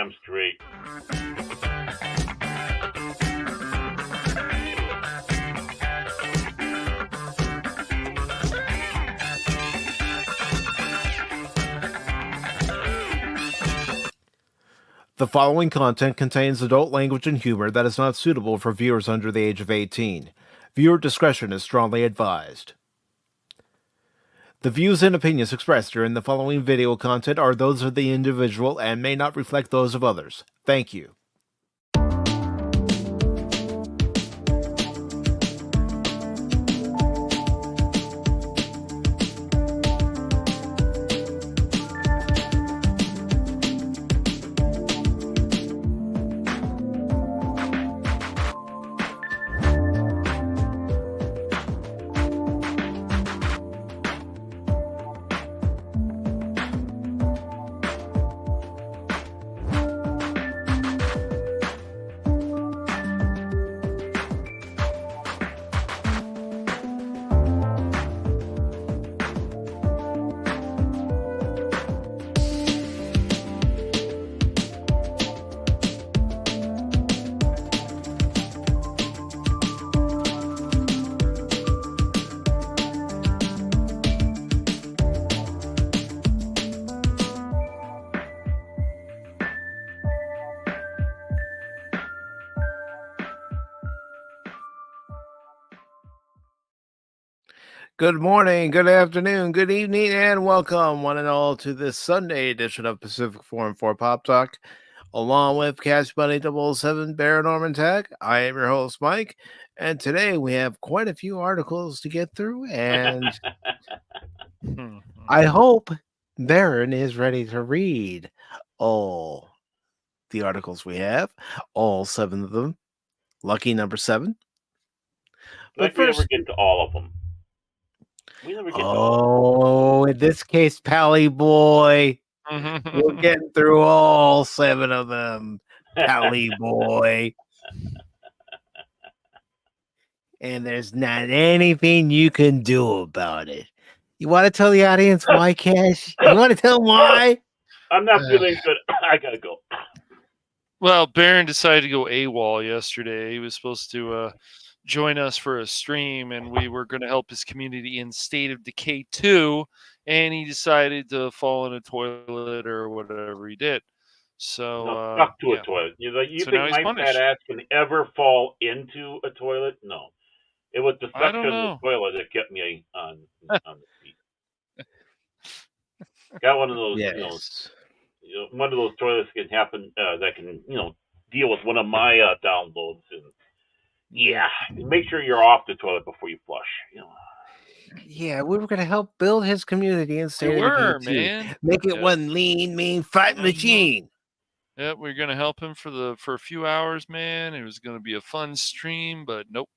damn straight. The following content contains adult language and humor that is not suitable for viewers under the age of 18. Viewer discretion is strongly advised. The views and opinions expressed during the following video content are those of the individual and may not reflect those of others. Thank you. Good morning, good afternoon, good evening, and welcome, one and all, to this Sunday edition of Pacific414 Pop Talk, along with Cash Bunny 007 Bear Norman Tag. I am your host, Mike, and today we have quite a few articles to get through, and I hope Baron is ready to read all the articles we have, all 7 of them. Lucky number 7. But first, we never get to all of them. In this case, Pally boy, we're getting through all 7 of them, Pally boy. And there's not anything you can do about it. You want to tell the audience why, Cash? You want to tell them why? I'm not feeling good. I gotta go. Well, Baron decided to go AWOL yesterday. He was supposed to join us for a stream, and we were going to help his community in State of Decay 2, and he decided to fall in a toilet or whatever he did. So stuck to a toilet. You so think my fat ass can ever fall into a toilet? No. It was the suction of the toilet that kept me on the feet. Got one of those, yes. One of those toilets can happen that can, deal with one of my downloads, and make sure you're off the toilet before you flush. Yeah, we were going to help build his community and State of Decay 2. Make it one lean, mean, fight machine. Yeah, we're going to help him for a few hours, man. It was going to be a fun stream, but nope.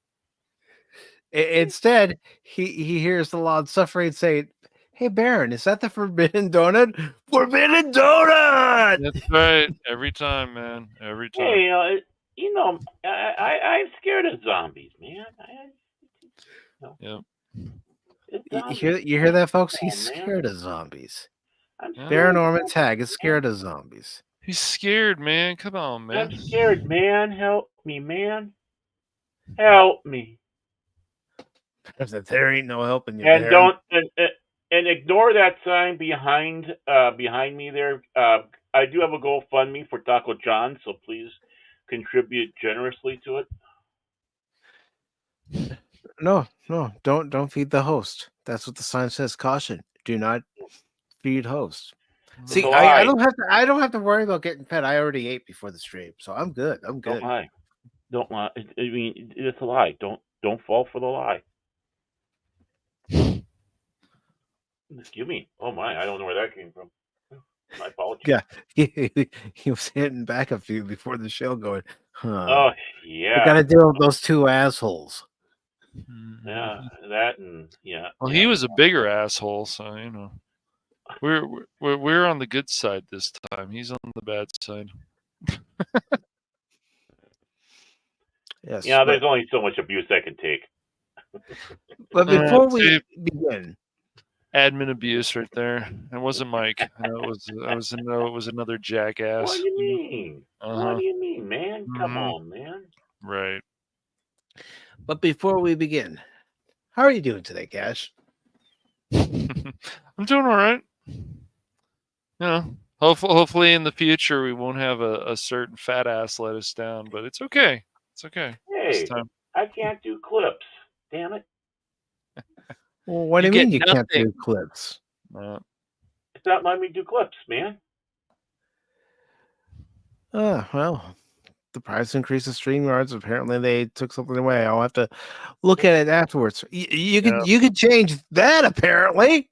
Instead, he hears the loud suffering say, "Hey, Baron, is that the Forbidden Donut? Forbidden Donut!" That's right. Every time, man. Every time. Hey, I'm scared of zombies, man. You hear that, folks? He's scared of zombies. Baron Norman Tag is scared of zombies. He's scared, man. Come on, man. I'm scared, man. Help me, man. Help me. There ain't no helping you. And Baron. don't and ignore that sign behind me there. I do have a GoFundMe for Taco John, so please contribute generously to it. No, don't feed the host. That's what the sign says. Caution: do not feed host. See, I don't have to worry about getting fed. I already ate before the stream, so I'm good. Don't lie. Don't lie. I mean, it's a lie. Don't fall for the lie. Excuse me. Oh my, I don't know where that came from. My apologies. Yeah, he was hitting back a few before the show going, huh. Oh, yeah. You got to deal with those 2 assholes. Yeah, that and, Well, he was a bigger asshole, so, We're on the good side this time. He's on the bad side. Yes. Yeah, there's only so much abuse I can take. But before we begin, admin abuse right there. It wasn't Mike. It was another jackass. What do you mean? Uh-huh. What do you mean, man? Come on, man. Right. But before we begin, how are you doing today, Cash? I'm doing all right. Yeah. Hopefully in the future we won't have a certain fat ass let us down, but it's okay. It's okay. Hey, I can't do clips. Damn it. Well, what do you mean you can't do clips? It's not letting me do clips, man. Well, the price increase of StreamYards. Apparently, they took something away. I'll have to look at it afterwards. You could change that. Apparently,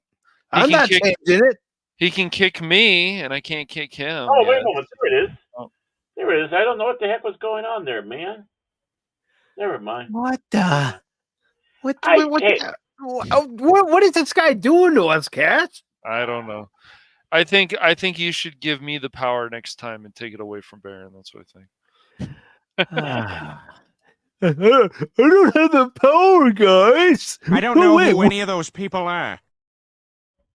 I'm not changing it. He can kick me, and I can't kick him. Oh, wait a moment. There it is. Oh. There it is. I don't know what the heck was going on there, man. Never mind. What the? What is this guy doing to us, Cash? I don't know. I think you should give me the power next time and take it away from Baron. That's what I think. I don't have the power, guys. I don't know who any of those people are.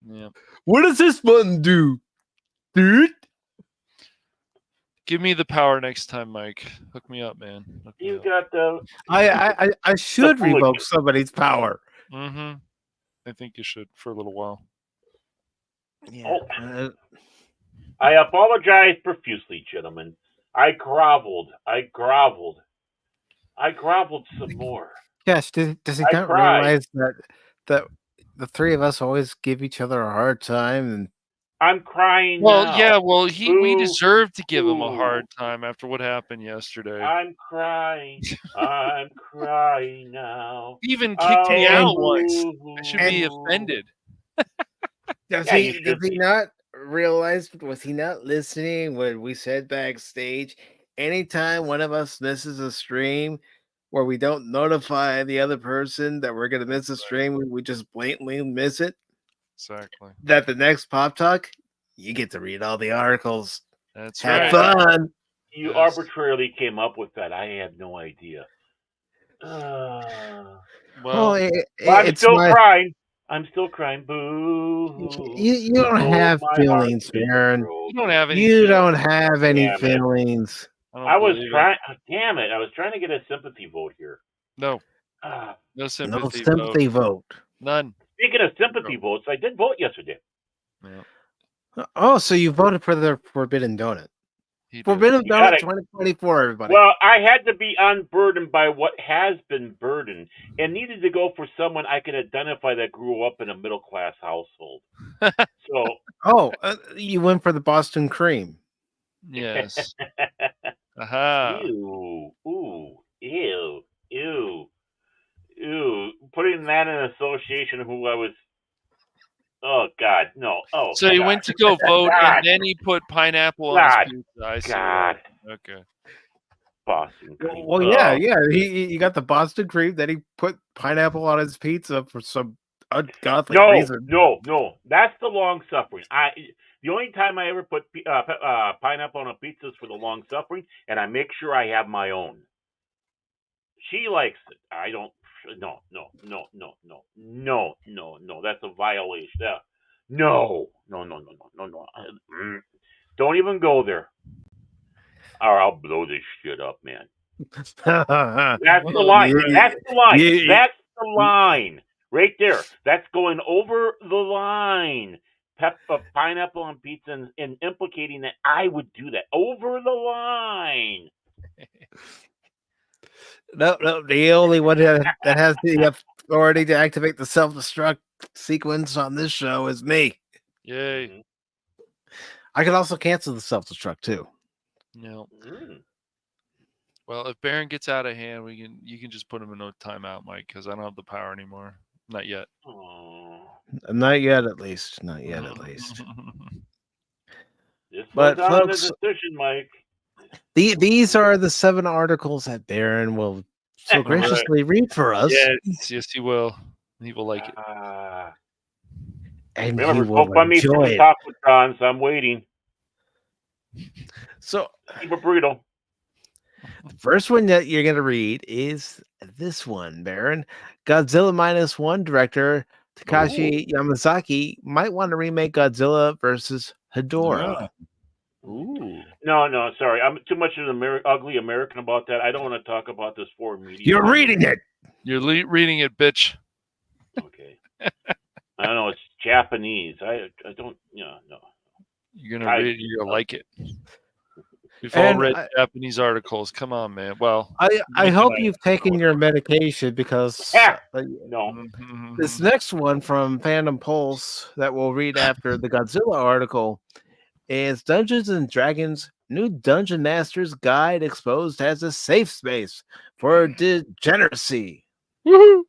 Yeah. What does this button do, dude? Give me the power next time, Mike. Hook me up, man. You got the. I should revoke somebody's power. Mm-hmm. I think you should for a little while. Yeah. I apologize profusely, gentlemen. I groveled some more. Yes, does he not realize that the three of us always give each other a hard time? And I'm crying well, now. Yeah, well, we deserve to give him a hard time after what happened yesterday. I'm crying. I'm crying now. He even kicked me out once. I should be offended. Does he not realize? Was he not listening when we said backstage? Anytime one of us misses a stream where we don't notify the other person that we're going to miss a stream, we just blatantly miss it. Exactly. That the next Pop Talk, you get to read all the articles. That's Have fun. You arbitrarily came up with that. I had no idea. Well, I'm still crying. I'm still crying. Boo. You don't have feelings, Aaron. You don't have any. You don't have any feelings. I was trying. Damn it! I was trying to get a sympathy vote here. No. No sympathy. No sympathy vote. None. Speaking of sympathy votes, I did vote yesterday. Yeah. Oh, so you voted for the Forbidden Donut. Forbidden Donut 2024, everybody. Well, I had to be unburdened by what has been burdened and needed to go for someone I can identify that grew up in a middle-class household. So. You went for the Boston Cream. Yes. Aha. Ew. Ooh. Ew. Ew. Ew. Putting that in association of who I was. Oh, God. No. Oh, so he went to go vote, and then he put pineapple on his pizza. I see. God. Okay. Boston Cream. Well, yeah. He got the Boston Cream, then he put pineapple on his pizza for some ungodly reason. No. That's the long suffering. The only time I ever put pineapple on a pizza is for the long suffering, and I make sure I have my own. She likes it. I don't. No. That's a violation. No. Don't even go there, or I'll blow this shit up, man. That's the line. That's the line. That's the line right there. That's going over the line. Pineapple on pizza and implicating that I would do that over the line. No, the only one that has the authority to activate the self-destruct sequence on this show is me. Yay. I can also cancel the self-destruct too. No. Well, if Baron gets out of hand, you can just put him in no timeout, Mike, because I don't have the power anymore. Not yet. Not yet, at least. Not yet, at least. But folks, decision, Mike. These are the 7 articles that Baron will so graciously read for us. Yes, he will. He will like it. And remember, he will enjoy it. Top with John, so I'm waiting. So, keep it brutal. The first one that you're going to read is this one, Baron. Godzilla -1 director Takashi Yamazaki might want to remake Godzilla versus Hedorah. Ooh. No, sorry. I'm too much of an ugly American about that. I don't want to talk about this foreign media. You're reading it. You're reading it, bitch. Okay. I don't know. It's Japanese. I don't. No. You're gonna read. You're gonna like it. We've all read Japanese articles. Come on, man. Well, I hope you've taken your medication because no. This next one from Fandom Pulse that we'll read after the Godzilla article is Dungeons and Dragons New Dungeon Master's Guide exposed as a safe space for degeneracy. Woohoo!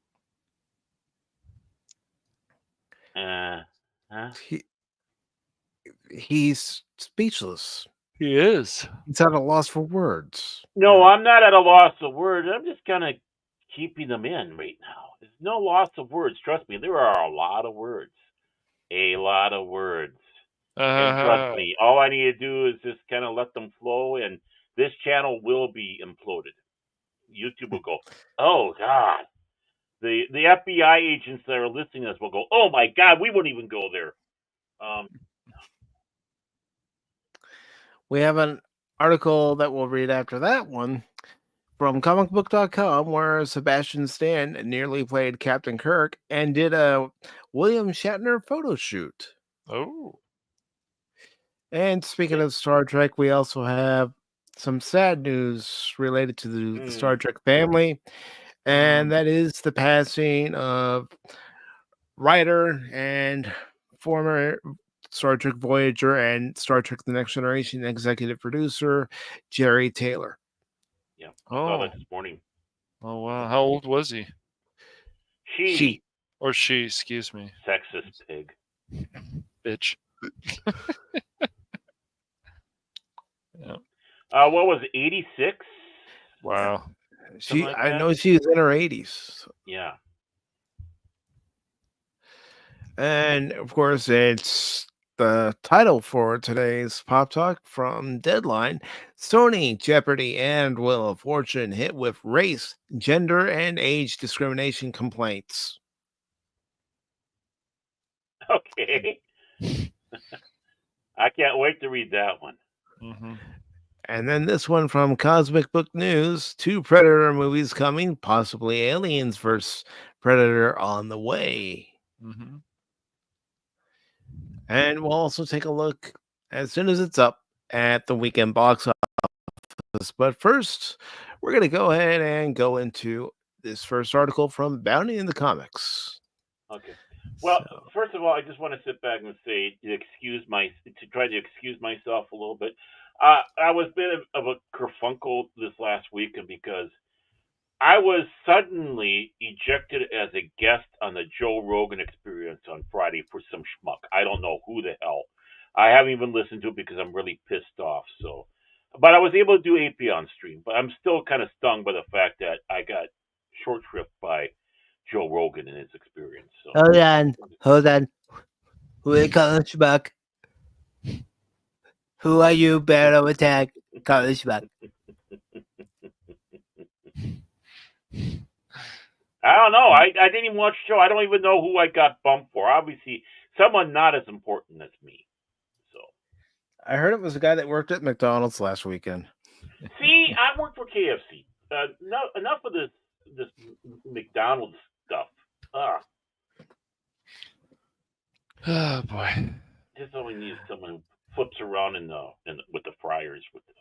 He's speechless. He is. He's at a loss for words. No, I'm not at a loss of words. I'm just kind of keeping them in right now. There's no loss of words. Trust me, there are a lot of words. A lot of words. And trust me, all I need to do is just kind of let them flow, and this channel will be imploded. YouTube will go, oh, God. The FBI agents that are listening to us will go, oh, my God, we wouldn't even go there. We have an article that we'll read after that one from comicbook.com where Sebastian Stan nearly played Captain Kirk and did a William Shatner photo shoot. Oh. And speaking of Star Trek, we also have some sad news related to the Star Trek family, and that is the passing of writer and former Star Trek Voyager and Star Trek The Next Generation executive producer, Jerry Taylor. Yeah, I saw that this morning. Oh, wow. How old was he? She. Or she, excuse me. Sexist pig. Bitch. Yeah. What was it, 86? Wow. I know she was in her 80s. Yeah. And of course, it's the title for today's Pop Talk from Deadline. Sony, Jeopardy, and Wheel of Fortune hit with race, gender, and age discrimination complaints. Okay. I can't wait to read that one. Mm-hmm. And then this one from Cosmic Book News, 2 Predator movies coming, possibly Aliens vs. Predator on the way. Mm-hmm. And we'll also take a look, as soon as it's up, at the weekend box office. But first, we're going to go ahead and go into this first article from Bounty in the Comics. Okay. Well, first of all, I just want to sit back and say, to try to excuse myself a little bit. I was a bit of a kerfunkle this last week because I was suddenly ejected as a guest on the Joe Rogan Experience on Friday for some schmuck. I don't know who the hell. I haven't even listened to it because I'm really pissed off. But I was able to do AP on stream. But I'm still kind of stung by the fact that I got short shrift by Joe Rogan and his Experience. So. Hold on. Who is College Schmuck? Who are you, Battle Attack? College Schmuck. I don't know. I didn't even watch the show. I don't even know who I got bumped for. Obviously, someone not as important as me. So I heard it was a guy that worked at McDonald's last weekend. See, I worked for KFC. Enough of this McDonald's stuff. Oh boy! Just all we need is someone who flips around with the fryers with the.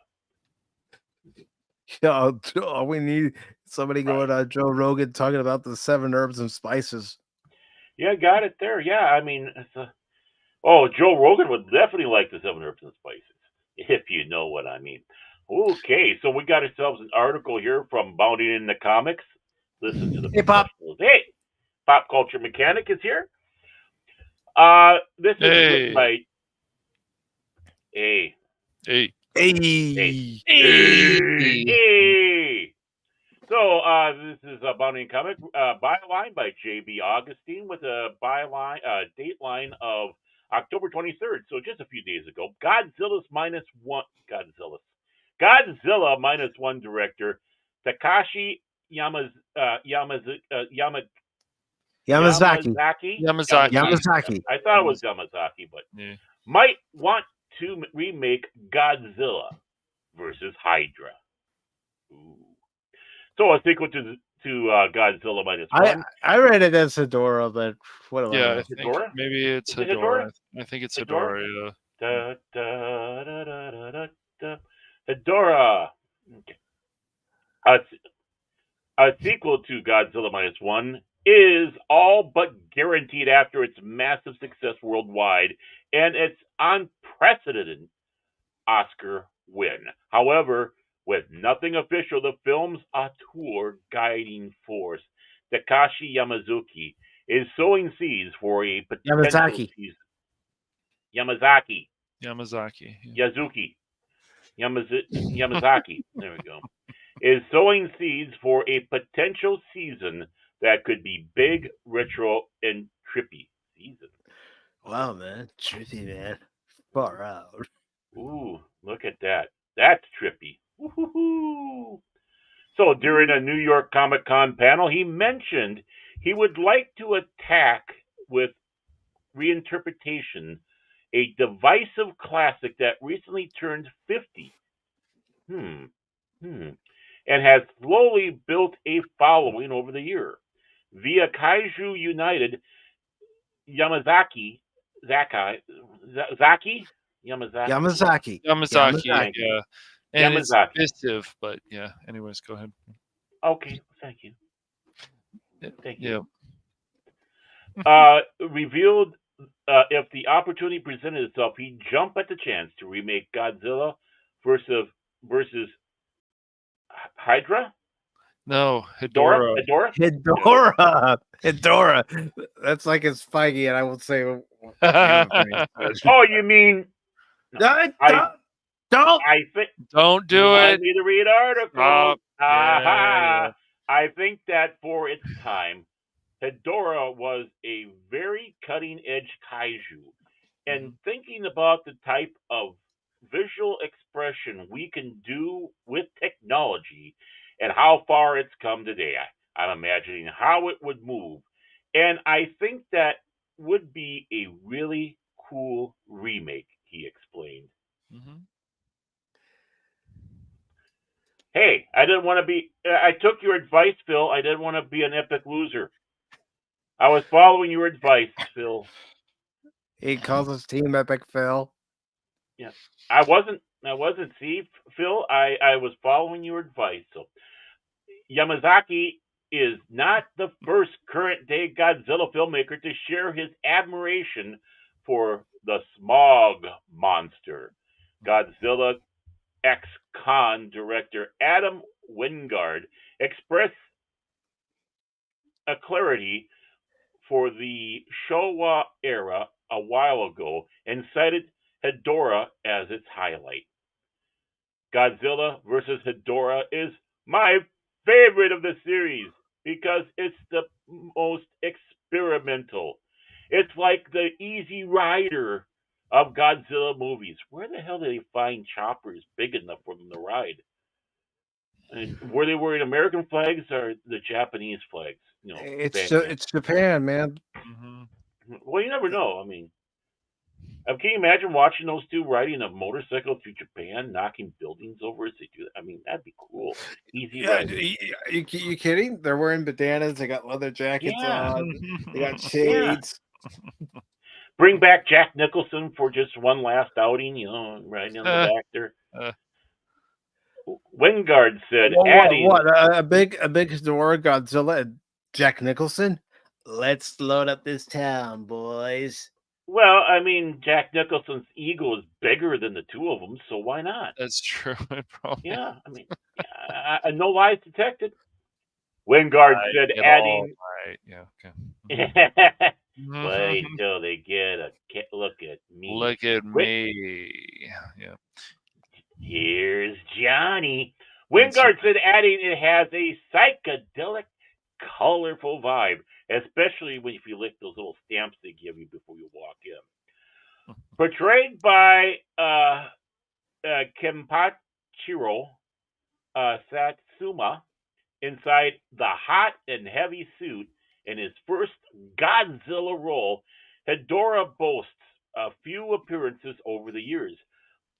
Yeah, all we need somebody going on Joe Rogan talking about the 7 herbs and spices. Yeah, got it there. Yeah, I mean, Joe Rogan would definitely like the 7 herbs and spices, if you know what I mean. Okay, so we got ourselves an article here from Bounty in the Comics. Listen to the professionals. Hey, Pop Culture Mechanic is here. This is written by. Hey. So this is a Bounty and Comic byline by J.B. Augustine with a byline dateline of October 23rd. So just a few days ago, Godzilla -1 director Takashi Yamazaki Yamazaki. Yamazaki. I thought it was Yamazaki, but might want to remake Godzilla versus Hydra. Ooh. So a sequel to Godzilla -1. I read it as Hedorah, but what do I know? I think maybe it's Hedorah. I think it's Hedorah. Yeah. Da, da, da, da, da, da, da. Hedorah. Okay. A sequel to Godzilla -1 is all but guaranteed after its massive success worldwide and its unprecedented Oscar win. However, with nothing official, the film's auteur guiding force, Takashi Yamazaki, is sowing seeds for a potential season. Yamazaki. There we go. Is sowing seeds for a potential season that could be big, retro, and trippy season. Wow, man. Trippy, man. Far out. Ooh, look at that. That's trippy. Woo-hoo-hoo. So during a New York Comic-Con panel, he mentioned he would like to attack with reinterpretation a divisive classic that recently turned 50. And has slowly built a following over the year. Via Kaiju United, Yamazaki, yeah. And Yamazaki. And Yamazaki. it's divisive, but yeah. Anyways, go ahead. Okay, thank you. Yeah. Revealed if the opportunity presented itself, he'd jump at the chance to remake Godzilla versus Hydra? No, Hedorah. Hedorah. That's like it's Feige, and I will say. Oh, you mean? Don't do it. Need to read articles. Yeah. I think that for its time, Hedorah was a very cutting-edge kaiju, and thinking about the type of visual expression we can do with technology and how far it's come today, I'm imagining how it would move, and I think that would be a really cool remake, he explained. Hey, I didn't want to be. I took your advice, Phil. I didn't want to be an epic loser. I was following your advice, Phil. He calls us Team Epic Phil. Yeah, I wasn't. See, Phil, I was following your advice. So, Yamazaki is not the first current-day Godzilla filmmaker to share his admiration for the smog monster. Godzilla ex-con director Adam Wingard expressed a clarity for the Showa era a while ago and cited Hedorah as its highlight. Godzilla vs. Hedorah is my favorite of the series because it's the most experimental. It's like the Easy Rider of Godzilla movies. Where the hell did they find choppers big enough for them to ride? And were they wearing American flags or the Japanese flags? It's Japan, man. Well, you never know. I mean, can you imagine watching those two riding a motorcycle through Japan, knocking buildings over as they do that? I mean, that'd be cool. Easy ride. You kidding? They're wearing bandanas. They got leather jackets on. They got shades. Bring back Jack Nicholson for just one last outing, riding on the back there. Wingard said, adding... What? A big Hedorah, Godzilla, and Jack Nicholson? Let's load up this town, boys. Well, I mean, Jack Nicholson's ego is bigger than the two of them, so why not? That's true. Probably. Yeah, I mean, no lies detected. Wingard said, adding... Yeah, okay. Wait till they get a look at me. Look at me. Yeah. Here's Johnny. Wingard said, adding it has a psychedelic, colorful vibe, especially if you lick those little stamps they give you before you walk in. Portrayed by Kenpachiro Satsuma inside the hot and heavy suit, In his first Godzilla role, Hedorah boasts a few appearances over the years,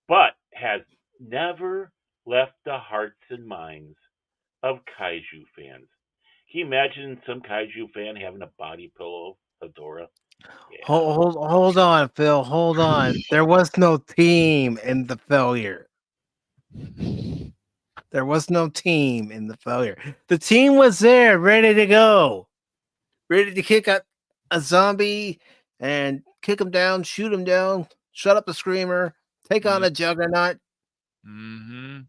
but has never left the hearts and minds of Kaiju fans. Can you imagine some Kaiju fan having a body pillow of Hedorah? Yeah. Hold on, Phil. Hold on. There was no team in the failure. There was no team in the failure. The team was there, ready to go, ready to kick a zombie and kick him down, shoot him down, shut up the screamer, take on a juggernaut. Mm-hmm.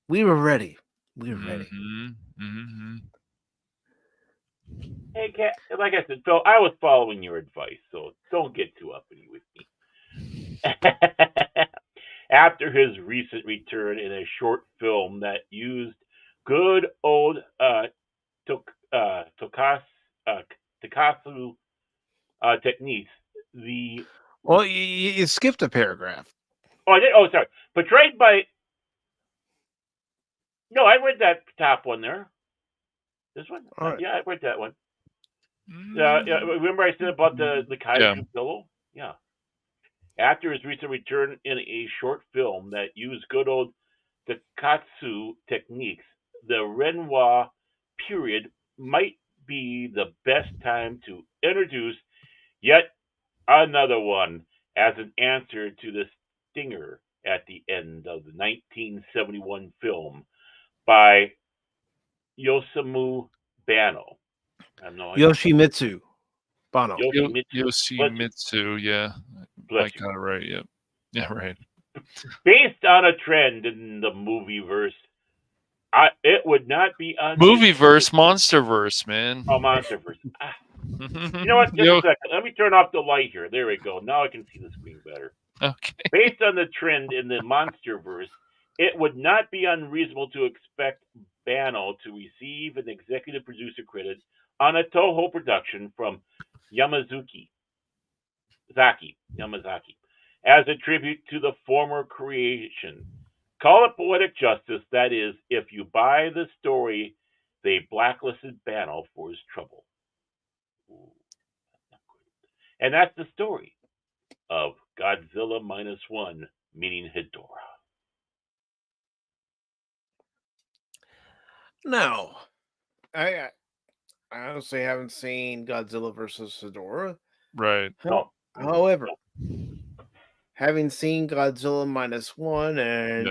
We were ready. We were ready. Mm-hmm. Hey, Kat, like I said, Phil, I was following your advice, so don't get too uppity with me. After his recent return in a short film that used good old Takasu techniques, you skipped a paragraph. Oh, I did. Oh, sorry. Portrayed by. No, I read that top one there. This one? Right. Yeah, I read that one. Yeah, remember I said about the Kaiju pillow? Yeah. After his recent return in a short film that used good old Takatsu techniques, the Renwa period might be the best time to introduce yet another one as an answer to the stinger at the end of the 1971 film by Yosamu Bano. Yoshimitsu Bano. Yoshimitsu, yeah. I got it right, yep. Yeah, right. Based on a trend in the movieverse, it would not be Movieverse, Monsterverse, man. Oh, Monsterverse. You know what? Just a second. Let me turn off the light here. There we go. Now I can see the screen better. Okay. Based on the trend in the Monsterverse, it would not be unreasonable to expect Bano to receive an executive producer credit on a Toho production from Yamazaki, as a tribute to the former creation. Call it poetic justice, that is, if you buy the story, they blacklisted Bano for his trouble. Ooh, and that's the story of Godzilla -1, meaning Hedorah. No, I honestly haven't seen Godzilla versus Hedorah. Right. No. However, having seen Godzilla -1 and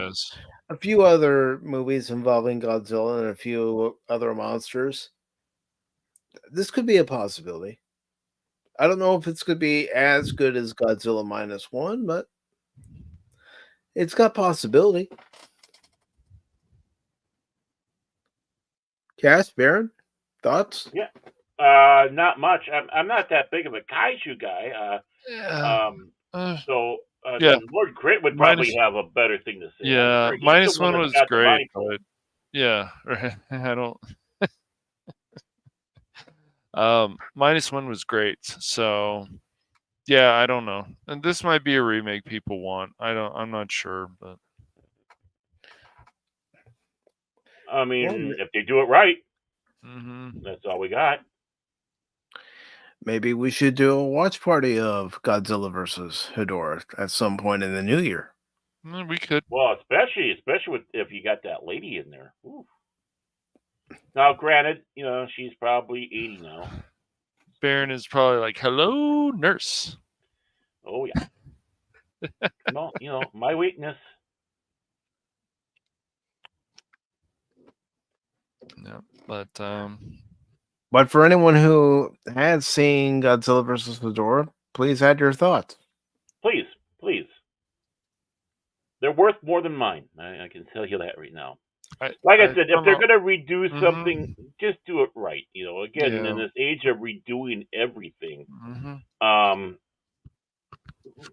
a few other movies involving Godzilla and a few other monsters, this could be a possibility. I don't know if it's going to be as good as Godzilla -1, but it's got possibility. Cass, Baron, thoughts? Yeah. Not much. I'm not that big of a kaiju guy. So Lord Grit would probably have a better thing to say. Yeah, -1 was great, but yeah, right. I don't. -1 was great. So yeah, I don't know. And this might be a remake people want. I'm not sure, but I mean, if they do it right, that's all we got. Maybe we should do a watch party of Godzilla versus Hedorah at some point in the new year. We could. Well, especially if you got that lady in there. Ooh. Now, granted, she's probably 80 now. Baron is probably like, "Hello, nurse." Oh yeah. No, my weakness. Yeah, but for anyone who has seen Godzilla versus Hedorah, please add your thoughts. Please. They're worth more than mine. I can tell you that right now. Like I said, if they're going to redo something, just do it right. Again, in this age of redoing everything,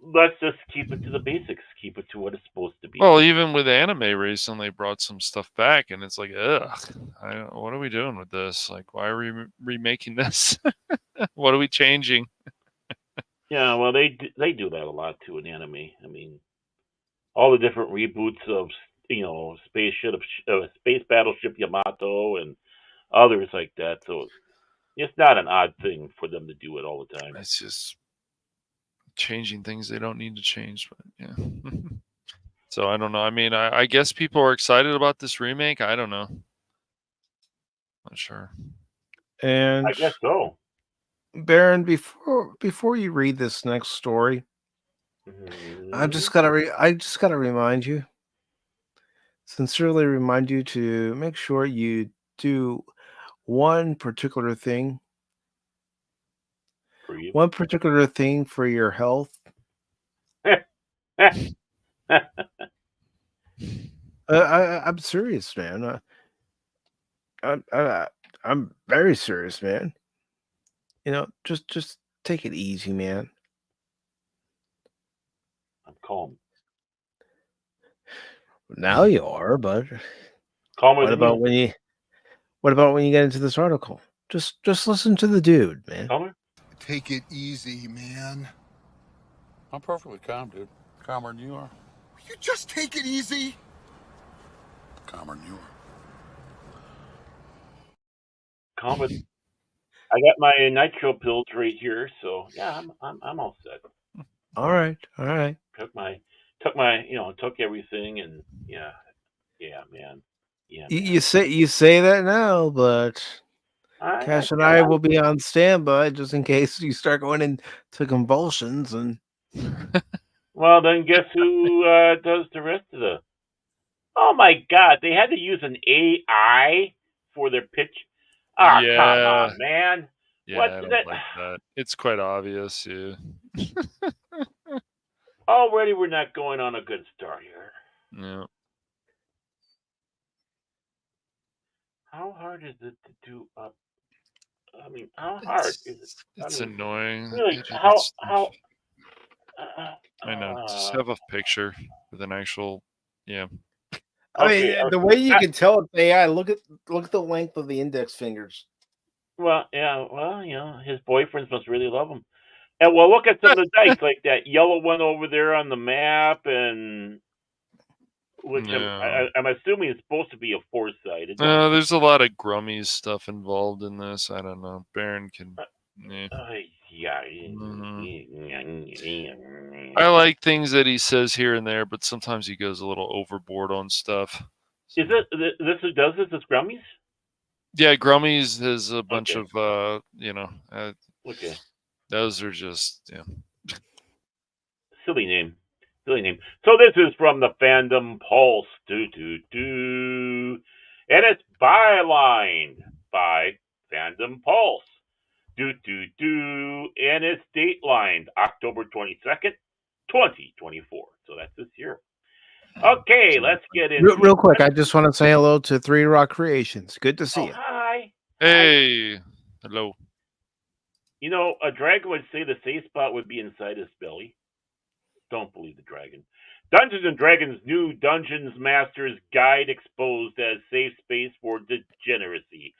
let's just keep it to the basics. Keep it to what it's supposed to be. Well, even with anime recently, brought some stuff back, and it's like, ugh, what are we doing with this? Like, why are we remaking this? What are we changing? Yeah, well, they do that a lot too in anime. I mean, all the different reboots of space battleship Yamato and others like that. So It's not an odd thing for them to do it all the time. It's just changing things they don't need to change, but yeah. So I don't know. I mean, I guess people are excited about this remake. I don't know. Not sure. And I guess so. Baron, before you read this next story, I just gotta remind you, sincerely remind you to make sure you do one particular thing For you. One particular thing for your health. I'm serious, man. I'm very serious, man. You know, just take it easy, man. I'm calm. Now you are, but calmer what about when you get into this article? Just listen to the dude, man. Calmer? Take it easy, man. I'm perfectly calm, dude. Calmer than you are. You just take it easy. Calmer than you are. Calmer. I got my nitro pills right here, so yeah, I'm all set. All right. Took everything, and yeah, man. Yeah. You say that now, but Cash and I will be on standby just in case you start going into convulsions and. Well, then guess who does the rest of the? Oh my God! They had to use an AI for their pitch. Ah, yeah. Come on, man! Yeah, What's I don't that? like that. It's quite obvious. Yeah. Already, we're not going on a good start here. Yeah. How hard is it to do up? I mean, how hard is it? It's annoying. Really, how? I know. Just have a picture with an actual, yeah. I mean, the way you can tell it's AI. Look at the length of the index fingers. Well, yeah. Well, his boyfriends must really love him. And well, look at some of the dice, like that yellow one over there on the map, and which I'm assuming is supposed to be a four-sided. No, there's a lot of Grummies stuff involved in this. I don't know. Baron can. Yeah. I like things that he says here and there, but sometimes he goes a little overboard on stuff. Is it this who does this? Is Grummies? Yeah, Grummies has a bunch of okay. Those are just silly name. So this is from the Fandom Pulse, and it's bylined by Fandom Pulse, and it's datelined October 22nd, 2024. So that's this year. Okay, let's get into real quick. I just want to say hello to 3 Rock Creations. Good to see you. Hi. Hey. Hello. You know, a dragon would say the safe spot would be inside his belly. Don't believe the dragon. Dungeons & Dragons' new Dungeons Master's Guide exposed as safe space for degeneracy.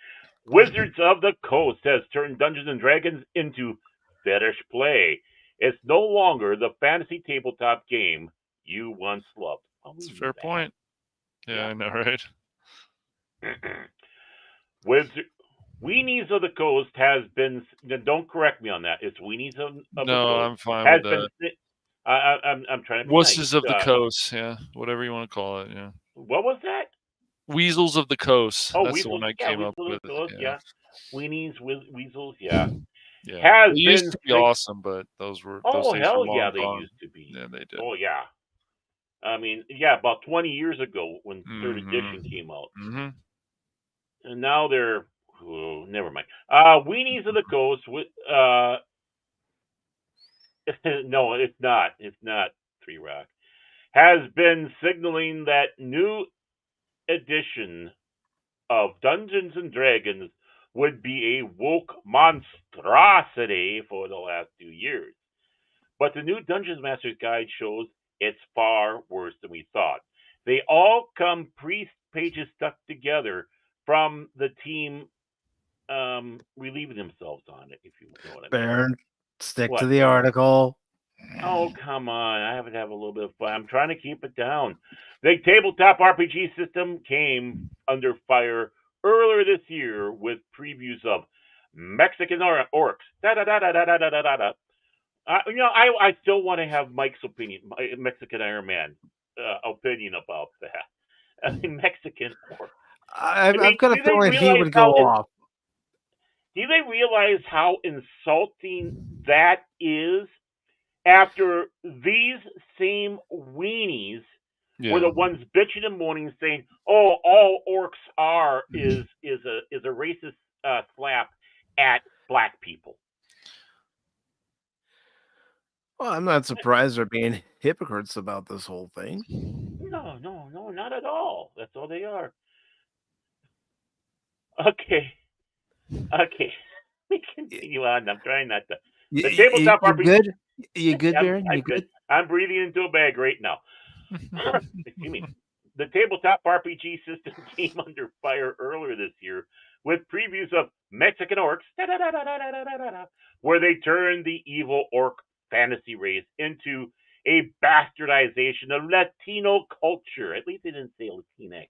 Wizards of the Coast has turned Dungeons & Dragons into fetish play. It's no longer the fantasy tabletop game you once loved. That's a fair point. Yeah, I know, right? Weenies of the Coast has been. Don't correct me on that. It's Weenies of the Coast. No, I'm fine with that. I'm trying to be Wusses nice. of the Coast, yeah, whatever you want to call it, yeah. What was that? Weasels of the Coast. Oh, that's Weasels, the one I came up with. Coast, yeah. Weenies, Weasels, yeah. Yeah, they used to be awesome, but those were. Oh, those hell were yeah, long they gone. used to be. Yeah, they did. Oh yeah. I mean, yeah, about 20 years ago when third edition came out, and now they're. Oh, never mind. Weenies of the Coast. No, it's not. It's not 3 Rock. Has been signaling that new edition of Dungeons and Dragons would be a woke monstrosity for the last 2 years. But the new Dungeons Master's Guide shows it's far worse than we thought. They all come pages stuck together from the team relieving themselves on it, if you know what I mean. Baron, stick to the article. Oh, come on. I have to have a little bit of fun. I'm trying to keep it down. The tabletop RPG system came under fire earlier this year with previews of Mexican orcs. Da da da da da da da da da. I still want to have Mike's opinion, Mexican Iron Man opinion about that. Mexican orcs. I've got a feeling he would go off. Do they realize how insulting that is? After these same weenies were the ones bitching and moaning, saying, "Oh, all orcs are is a racist slap at black people." Well, I'm not surprised they're being hypocrites about this whole thing. No, not at all. That's all they are. Okay. We continue on. I'm trying not to. The tabletop RPG. Good? You good, Baron? I'm good. I'm breathing into a bag right now. Excuse me. The tabletop RPG system came under fire earlier this year with previews of Mexican orcs, where they turned the evil orc fantasy race into a bastardization of Latino culture. At least they didn't say Latinx.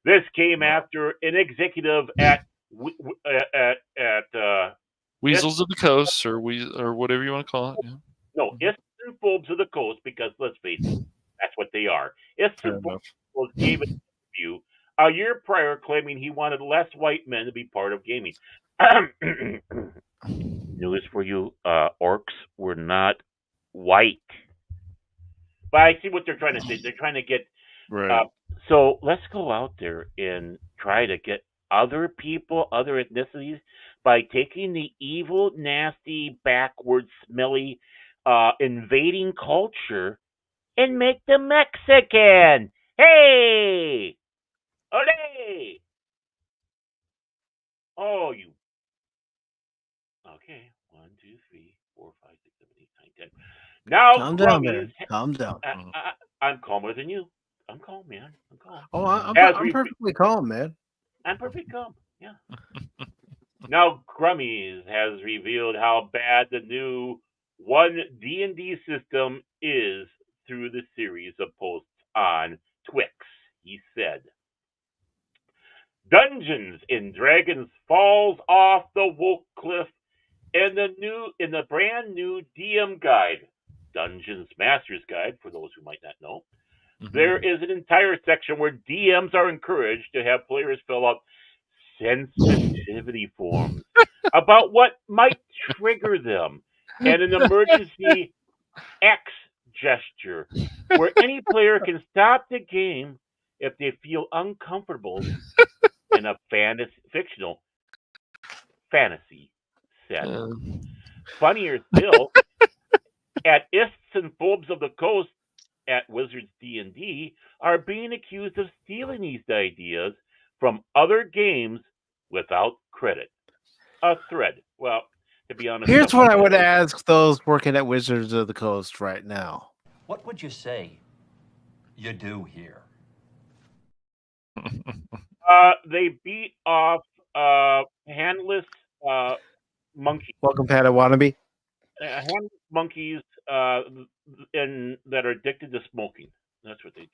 This came after an executive at Weasels of the Coast, or whatever you want to call it. Yeah. No, Eastern Phobes of the Coast, because let's face it, that's what they are. Eastern Phobes gave an interview a year prior claiming he wanted less white men to be part of gaming. News for you, orcs were not white. But I see what they're trying to say. They're trying to get... Right. So let's go out there and try to get other people, other ethnicities, by taking the evil, nasty, backward, smelly, invading culture and make them Mexican. Hey! Ole! Oh, you. Okay. 1, 2, 3, 4, 5, 6, 7, 8, 9, 10. Now, calm down, man. Calm down. I'm calmer than you. I'm calm, man. I'm calm. Oh, I'm perfectly calm, man. I'm perfectly calm. Yeah. Now, Grummies has revealed how bad the new one D&D system is through the series of posts on Twix. He said, Dungeons and Dragons falls off the woke cliff in the brand new DM guide, Dungeons Master's Guide, for those who might not know. There is an entire section where DMs are encouraged to have players fill out sensitivity forms about what might trigger them, and an emergency X gesture where any player can stop the game if they feel uncomfortable in a fictional fantasy setting. Funnier still, at Ists and Phobes of the Coast at Wizards D&D are being accused of stealing these ideas from other games without credit. A thread. Well, to be honest, here's what I would ask those working at Wizards of the Coast right now. What would you say you do here? They beat off handless monkeys. Welcome, Padawannabe. Handless monkeys that are addicted to smoking. That's what they do.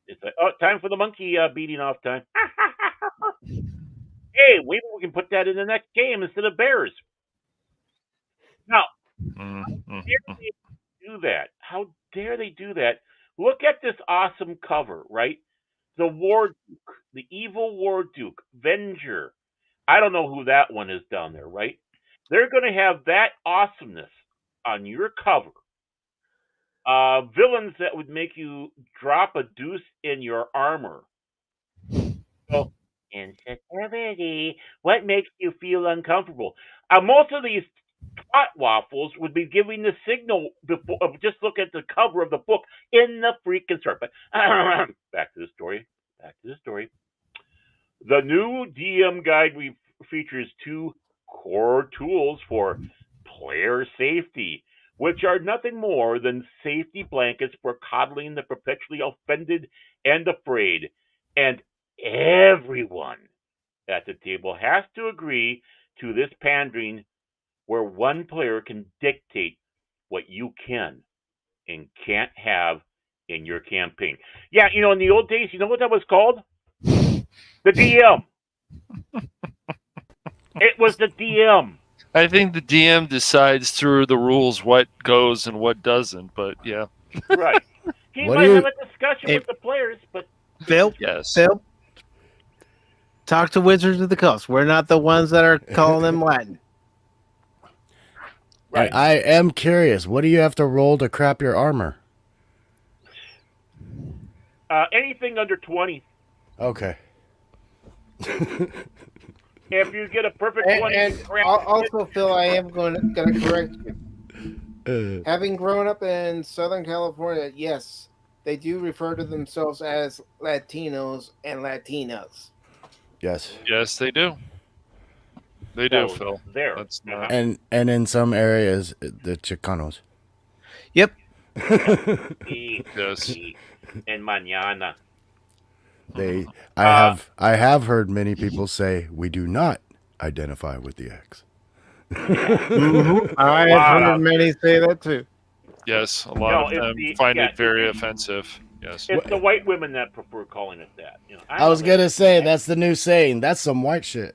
It's like, oh, time for the monkey beating off time. Hey, maybe we can put that in the next game instead of bears. Now, how dare they do that? How dare they do that? Look at this awesome cover, right? The War Duke, the evil War Duke, Venger. I don't know who that one is down there, right? They're going to have that awesomeness on your cover. Villains that would make you drop a deuce in your armor. So, insensitivity. What makes you feel uncomfortable? Most of these twat waffles would be giving the signal before. Just look at the cover of the book in the freaking start. But back to the story. The new DM guide features 2 core tools for player safety, which are nothing more than safety blankets for coddling the perpetually offended and afraid. And everyone at the table has to agree to this pandering, where one player can dictate what you can and can't have in your campaign. Yeah, in the old days, you know what that was called? The DM. It was the DM. I think the DM decides through the rules what goes and what doesn't, but yeah. Right. He might have a discussion with the players, but... Phil? Yes. Phil? Talk to Wizards of the Coast. We're not the ones that are calling them Latin. Right. I am curious. What do you have to roll to crap your armor? Anything under 20. Okay. If you get a perfect 20... And also, Phil, I am going to correct you. Having grown up in Southern California, yes, they do refer to themselves as Latinos and Latinas. Yes. Yes, they do. They do, Phil. There. That's not... And in some areas, the Chicanos. Yep. Yes. And mañana. I have heard many people say we do not identify with the X. I have heard many say that too. Yes, a lot of them find it very offensive. Yes, it's the white women that prefer calling it that. You know, I was gonna say that's the new saying. That's some white shit.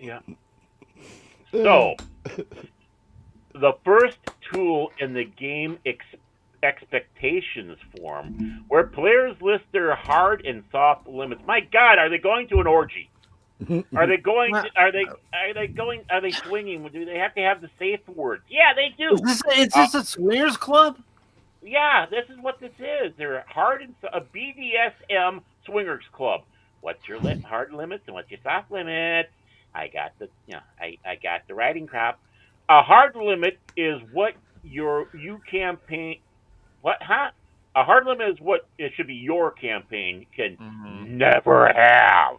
Yeah. So, the first tool in the game expectations form, where players list their hard and soft limits. My God, are they going to an orgy? Are they going? Are they swinging? Do they have to have the safe words? Yeah, they do. Is this a swingers club? Yeah, this is what this is. They're hard and a BDSM swingers club. What's your hard limits and what's your soft limit? I got the writing crap. A hard limit is what you campaign. What? Huh? A hard limit is what it should be your campaign can never have.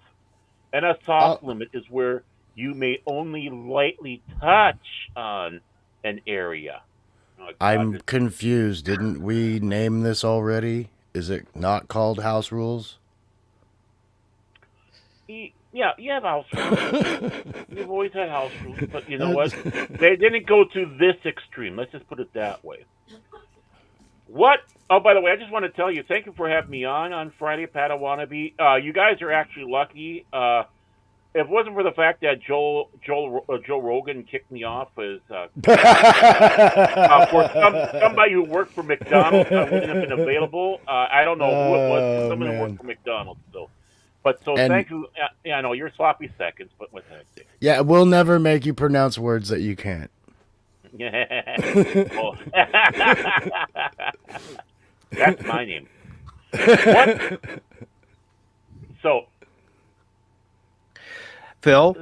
And a soft limit is where you may only lightly touch on an area. Oh, I'm confused. Didn't we name this already? Is it not called house rules? Yeah, you have house rules. You've always had house rules, but you know what? They didn't go to this extreme. Let's just put it that way. What? Oh, by the way, I just want to tell you, thank you for having me on Friday, Padawannabe. You guys are actually lucky. If it wasn't for the fact that Joe Rogan kicked me off as for somebody who worked for McDonald's, I wouldn't have been available. I don't know who it was. Someone who worked for McDonald's, so. But so thank you. Yeah, I know you're sloppy seconds, but what the heck? Yeah, we'll never make you pronounce words that you can't. That's my name. What? So, Phil,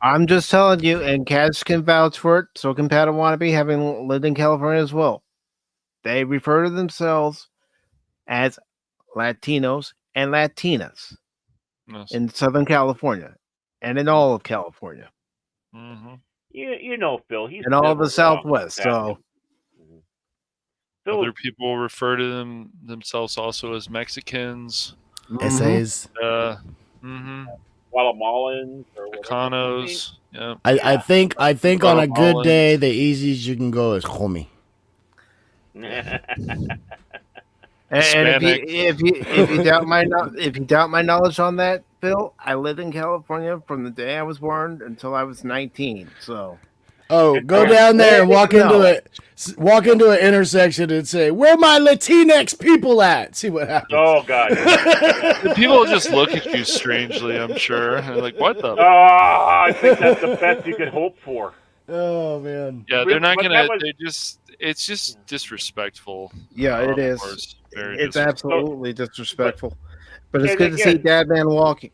I'm just telling you, and Kaz can vouch for it. So can Padawannabe, having lived in California as well. They refer to themselves as Latinos and Latinas in Southern California and in all of California. Mm-hmm. You know, Phil, he's in all of the Southwest. So other people refer to themselves also as Mexicans, essays, Guatemalans, or Chicanos. Yeah, I think on a good day, the easiest you can go is homie. And if you doubt my knowledge on that, Phil, I lived in California from the day I was born until I was 19. So, go down there and walk into an intersection and say, "Where my Latinx people at?" See what happens. Oh God! The people just look at you strangely. I'm sure. They're like, "What the?" I think that's the best you could hope for. Oh man! Yeah, they're not gonna. It's just disrespectful. Yeah, it is. It's absolutely disrespectful. But it's good to see Dad Man walking.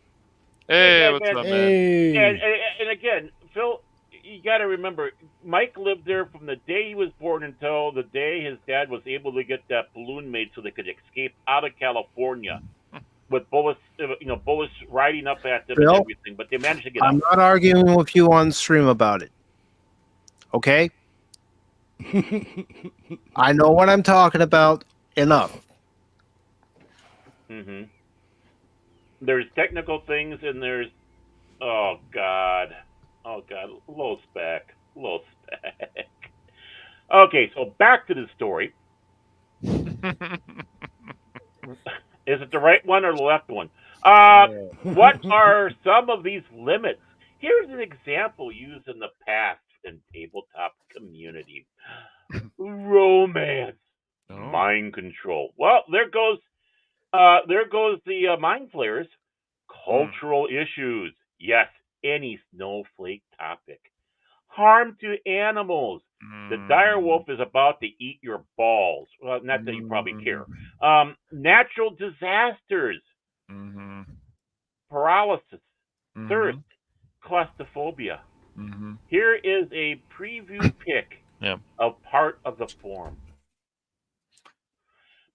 Hey, what's up, man? And again, Phil, you got to remember, Mike lived there from the day he was born until the day his dad was able to get that balloon made so they could escape out of California with bullets riding up at them and everything. But they managed to get out. I'm not arguing with you on stream about it. Okay? I know what I'm talking about enough. Mm-hmm. There's technical things and there's oh god, low spec. Okay, so back to the story. Is it the right one or the left one? What are some of these limits? Here's an example used in the past in tabletop community. Romance. Mind control. Well, there goes the mind flayers. Cultural issues. Yes, any snowflake topic. Harm to animals. The dire wolf is about to eat your balls. Well, not that you probably care. Natural disasters. Paralysis. Thirst. Claustrophobia. Here is a preview pic of part of the form.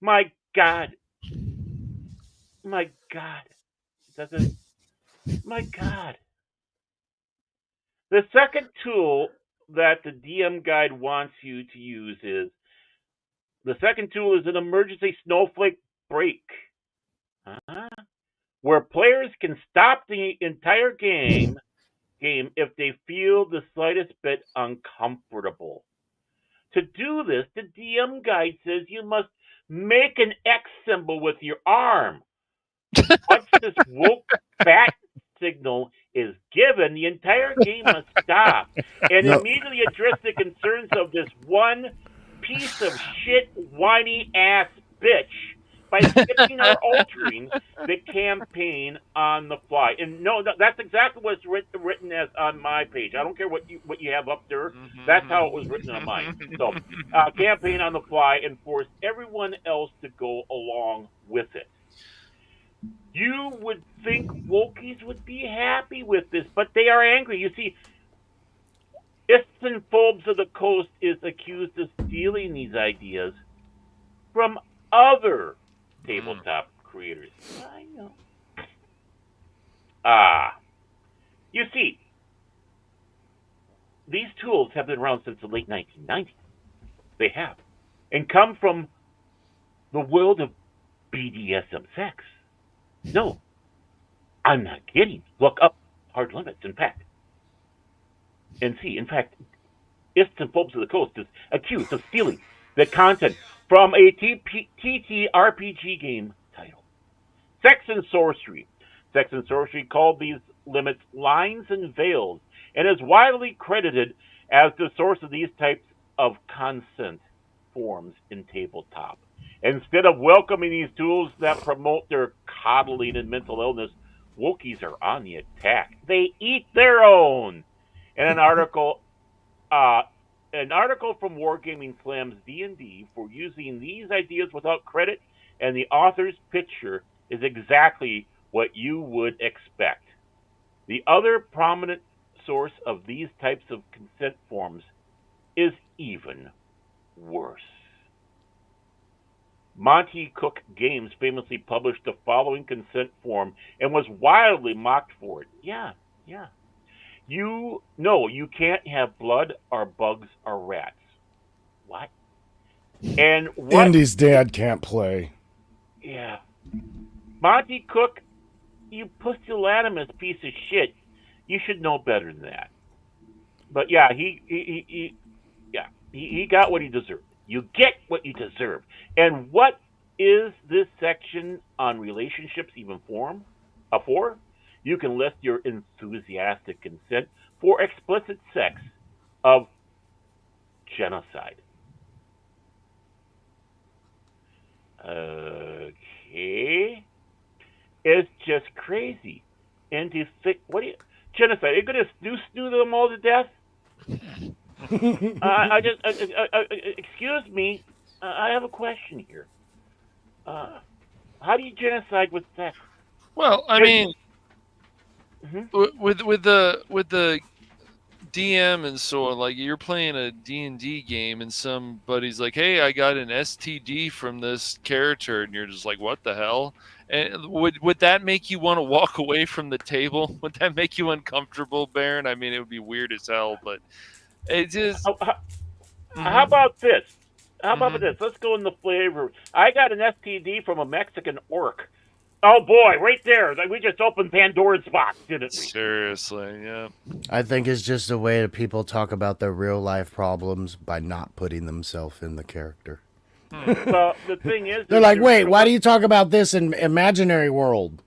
My God. My God. My God. The second tool that the DM guide wants you to use is an emergency snowflake break, where players can stop the entire game if they feel the slightest bit uncomfortable. To do this, the DM guide says you must make an X symbol with your arm. Once this woke bat signal is given, the entire game must stop and immediately address the concerns of this one piece of shit whiny ass bitch by skipping or altering the campaign on the fly. And no, that's exactly what's written as on my page. I don't care what you have up there. That's how it was written on mine. So, campaign on the fly and force everyone else to go along with it. You would think Wokies would be happy with this, but they are angry. You see, Phobes of the Coast is accused of stealing these ideas from other tabletop creators. I know. You see, these tools have been around since the late 1990s. They have. And come from the world of BDSM sex. No, I'm not kidding. Look up Hard Limits, in fact. And see, in fact, Phobes of the Coast is accused of stealing the content from a TTRPG game title. Sex and Sorcery. Sex and Sorcery called these limits lines and veils and is widely credited as the source of these types of consent forms in tabletop. Instead of welcoming these tools that promote their coddling and mental illness, Wokies are on the attack. They eat their own. And an article from Wargaming slams D&D for using these ideas without credit, and the author's picture is exactly what you would expect. The other prominent source of these types of consent forms is even worse. Monty Cook Games famously published the following consent form and was wildly mocked for it. Yeah. You can't have blood or bugs or rats. What? And what? Indy's dad can't play. Yeah. Monty Cook, you pusillanimous piece of shit. You should know better than that. But yeah, he got what he deserved. You get what you deserve. And what is this section on relationships even for? You can list your enthusiastic consent for explicit sex of genocide. Okay. It's just crazy. And to think, genocide? Are you going to snoo them all to death? Excuse me. I have a question here. How do you genocide with sex? Well, I mean, with the DM and so on, like you're playing a D&D game and somebody's like, "Hey, I got an STD from this character," and you're just like, "What the hell?" And would that make you want to walk away from the table? Would that make you uncomfortable, Baron? I mean, it would be weird as hell, but it just. How about this? This? Let's go in the flavor. I got an STD from a Mexican orc. Oh boy, right there. We just opened Pandora's box, didn't we? Seriously, yeah. I think it's just a way that people talk about their real life problems by not putting themselves in the character. Well, the thing is, they're like, wait, why do you talk about this in imaginary world?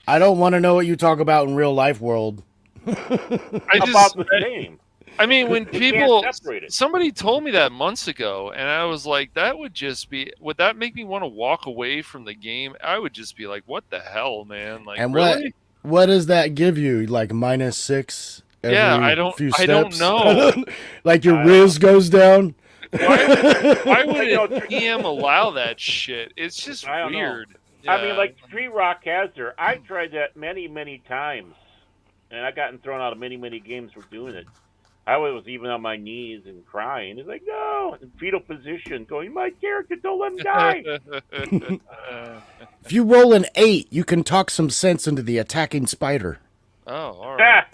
I don't want to know what you talk about in real life world. About the same. I mean, when somebody told me that months ago, and I was like, would that make me want to walk away from the game? I would just be like, what the hell, man? Like, and really? What does that give you? Like -6 every few steps? I don't know. Like your Riz goes down? Why would a DM allow that shit? It's just weird. Yeah. I mean, like Street Rock Hazard, I tried that many, many times, and I gotten thrown out of many, many games for doing it. I was even on my knees and crying. It's like, no, in fetal position, going, my character, don't let him die. If you roll an 8, you can talk some sense into the attacking spider. Oh, all right.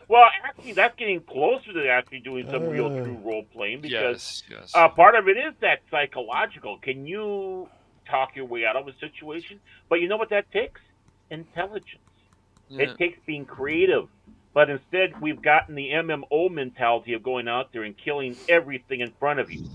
Well, actually, that's getting closer to actually doing some real true role playing because part of it is that psychological. Can you talk your way out of a situation? But you know what that takes? Intelligence. Yeah. It takes being creative. But instead, we've gotten the MMO mentality of going out there and killing everything in front of you.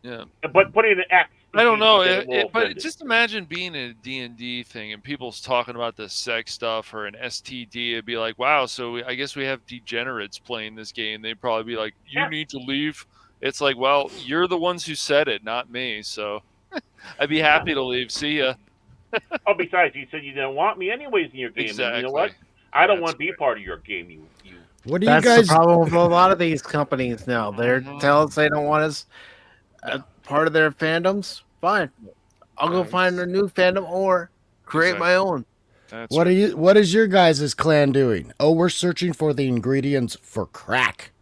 Yeah. But putting an X. I don't know, but just imagine being in a D&D thing and people's talking about the sex stuff or an STD. It'd be like, wow, so I guess we have degenerates playing this game. They'd probably be like, you need to leave. It's like, well, you're the ones who said it, not me. So I'd be happy to leave. See ya. Oh, besides, you said you didn't want me anyways in your game. Exactly. And you know what? I don't want to be part of your game. You. What do you guys? That's the problem with a lot of these companies now. They're telling us they don't want us part of their fandoms. Fine, I'll go find a new fandom or create my own. What is your guys' clan doing? Oh, we're searching for the ingredients for crack.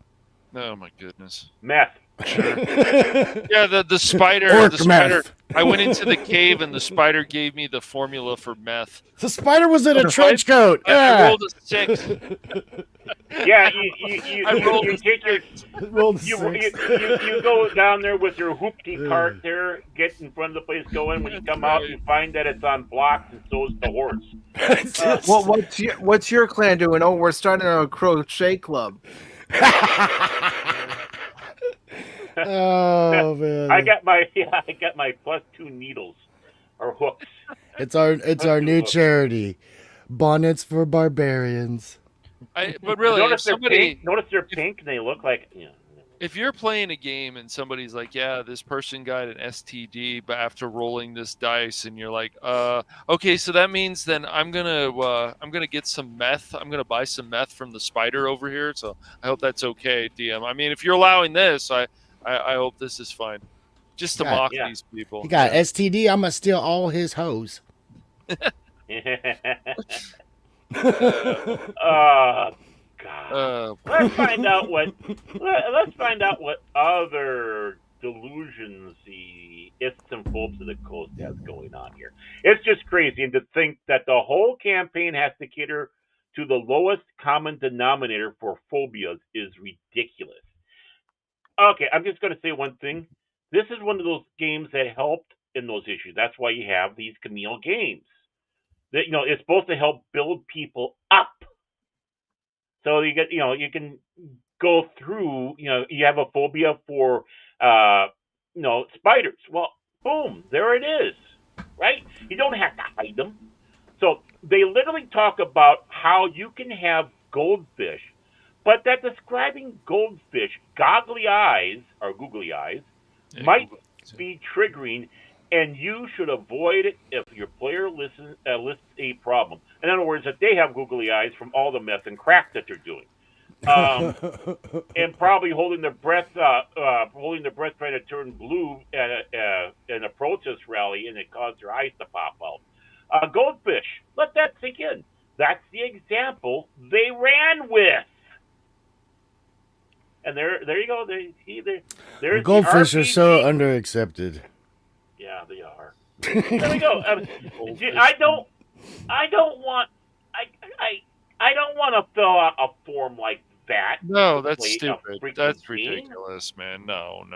Oh my goodness. Meth. Sure. Yeah, the spider. The spider. I went into the cave and the spider gave me the formula for meth. The spider was in a trench coat. I rolled a 6. Yeah, you go down there with your hoopty cart there, get in front of the place going. When you come out, you find that it's on blocks, and so is the horse. Well, what's your clan doing? Oh, we're starting a crochet club. Oh man! I got my +2 needles or hooks. It's our new charity, Bonnets for Barbarians. But really, notice they're pink and they look like. If you're playing a game and somebody's like, "Yeah, this person got an STD," but after rolling this dice, and you're like, okay, so that means then I'm gonna get some meth. I'm gonna buy some meth from the spider over here. So I hope that's okay, DM. I mean, if you're allowing this, I hope this is fine. Just to mock these people. He got STD. I'm gonna steal all his hoes. God. Let's find out what other delusions the Eastern folks of the coast has going on here. It's just crazy, and to think that the whole campaign has to cater to the lowest common denominator for phobias is ridiculous. Okay, I'm just going to say one thing. This is one of those games that helped in those issues. That's why you have these Camille games. That it's supposed to help build people up. So you get, you can go through. You have a phobia for, spiders. Well, boom, there it is. Right? You don't have to hide them. So they literally talk about how you can have goldfish. But that describing goldfish, goggly eyes or googly eyes might be triggering, and you should avoid it if your player lists a problem. In other words, that they have googly eyes from all the meth and crack that they're doing, and probably holding their breath trying to turn blue in a protest rally, and it caused their eyes to pop out. Goldfish, let that sink in. That's the example they ran with. And there you go. There's goldfish are so underaccepted. Yeah, they are. There we go. I don't want to fill out a form like that. No, that's stupid. That's ridiculous, man. No.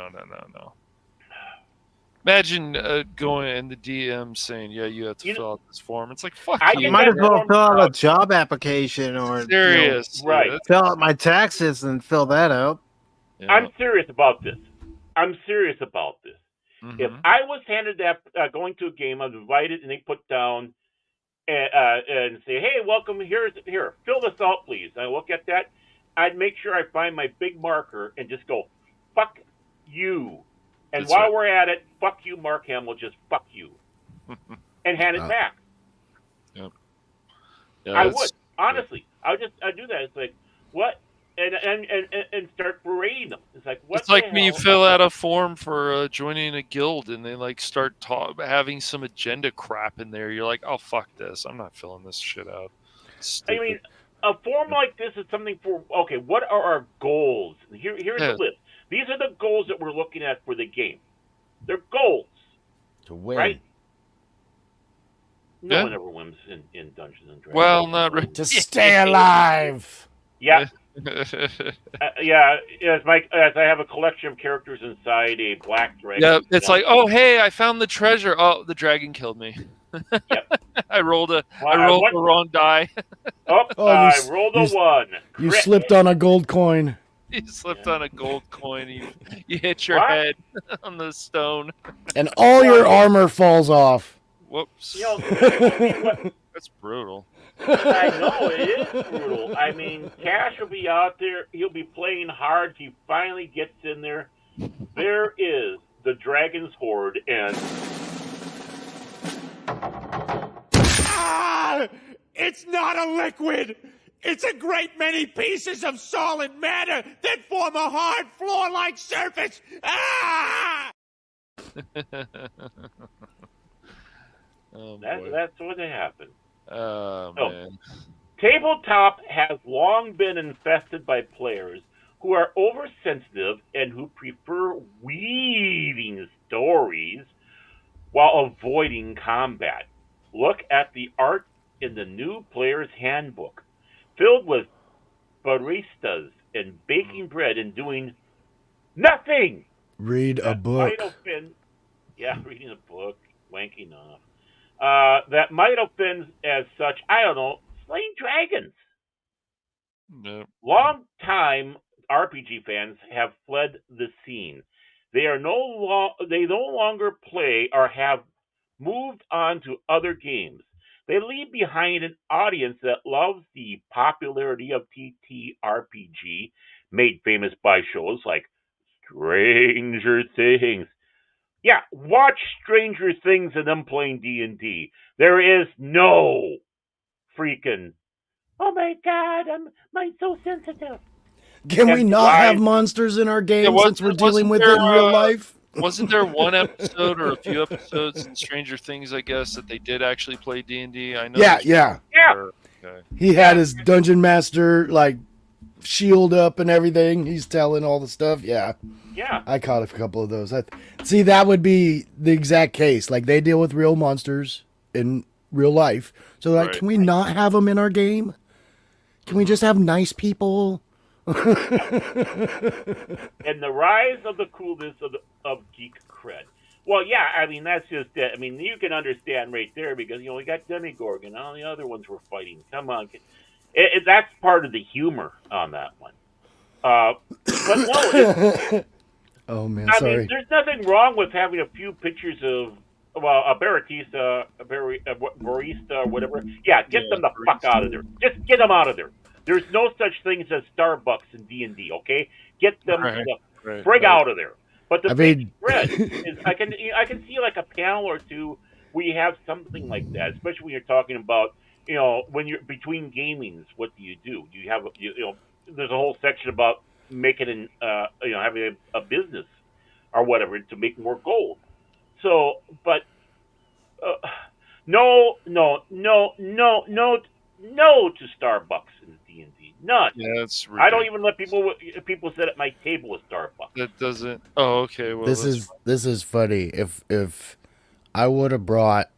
Imagine going in the DM saying, "Yeah, you have to fill out this form." It's like, fuck you. You might as well fill out a job application or serious, right? Fill out my taxes and fill that out. Yeah. I'm serious about this. Mm-hmm. If I was handed that going to a game, I'm invited, and they put down and say, "Hey, welcome. Here, fill this out, please." And I look at that. I'd make sure I find my big marker and just go, "Fuck you." And That's while right. we're at it, "Fuck you, Mark Hamill." Just "fuck you," and hand it back. Yep. I would honestly. I'd do that. It's like what, and start berating them. It's like what? It's like when you fill out a form for joining a guild, and they like start having some agenda crap in there. You're like, oh fuck this! I'm not filling this shit out. Stupid. I mean, a form like this is something for okay. What are our goals? Here's the list. These are the goals that we're looking at for the game. They're goals to win, right? No one ever wins in Dungeons and Dragons. Well, not really. To stay alive. Yeah. As I have a collection of characters inside a black dragon. Yeah, it's like, oh hey, I found the treasure. Oh, the dragon killed me. Yep. I rolled the wrong die. I rolled a 1. You slipped on a gold coin. You slipped on a gold coin. You hit your head on the stone, and all your armor falls off. Whoops. That's brutal. I know, it is brutal. I mean, Cash will be out there. He'll be playing hard. He finally gets in there. There is the Dragon's Horde, and... It's not a liquid! It's a great many pieces of solid matter that form a hard floor-like surface! Ah! That's what happened. Oh, man. Tabletop has long been infested by players who are oversensitive and who prefer weaving stories while avoiding combat. Look at the art in the new player's handbook, filled with baristas and baking bread and doing nothing. Read a book. Reading a book, wanking off. That might offend as such, I don't know, slaying dragons. No. Long-time RPG fans have fled the scene. They no longer play or have moved on to other games. They leave behind an audience that loves the popularity of TTRPG, made famous by shows like Stranger Things. Yeah, watch Stranger Things and them playing D&D. There is no freaking, oh my God, I'm so sensitive. Can we not have monsters in our game since we're dealing with it in real life? Wasn't there one episode or a few episodes in Stranger Things, I guess, that they did actually play D&D? I know. Yeah. Okay. He had his dungeon master shield up and everything. He's telling all the stuff. Yeah. I caught a couple of those. See, that would be the exact case. Like, they deal with real monsters in real life. So, can we not have them in our game? Can we just have nice people? And the rise of the coolness of geek cred. Well, yeah, I mean, that's just it. I mean, you can understand right there because, we got Demogorgon and all the other ones were fighting. Come on. That's part of the humor on that one. But no, oh man, I sorry. mean, there's nothing wrong with having a few pictures of a barista, whatever. Yeah, get them the fuck out of there. Just get them out of there. There's no such things as Starbucks in D&D. Okay, get them the frig out of there. But the big spread is I can see like a panel or two where you have something like that, especially when you're talking about when you're between gamings. What do? You have there's a whole section about making having a business or whatever to make more gold. So, but no to Starbucks in D&D. None. Yeah, that's ridiculous. I don't even let people sit at my table with Starbucks. That doesn't. Oh, okay. Well, this is funny. If I would have brought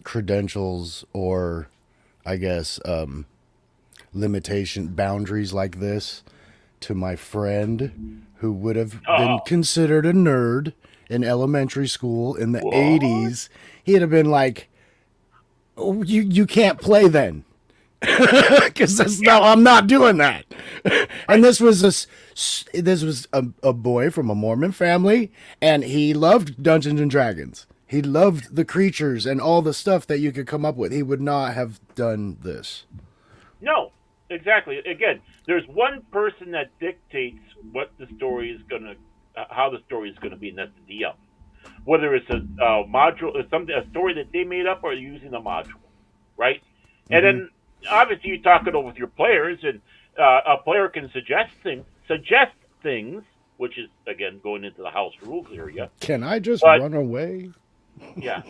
credentials or, I guess, limitation boundaries like this to my friend who would have been considered a nerd in elementary school in the 80s, he'd have been like, "Oh, you can't play then." Because I'm not doing that. And this was a This was a boy from a Mormon family, and he loved Dungeons and Dragons. He loved the creatures and all the stuff that you could come up with. He would not have done this. No, exactly. Again, there's one person that dictates what the story is gonna, how the story is gonna be, and that's the DM. Whether it's a module, a story that they made up, or using a module, right? Mm-hmm. And then obviously you talk it over with your players, and a player can suggest things, which is again going into the house rules area. Can I just run away? Yeah.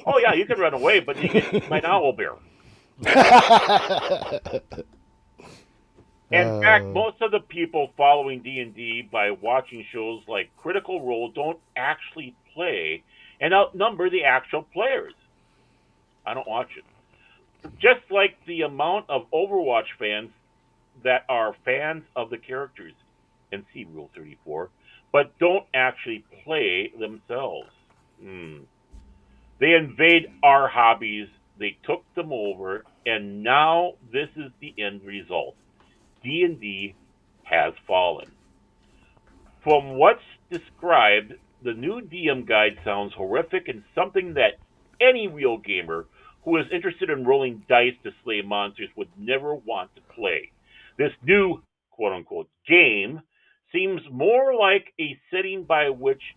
Oh yeah, you can run away, but you get eaten by an owl bear. In fact, most of the people following D&D by watching shows like Critical Role don't actually play and outnumber the actual players. I don't watch it. Just like the amount of Overwatch fans that are fans of the characters and see Rule 34, but don't actually play themselves. They invade our hobbies, they took them over, and now this is the end result. D&D has fallen. From what's described, the new DM guide sounds horrific and something that any real gamer who is interested in rolling dice to slay monsters would never want to play. This new, quote-unquote, game seems more like a setting by which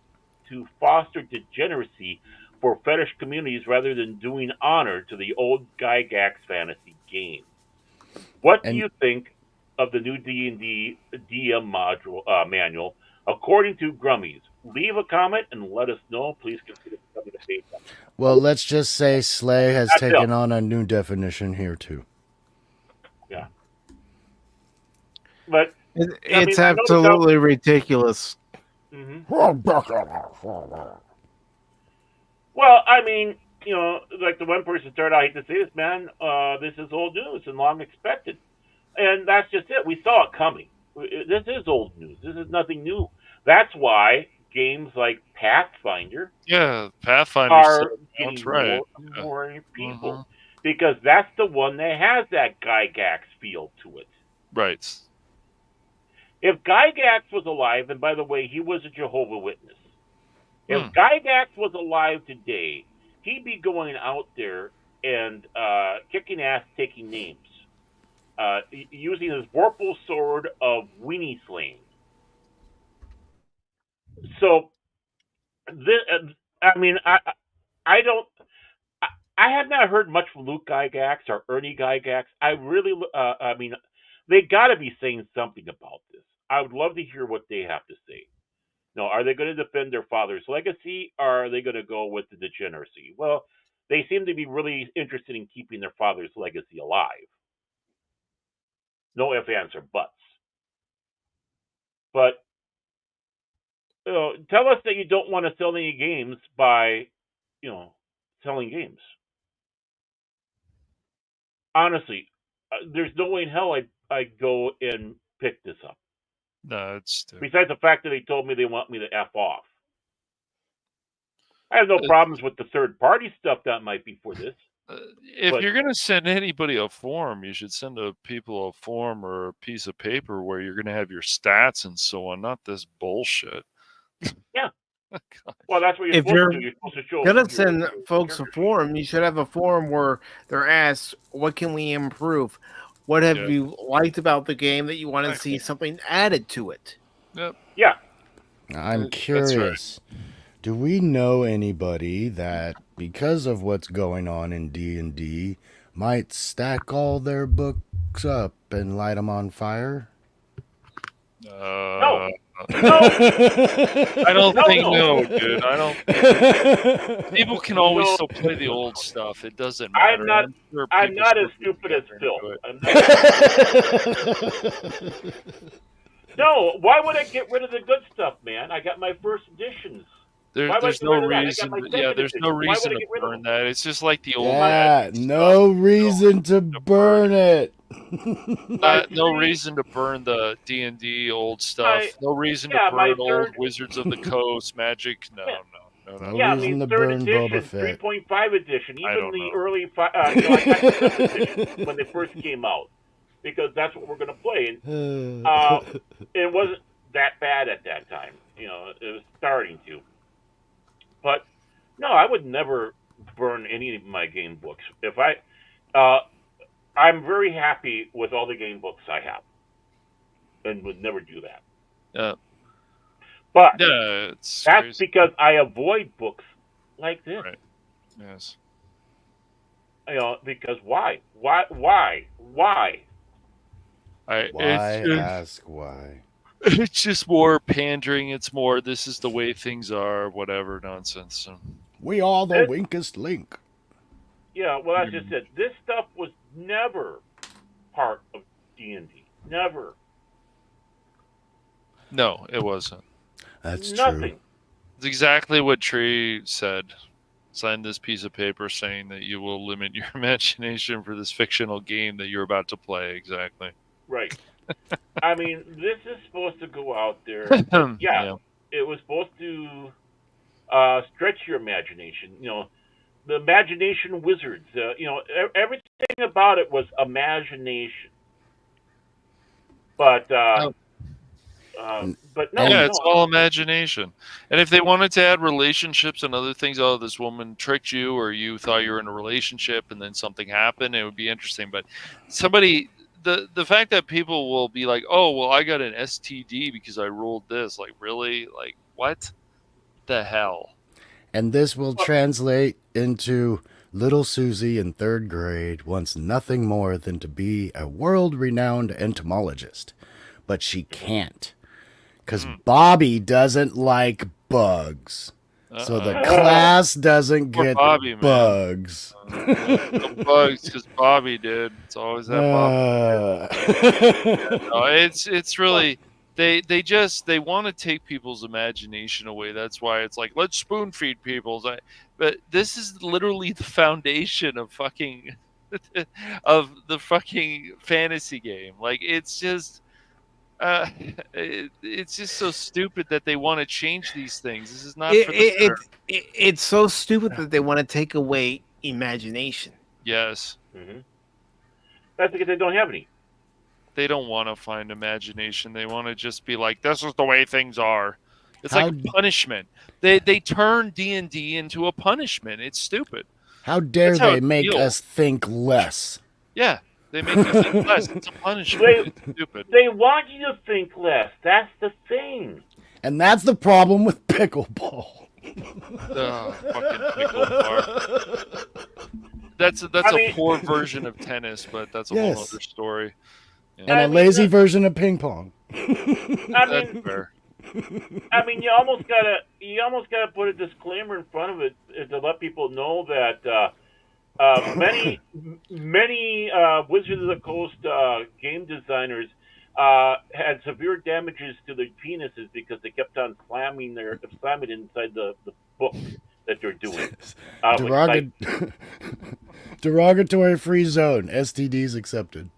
to foster degeneracy for fetish communities rather than doing honor to the old Gygax fantasy game. What do you think of the new D&D DM manual, according to Grummies? Leave a comment and let us know. Please consider becoming a patron. Well, let's just say Slay has taken on a new definition here, too. Yeah. But it's absolutely ridiculous. Mm-hmm. Well, I mean, you know, like the one person started out, I hate to say this, man, this is old news and long expected. And that's just it. We saw it coming. This is old news. This is nothing new. That's why games like Pathfinder are getting more people. Because that's the one that has that Gygax feel to it. Right. If Gygax was alive, and by the way, he was a Jehovah's Witness. If Gygax was alive today, he'd be going out there and kicking ass, taking names. Using his Vorpal sword of weenie slaying. So, I mean, I have not heard much from Luke Gygax or Ernie Gygax. I mean, they got to be saying something about this. I would love to hear what they have to say. Now, are they going to defend their father's legacy, or are they going to go with the degeneracy? Well, they seem to be really interested in keeping their father's legacy alive. No ifs, ands, or buts. But tell us that you don't want to sell any games by, selling games. Honestly, there's no way in hell I'd go and pick this up. No, it's... Besides the fact that they told me they want me to F off. I have no problems with the third-party stuff that might be for this. If you're going to send anybody a form, you should send people a form or a piece of paper where you're going to have your stats and so on, not this bullshit. Yeah. Well, that's what you're supposed to do. You're supposed to show. If you're going to send folks a form, you should have a form where they're asked, what can we improve? What have you liked about the game that you want to see something added to it? Yep. Yeah. I'm curious. Right. Do we know anybody that, because of what's going on in D&D, might stack all their books up and light them on fire? No. I don't think dude. I don't. People can always still play the old stuff. It doesn't matter. I'm not as stupid as Phil. No, why would I get rid of the good stuff, man? I got my first editions. There's no reason. There's no reason to burn that. It's just like the old. Yeah, no reason to burn it. No reason to burn the D&D old stuff. No reason to burn old Wizards of the Coast, Magic. No. Yeah, I mean, third edition, 3.5 edition, even the early, I got the edition when they first came out, because that's what we're going to play. And it wasn't. that bad at that time. You know, it was starting to. But no, I would never burn any of my game books. If I'm very happy with all the game books I have, and would never do that. But that's crazy. because I avoid books like this. Right. Yes. Why ask why? It's just more pandering. It's more, this is the way things are, whatever nonsense. So. We are the weakest link. Yeah, well, I just said, this stuff was never part of D&D. Never. No, it wasn't. That's Nothing. true. It's exactly what Trey said. Sign this piece of paper saying that you will limit your imagination for this fictional game that you're about to play. Exactly. Right. I mean, this is supposed to go out there. Yeah. It was supposed to stretch your imagination. You know, the imagination wizards. You know, everything about it was imagination. But no. Yeah, it's all imagination. And if they wanted to add relationships and other things, oh, this woman tricked you, or you thought you were in a relationship and then something happened, it would be interesting. But the fact that people will be like, oh, well, I got an STD because I rolled this. Like, really? Like, what the hell? And this will translate into little Susie in 3rd grade wants nothing more than to be a world-renowned entomologist. But she can't. Because Bobby doesn't like bugs. So the class doesn't get Bobby, bugs. No bugs, because Bobby did. It's always that Bobby. No, it's really they want to take people's imagination away. That's why it's like, let's spoon feed people. But this is literally the foundation of fucking of the fucking fantasy game. Like, it's just. It's just so stupid that they want to change these things. This is not. It's so stupid that they want to take away imagination. Yes. Mm-hmm. That's because they don't have any. They don't want to find imagination. They want to just be like, this is the way things are. It's like a punishment. They turn D&D into a punishment. It's stupid. How dare they make us think less? Yeah. They make you think less. It's a punishment. It's stupid. They want you to think less. That's the thing. And that's the problem with pickleball. Fucking pickleball. That's a poor version of tennis, but that's a whole other story. Yeah. And a lazy version of ping pong. That's fair. I mean, you almost gotta put a disclaimer in front of it to let people know that. Many Wizards of the Coast game designers had severe damages to their penises because they kept on slamming it inside the book that they're doing. Derogatory free zone. STDs accepted.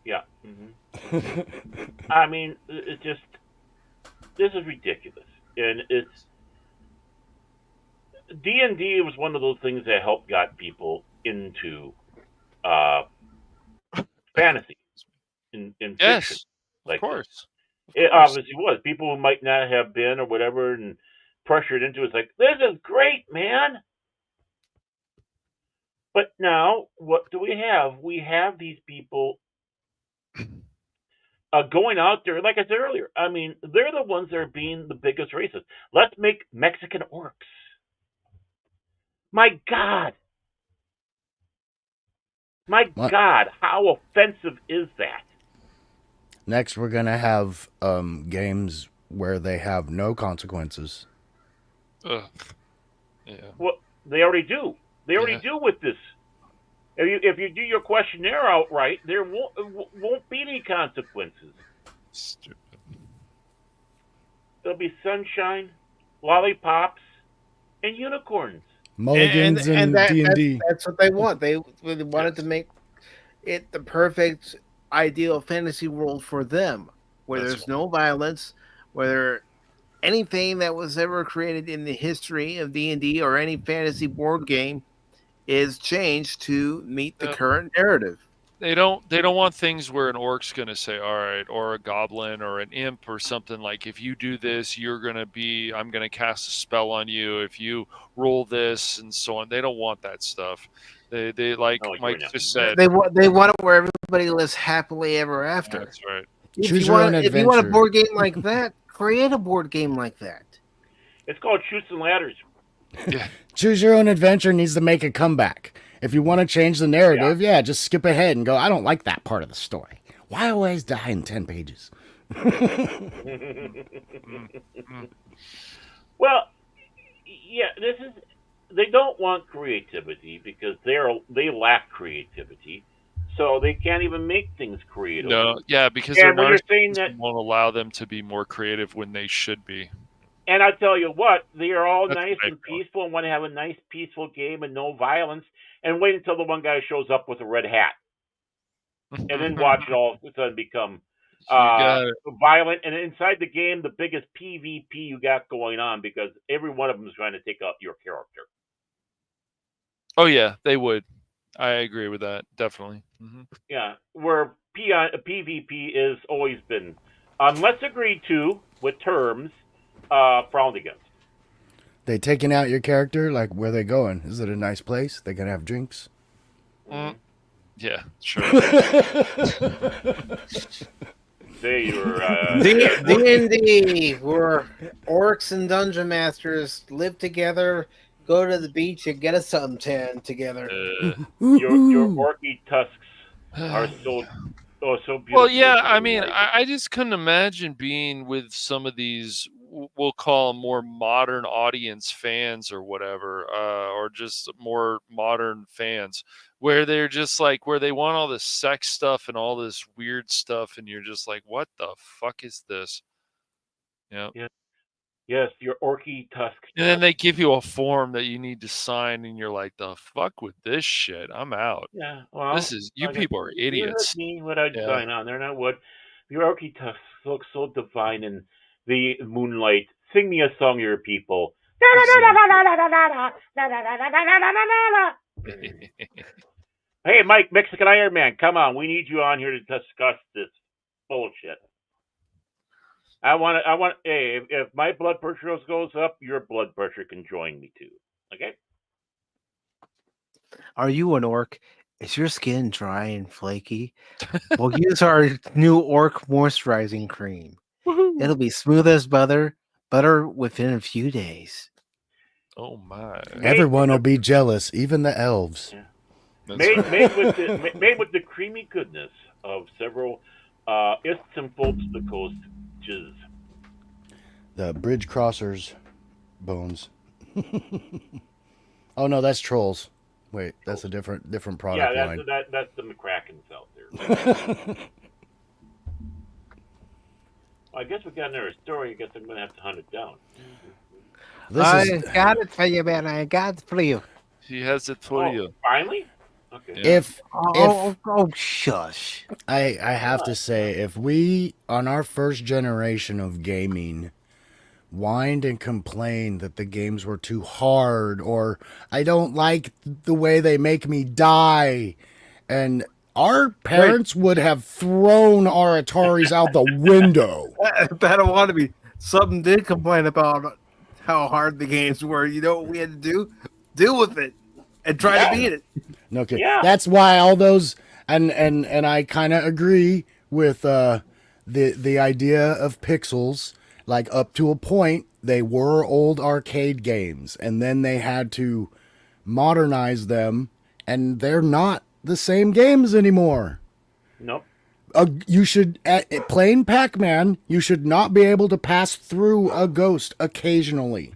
Yeah. Mm-hmm. I mean, it just, this is ridiculous, and it's D&D was one of those things that helped got people into fantasy in yes, fiction. Like, of course. It obviously was. People who might not have been or whatever and pressured into it's like, this is great, man. But now, what do we have? We have these people going out there, like I said earlier. I mean, they're the ones that are being the biggest racists. Let's make Mexican orcs. My God. God, how offensive is that? Next, we're going to have games where they have no consequences. Yeah. Well, they already do. They already do with this. If you do your questionnaire outright, there won't be any consequences. Stupid. There'll be sunshine, lollipops, and unicorns. Mulligans and D&D. That's what they want. They wanted to make it the perfect ideal fantasy world for them, where there's no violence, where anything that was ever created in the history of D&D or any fantasy board game is changed to meet the current narrative. They don't want things where an orc's going to say, all right, or a goblin or an imp or something like, if you do this, I'm going to cast a spell on you. If you roll this and so on. They don't want that stuff. They like Mike just said. They want it where everybody lives happily ever after. That's right. If you want a board game like that, create a board game like that. It's called Chutes and Ladders. Yeah. Choose Your Own Adventure needs to make a comeback. If you want to change the narrative, just skip ahead and go, I don't like that part of the story. Why always die in 10 pages? Well, yeah, they don't want creativity because they lack creativity. So they can't even make things creative. No, yeah, because their narcissism won't allow them to be more creative when they should be. And I tell you what, they are all nice and peaceful and want to have a nice, peaceful game and no violence. And wait until the one guy shows up with a red hat, and then watch it all of a sudden become violent. And inside the game, the biggest PvP you got going on because every one of them is trying to take out your character. Oh yeah, they would. I agree with that, definitely. Mm-hmm. Yeah, where PvP has always been, unless agreed to with terms, frowned against. They taking out your character? Like, where they going? Is it a nice place? They gonna have drinks? Yeah, sure. D&D, where orcs and dungeon masters live together, go to the beach and get a suntan together. Your orky tusks are so beautiful. Well, yeah, I mean, I just couldn't imagine being with some of these, we'll call them more modern audience fans or whatever, or just more modern fans, where they're just like, where they want all this sex stuff and all this weird stuff, and you're just like, what the fuck is this? Yeah. Yes, your orky tusk. And then they give you a form that you need to sign, and you're like, the fuck with this shit? I'm out. Yeah, well, you people are idiots. Me, what I'd sign on there, and I would. Your orky tusks look so divine in the moonlight. Sing me a song, your people. Hey, Mike, Mexican Iron Man, come on. We need you on here to discuss this bullshit. Hey, if my blood pressure goes up, your blood pressure can join me too. Okay? Are you an orc? Is your skin dry and flaky? We'll use our new orc moisturizing cream. Woo-hoo. It'll be smooth as butter within a few days. Oh my! Everyone will be jealous, even the elves. Yeah. Made with the creamy goodness of several ists and folks the coast. The bridge crossers bones. Oh no, that's trolls. Wait, that's a different product line. Yeah, that's the McCrackens out there. Well, I guess we got another story. I guess I'm gonna have to hunt it down. I got it for you, man. I got it for you. He has it for you. Finally? Okay. If shush. I have to say, if we on our first generation of gaming whined and complained that the games were too hard, or I don't like the way they make me die, and our parents would have thrown our Ataris out the window. I don't want to be. Something did complain about how hard the games were. You know what we had to do? Deal with it and try to beat it. Okay, that's why all those and I kind of agree with the idea of pixels. Like, up to a point, they were old arcade games, and then they had to modernize them, and they're not the same games anymore. Nope. You should playing Pac-Man. You should not be able to pass through a ghost occasionally.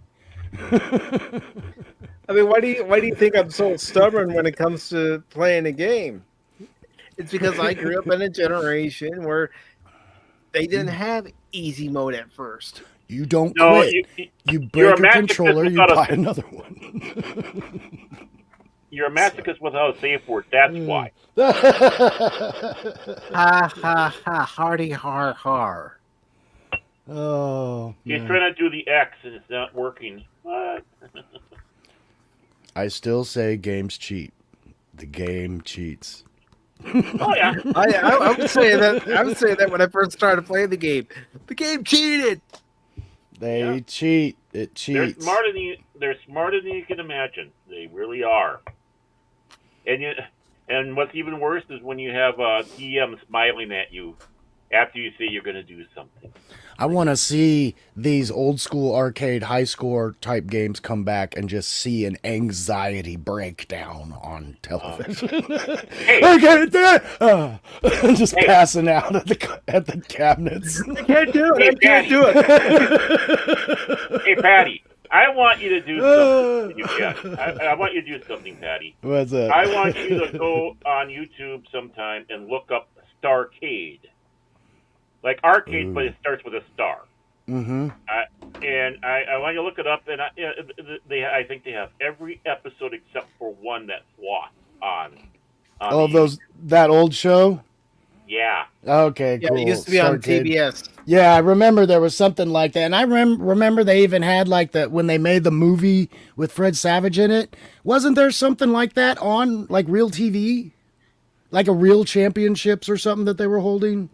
I mean, why do you think I'm so stubborn when it comes to playing a game? It's because I grew up in a generation where they didn't have easy mode at first. You don't quit. You break a controller, you buy another one. You're a masochist without a safe word. That's why. Ha ha ha! Hardy har har. Oh. He's trying to do the X and it's not working. What? I still say games cheat. The game cheats. Oh yeah, I would say that. I would say that when I first started playing the game cheated. They cheat. It cheats. They're smarter than you can imagine. They really are. And what's even worse is when you have DM smiling at you after you say you're going to do something. I want to see these old school arcade high score type games come back and just see an anxiety breakdown on television. Just passing out at the cabinets. I can't do it. Can't do it. Hey, Patty, I want you to do something. I want you to do something, Patty. What's that? I want you to go on YouTube sometime and look up Starcade. Like arcade, but it starts with a star. Mm-hmm. And I want you to look it up, and I think they have every episode except for one that's lost on that old show? Yeah. Okay, yeah, cool. It used to be on TBS. Yeah, I remember there was something like that. And I remember they even had like when they made the movie with Fred Savage in it. Wasn't there something like that on like real TV? Like a real championships or something that they were holding?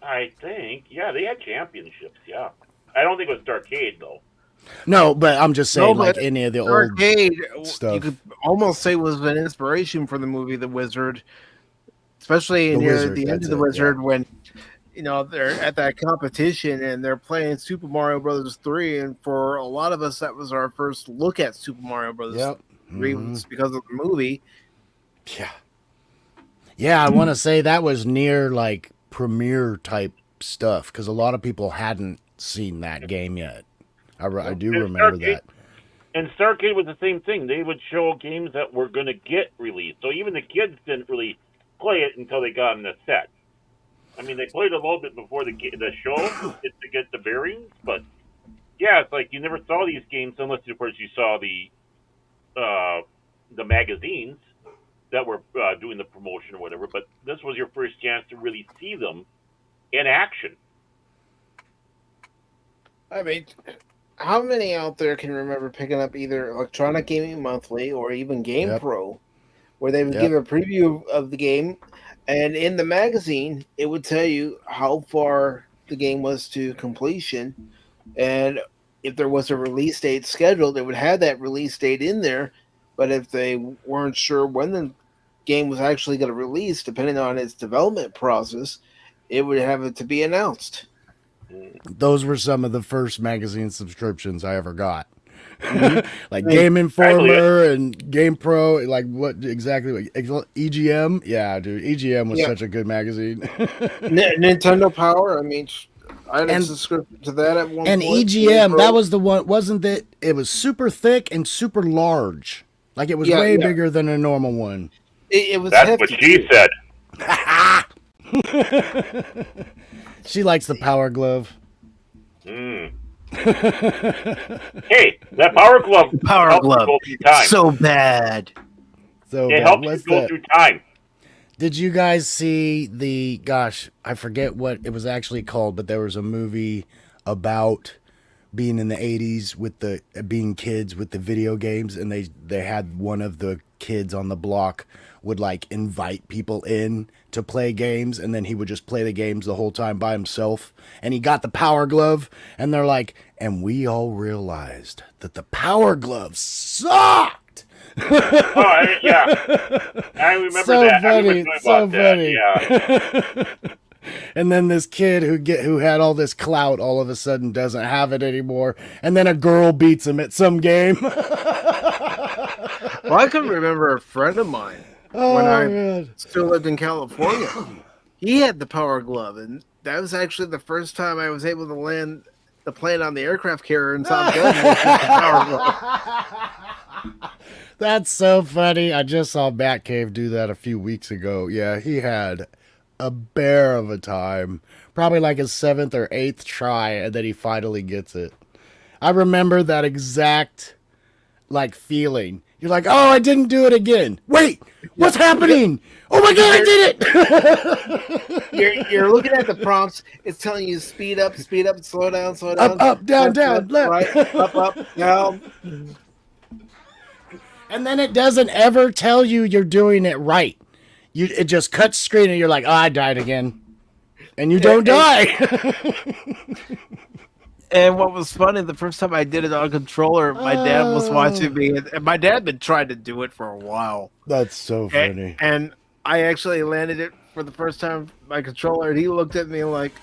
I think, yeah, they had championships, yeah. I don't think it was Starcade, though. No, but I'm just saying, like any of the Arcade old stuff. You could almost say was an inspiration for the movie The Wizard, especially near the end of The Wizard when, they're at that competition and they're playing Super Mario Brothers 3, and for a lot of us, that was our first look at Super Mario Brothers 3 because of the movie. Yeah. Yeah, I want to say that was near, like, premiere type stuff because a lot of people hadn't seen that game yet. I do remember that. And Starcade was the same thing. They would show games that were going to get released. So even the kids didn't really play it until they got on the set. I mean, they played a little bit before the show just to get the bearings, but yeah, it's like you never saw these games unless, of course, you saw the magazines that were doing the promotion or whatever, but this was your first chance to really see them in action. I mean, how many out there can remember picking up either Electronic Gaming Monthly or even GamePro, where they would give a preview of the game, and in the magazine, it would tell you how far the game was to completion, and if there was a release date scheduled, it would have that release date in there. But if they weren't sure when the game was actually going to release, depending on its development process, it would have it to be announced. Those were some of the first magazine subscriptions I ever got. Like Game Informer and GamePro, like what exactly? EGM? Yeah, dude, EGM was such a good magazine. Nintendo Power, I mean, I had a subscription to that at one point. And EGM, that was the one, wasn't it? It was super thick and super large. Like it was way bigger than a normal one. It was That's what she said. She likes the Power Glove. Hey, that Power Glove. Power Glove. So bad. It helps you go through time. Did you guys see I forget what it was actually called, but there was a movie about being in the 80s with being kids with the video games, and they had one of the kids on the block would like invite people in to play games, and then he would just play the games the whole time by himself, and he got the Power Glove, and they're like, and we all realized that the Power Glove sucked. Yeah, I remember so that. Funny, so funny. Yeah. And then this kid who had all this clout all of a sudden doesn't have it anymore, and then a girl beats him at some game. Well, I can remember a friend of mine when I still lived in California. He had the Power Glove, and that was actually the first time I was able to land the plane on the aircraft carrier in Top Gun with the Power Glove. That's so funny. I just saw Batcave do that a few weeks ago. Yeah, he had a bear of a time. Probably like his 7th or 8th try, and then he finally gets it. I remember that exact like feeling. You're like, oh, I didn't do it again. Wait, what's happening? Oh my God, I did it! You're looking at the prompts. It's telling you speed up, slow down, up, down, left, right, up, down. And then it doesn't ever tell you you're doing it right. it just cuts screen and you're like, oh, I died again. And you don't die. And what was funny, the first time I did it on controller, my dad was watching me, and my dad had been trying to do it for a while. That's so funny. And I actually landed it for the first time my controller, and he looked at me like,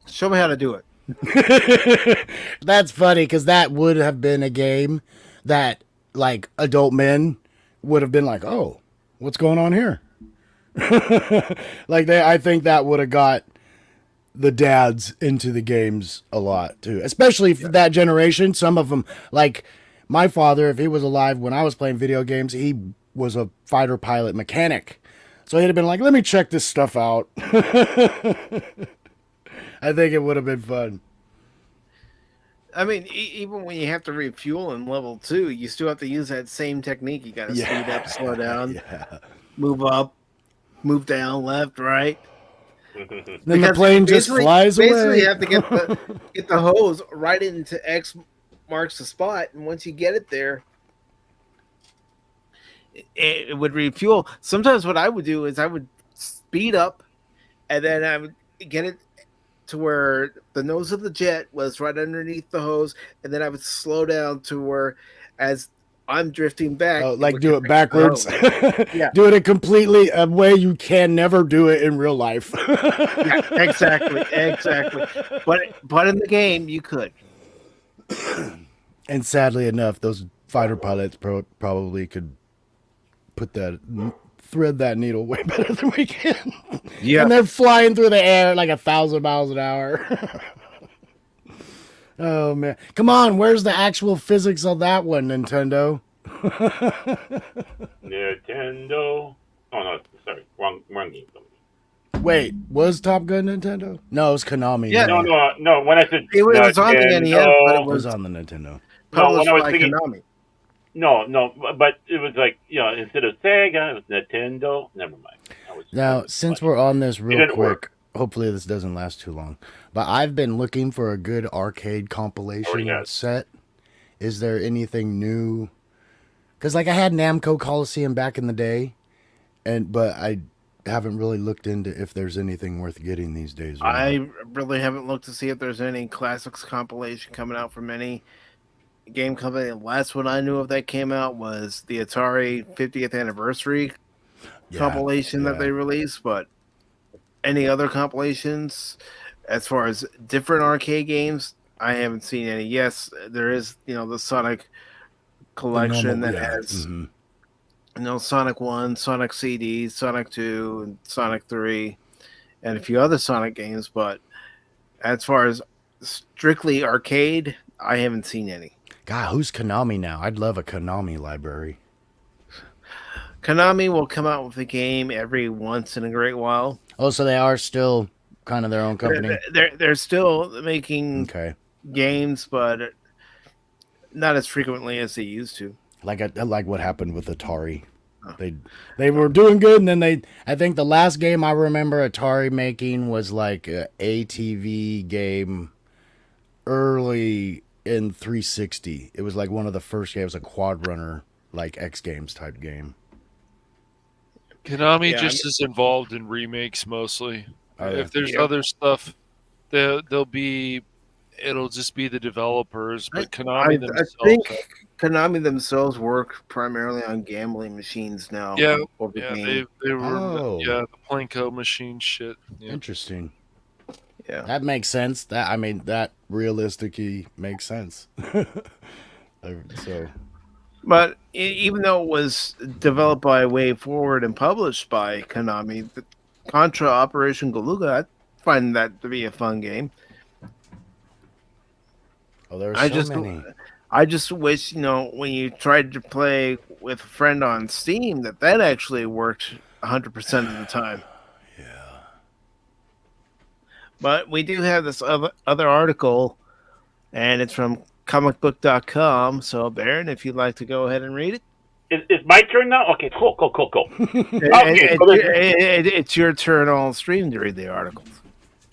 show me how to do it. That's funny, because that would have been a game that, like, adult men would have been like, oh, what's going on here? Like, I think that would have got the dads into the games a lot too, especially for that generation. Some of them, like my father, if he was alive when I was playing video games, he was a fighter pilot mechanic, so he'd have been like, let me check this stuff out. I think it would have been fun. I mean, even when you have to refuel in level 2, you still have to use that same technique. You got to speed up, slow down, move up, move down, left, right. Then the plane just flies away. Basically, you have to get the hose right into X marks the spot, and once you get it there, it would refuel. Sometimes what I would do is I would speed up, and then I would get it to where the nose of the jet was right underneath the hose, and then I would slow down to where, as I'm drifting back. Oh, like do it backwards. Yeah. Do it a completely a way you can never do it in real life. Yeah, exactly. But in the game, you could. And sadly enough, those fighter pilots probably could thread that needle way better than we can. Yeah. And they're flying through the air like 1,000 miles an hour. Oh man, come on! Where's the actual physics on that one, Nintendo? Nintendo. Oh no, sorry, wrong game. Wait, was Top Gun Nintendo? No, it was Konami. Yeah, no. When I said it was on the NES, but it was on the Nintendo. No, when I was thinking Konami. No, but it was like, instead of Sega, it was Nintendo. Never mind. Now, since we're on this real quick, hopefully this doesn't last too long, but I've been looking for a good arcade compilation set. Is there anything new? Because like I had Namco Coliseum back in the day, but I haven't really looked into if there's anything worth getting these days. I really haven't looked to see if there's any classics compilation coming out from any game company. The last one I knew of that came out was the Atari 50th anniversary compilation that they released, but any other compilations as far as different arcade games, I haven't seen any. Yes, there is, the Sonic collection that has Sonic 1, Sonic CD, Sonic 2, and Sonic 3, and a few other Sonic games, but as far as strictly arcade, I haven't seen any. God, who's Konami now? I'd love a Konami library. Konami will come out with a game every once in a great while. Oh, so they are still kind of their own company? They're still making games, but not as frequently as they used to. Like what happened with Atari. They were doing good, and then I think the last game I remember Atari making was like a ATV game early in 360. It was like one of the first games, a quad runner, like X Games type game. Konami is involved in remakes mostly. If there's other stuff, it'll just be the developers. But Konami themselves, I think Konami themselves work primarily on gambling machines now. Yeah, they were the Plinko machine shit. Yeah. Interesting. Yeah, that makes sense. That realistically makes sense. So. But even though it was developed by Way Forward and published by Konami, the Contra Operation Galuga, I find that to be a fun game. Oh, there are so many. I just wish, when you tried to play with a friend on Steam, that actually worked 100% of the time. Yeah. But we do have this other article, and it's from comicbook.com. So, Baron, if you'd like to go ahead and read it. It's my turn now? Okay, cool. It's your turn on stream to read the article.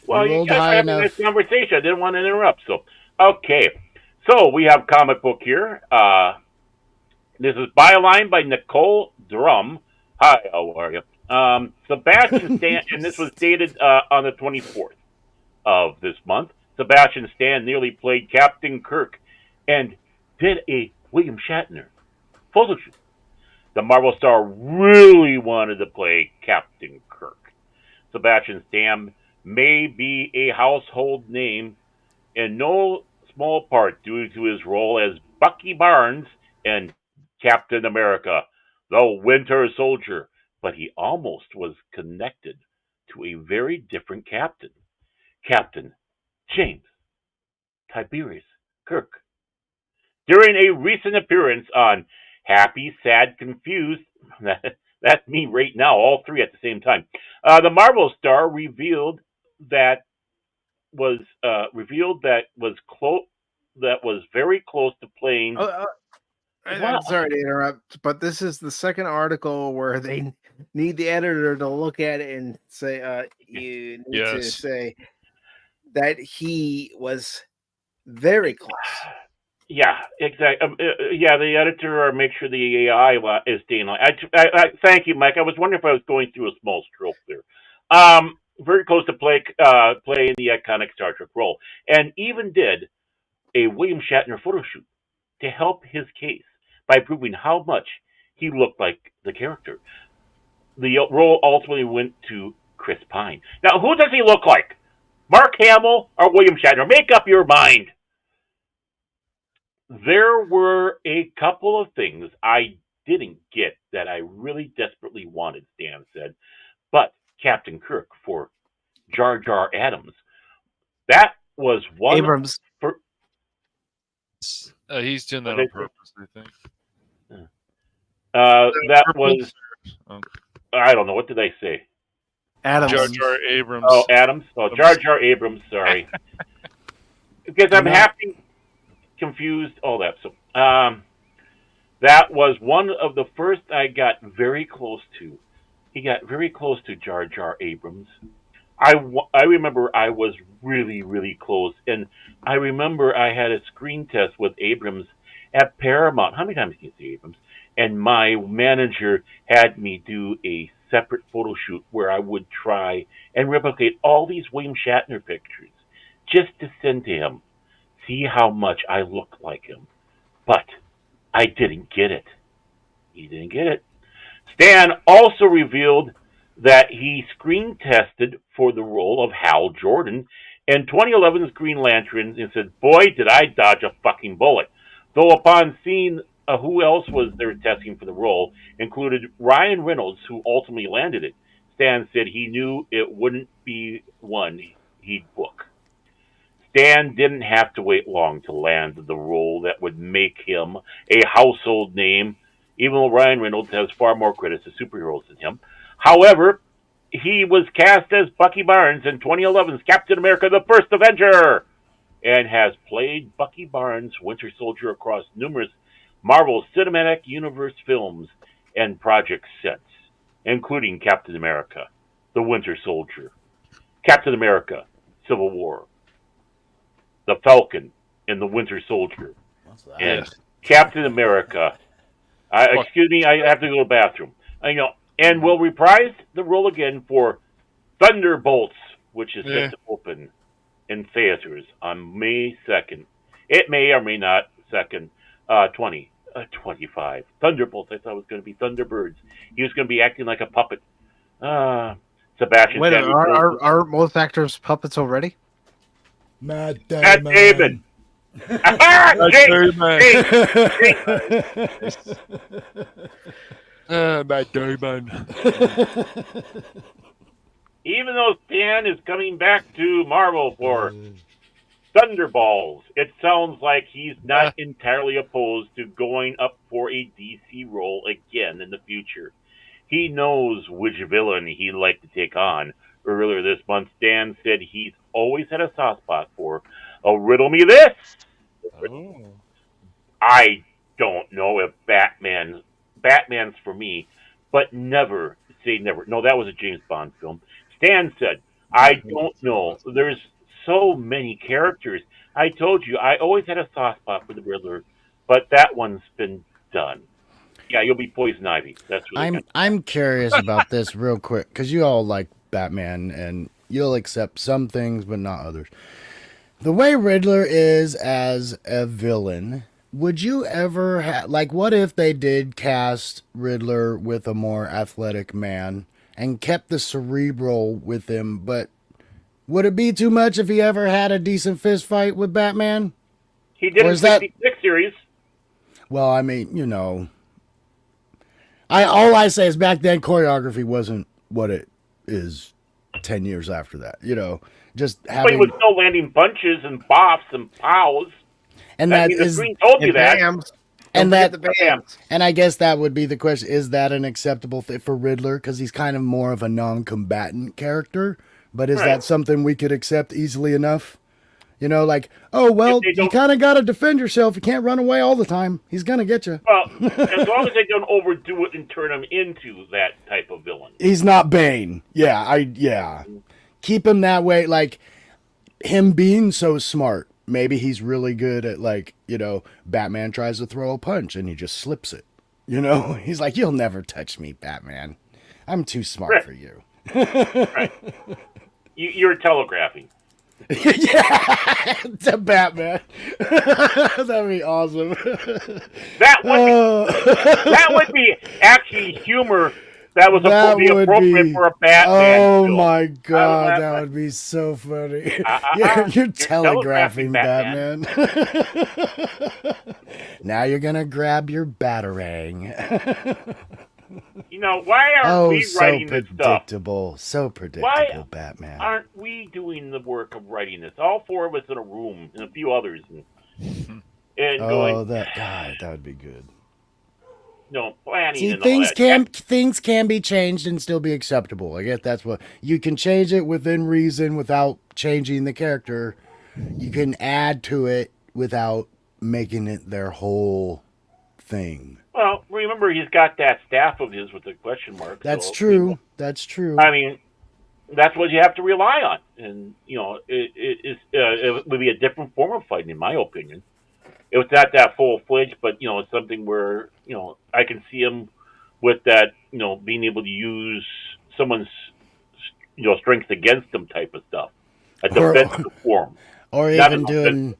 Well, you guys are having this conversation. I didn't want to interrupt. So, okay. So, we have comic book here. This is Byline by Nicole Drum. Hi, how are you? Sebastian Stan, and this was dated on the 24th of this month. Sebastian Stan nearly played Captain Kirk and did a William Shatner photo shoot. The Marvel star really wanted to play Captain Kirk. Sebastian Stan may be a household name in no small part due to his role as Bucky Barnes in Captain America, the Winter Soldier, but he almost was connected to a very different captain, Captain James Tiberius Kirk. During a recent appearance on Happy, Sad, Confused, that's me right now, all three at the same time, the Marvel star revealed that was very close to playing. I'm sorry to interrupt, but this is the second article where they need the editor to look at it and say, you need to say that he was very close. Yeah, exactly. The editor, or make sure the AI is staying on. I thank you, Mike. I was wondering if I was going through a small stroke there. Very close to playing the iconic Star Trek role, and even did a William Shatner photo shoot to help his case by proving how much he looked like the character. The role ultimately went to Chris Pine. Now, who does he look like? Mark Hamill or William Shatner? Make up your mind. There were a couple of things I didn't get that I really desperately wanted, Stan said. But Captain Kirk for Jar Jar Adams, that was one. Abrams. He's doing that on purpose, I think. That was. I don't know. What did I say? Adams. Jar Jar Abrams. Oh, Adams. Oh, Jar Jar Abrams. Sorry. Because I'm happy, confused, all that. So, that was one of the first I got very close to. He got very close to Jar Jar Abrams. I remember I was really, really close. And I remember I had a screen test with Abrams at Paramount. How many times can you see Abrams? And my manager had me do a separate photo shoot where I would try and replicate all these William Shatner pictures just to send to him, see how much I looked like him. But I didn't get it. He didn't get it. Stan also revealed that he screen tested for the role of Hal Jordan in 2011's Green Lantern and said, boy, did I dodge a fucking bullet. Though upon seeing who else was there testing for the role, included Ryan Reynolds, who ultimately landed it, Stan said he knew it wouldn't be one he'd book. Stan didn't have to wait long to land the role that would make him a household name, even though Ryan Reynolds has far more credits as superheroes than him. However, he was cast as Bucky Barnes in 2011's Captain America: The First Avenger, and has played Bucky Barnes, Winter Soldier, across numerous Marvel Cinematic Universe films and projects since, including Captain America: The Winter Soldier, Captain America: Civil War, The Falcon and the Winter Soldier, and Captain America. Excuse me, I have to go to the bathroom. And will reprise the role again for Thunderbolts, which is set to open in theaters on May 2nd. It may or may not 2nd, 2025. Thunderbolts. I thought it was going to be Thunderbirds. He was going to be acting like a puppet. Sebastian. Wait, are most actors puppets already? Matt Damon. Matt Damon. Matt Damon. Even though Stan is coming back to Marvel for Thunderballs, it sounds like he's not entirely opposed to going up for a DC role again in the future. He knows which villain he'd like to take on. Earlier this month, Stan said he's always had a soft spot for riddle me this. Oh. I don't know if Batman's for me, but never say never. No, that was a James Bond film. Stan said, I don't know. There's so many characters. I told you, I always had a soft spot for the Riddler, but that one's been done. Yeah, you'll be Poison Ivy. That's what I'm curious about this real quick because you all like Batman and you'll accept some things but not others. The way Riddler is as a villain, would you ever what if they did cast Riddler with a more athletic man and kept the cerebral with him, but would it be too much if he ever had a decent fist fight with Batman? He did in 66 series. Well, I mean, all I say is back then choreography wasn't what it is 10 years after that. Just having. But he was still landing punches and bops and pows. And that the is. screen told you that. And I guess that would be the question: is that an acceptable thing for Riddler? Because he's kind of more of a non-combatant character. But is that something we could accept easily enough? You kind of got to defend yourself. You can't run away all the time. He's going to get you. Well, as long as they don't overdo it and turn him into that type of villain. He's not Bane. Keep him that way. Like, him being so smart. Maybe he's really good at, Batman tries to throw a punch and he just slips it. He's like, you'll never touch me, Batman. I'm too smart for you. Right. You're telegraphing. Yeah, to Batman. That'd be awesome. That would be actually humor that would be appropriate for a Batman. Oh film. my god, that would be so funny. You're telegraphing Batman. Now you're gonna grab your batarang. Why aren't we writing this stuff? So predictable, Batman. Aren't we doing the work of writing this? All four of us in a room and a few others. That would be good. Planning. See, and things can be changed and still be acceptable. I guess that's what you can change it within reason without changing the character. You can add to it without making it their whole thing. Well, remember he's got that staff of his with the question mark. That's true. That's true. I mean, that's what you have to rely on, and it would be a different form of fighting, in my opinion. It was not that full-fledged, but it's something where I can see him with that being able to use someone's strength against them type of stuff, a defensive form, or even doing.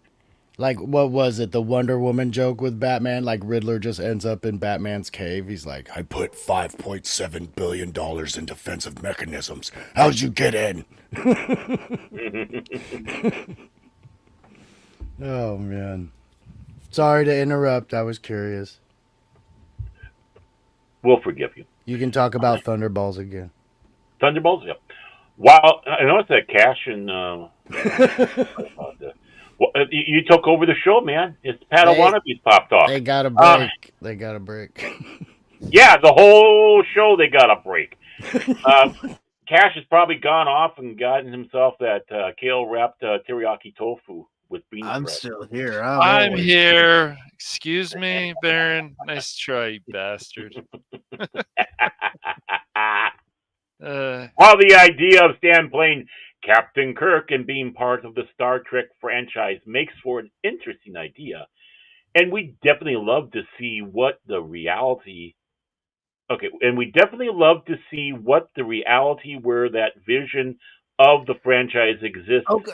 Like, what was it? The Wonder Woman joke with Batman? Like, Riddler just ends up in Batman's cave. He's like, I put $5.7 billion in defensive mechanisms. How'd you get in? Oh, man. Sorry to interrupt. I was curious. We'll forgive you. You can talk about Thunderballs again. Thunderballs? Yep. Wow. I noticed that Cash and... you took over the show, man. It's Padawanabe's popped off. They got a break. Yeah, the whole show they got a break. Cash has probably gone off and gotten himself that kale-wrapped teriyaki tofu with bean I'm bread. still here. I'm here. Excuse me, Baron. Nice try, you bastard. While the idea of Stan playing Captain Kirk and being part of the Star Trek franchise makes for an interesting idea, and we definitely love to see what the reality. Okay, and we definitely love to see what the reality where that vision of the franchise exists. Looks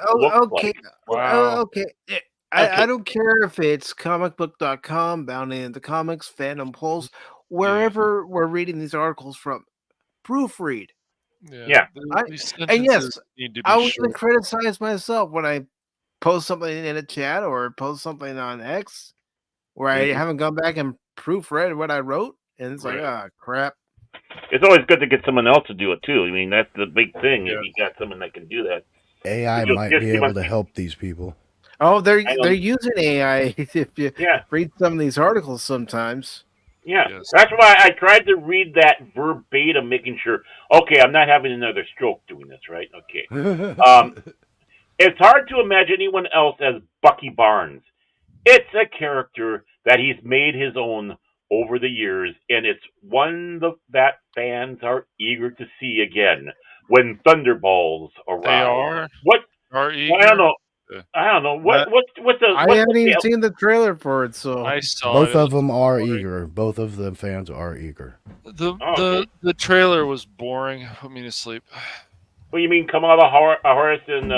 like. Wow. Okay. I don't care if it's comicbook.com, Bounding into Comics, Fandom Pulse, wherever we're reading these articles from. Proofread. Yeah. And yes, I was going to criticize myself when I post something in a chat or post something on X where I haven't gone back and proofread what I wrote. And it's like, crap. It's always good to get someone else to do it, too. I mean, that's the big thing. If you got someone that can do that. AI might be able to help these people. Oh, they're using AI if you read some of these articles sometimes. Yeah, that's why I tried to read that verbatim, making sure, okay, I'm not having another stroke doing this, right? Okay. It's hard to imagine anyone else as Bucky Barnes. It's a character that he's made his own over the years, and it's one that fans are eager to see again when Thunderballs arrive. They are? What? Are eager? I don't know. I don't know what's the. I haven't even seen the trailer for it, so I saw both it. of them are eager. Both of the fans are eager. The trailer was boring. Put me to sleep. What you mean, Kamala Harris and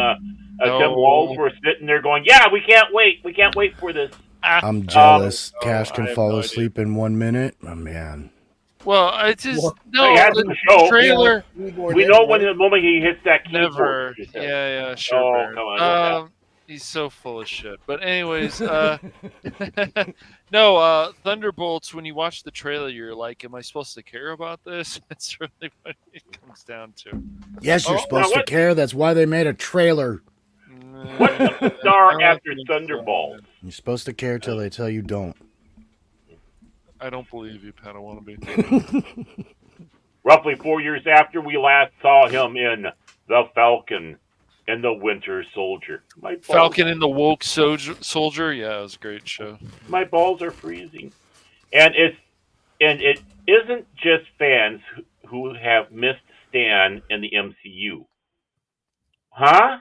Tim Walz were sitting there going, "Yeah, we can't wait. We can't wait for this." I'm jealous. Cash can fall asleep in 1 minute. Oh man. Well, I just the trailer. We know when the moment he hits that keyboard. Never. Yeah, sure. Oh, come on. He's so full of shit. But anyways, no, Thunderbolts. When you watch the trailer, you're like, "Am I supposed to care about this?" That's really what it comes down to. Yes, you're supposed to care. That's why they made a trailer. What's the star after Thunderbolts? You're supposed to care till they tell you don't. I don't believe you, Pat. I want to be. Roughly 4 years after we last saw him in The Falcon and the Winter Soldier. Falcon and the Woke Soldier? Yeah, it was a great show. My balls are freezing. And it isn't just fans who have missed Stan in the MCU. Huh?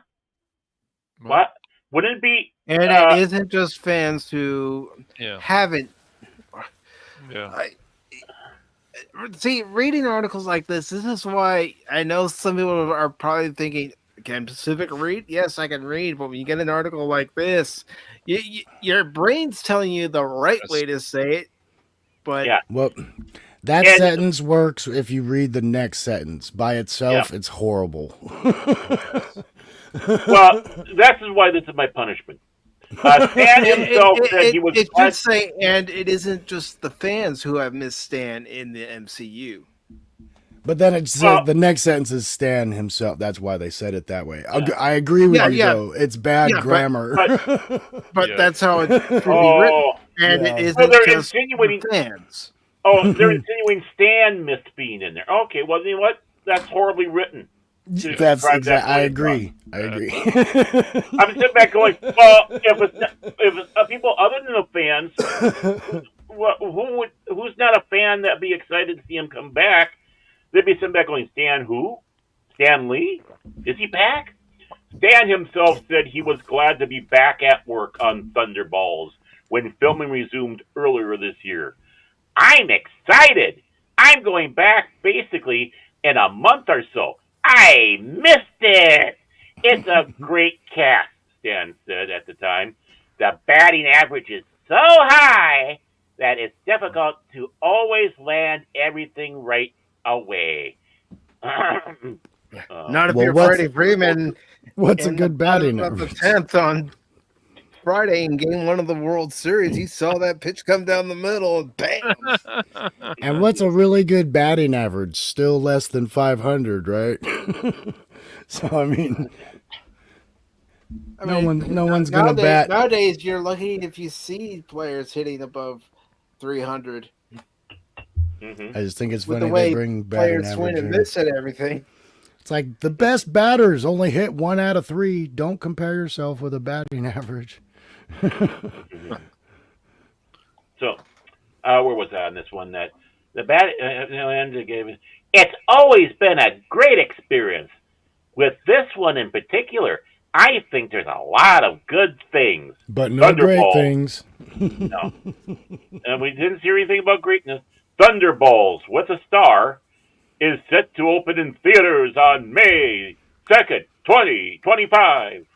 What? Wouldn't it be... And it isn't just fans who haven't... Yeah. See, reading articles like this is why I know some people are probably thinking, can Pacific read? Yes, I can read, but when you get an article like this, your brain's telling you the right way to say it. But well, that sentence works if you read the next sentence. By itself, it's horrible. Well, that's why this is my punishment. Stan himself said he was. It should say, and it isn't just the fans who have missed Stan in the MCU. But then it said the next sentence is Stan himself. That's why they said it that way. I agree with you, though. It's bad grammar. But that's how it's written. And it isn't they're just insinuating fans. Oh, they're insinuating Stan missed being in there. Okay, well, you know what? That's horribly written. That's exactly. I agree. I'm sitting back going, well, if it's people other than the fans, who's not a fan that'd be excited to see him come back? They'd be sitting back going, Stan who? Stan Lee? Is he back? Stan himself said he was glad to be back at work on Thunderballs when filming resumed earlier this year. I'm excited. I'm going back basically in a month or so. I missed it. It's a great cast, Stan said at the time. The batting average is so high that it's difficult to always land everything right away. Not if you're Freddie Freeman. What's a good batting average? The 10th on Friday in Game 1 of the World Series, he saw that pitch come down the middle and bam. And what's a really good batting average? Still less than 500, right? So I mean, no one's gonna bat. Nowadays, you're lucky if you see players hitting above 300. I just think it's funny the way they bring batting players swing average. and miss and everything. It's like the best batters only hit 1 out of 3. Don't compare yourself with a batting average. So, where was I on this one? That the it's always been a great experience. With this one in particular, I think there's a lot of good things, but no great things. No, and we didn't see anything about greatness. Thunderballs with a star is set to open in theaters on May 2nd, 2025.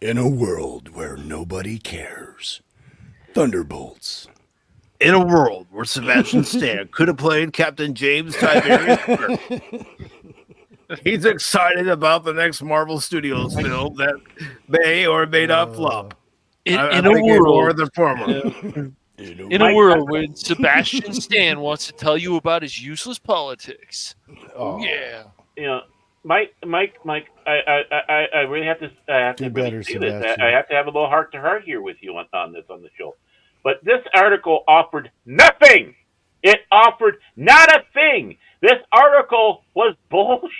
In a world where nobody cares. Thunderbolts. In a world where Sebastian Stan could have played Captain James Tiberius Kirk. He's excited about the next Marvel Studios film that may or may not flop. In a world, the former. In a world where Sebastian Stan wants to tell you about his useless politics. Oh yeah. You know, Mike, I really have to really say this. I have to have a little heart to heart here with you on the show. But this article offered nothing. It offered not a thing. This article was bullshit.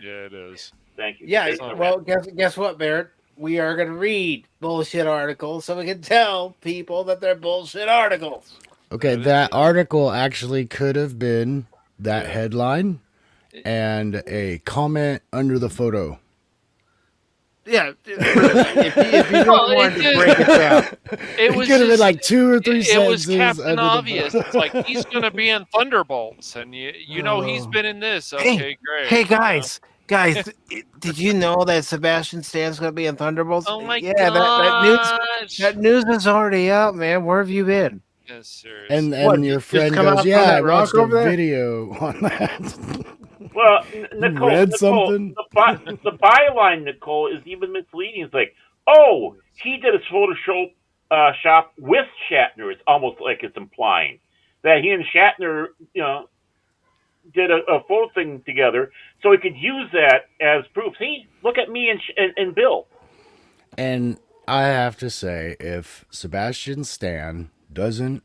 Yeah, it is. Thank you. Yeah, well, guess what, Barrett? We are going to read bullshit articles so we can tell people that they're bullshit articles. Okay, that article actually could have been that headline and a comment under the photo. Yeah, if you don't want to break it down, it was could have been like 2 or 3 sentences. It was Captain Obvious. It's like he's gonna be in Thunderbolts, and you know he's been in this. Okay, great. Hey guys, did you know that Sebastian Stan's going to be in Thunderbolts? Oh my god, that news is already out, man. Where have you been? Yes, sir. And your friend goes, "Yeah, I watched a video on that." Well, Nicole, read something? The byline, Nicole, is even misleading. It's like, oh, he did a Photoshop shop with Shatner. It's almost like it's implying that he and Shatner, did a photo thing together, so he could use that as proof. See, look at me and Bill. And I have to say, if Sebastian Stan doesn't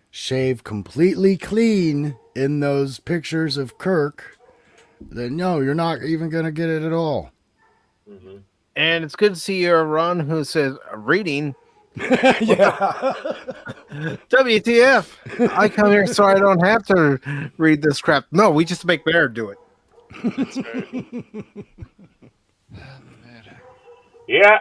shave completely clean in those pictures of Kirk, then no, you're not even going to get it at all. Mm-hmm. And it's good to see you, Ron, who says, reading. Yeah. WTF. I come here so I don't have to read this crap. No, we just make Bear do it. That's right. Yeah.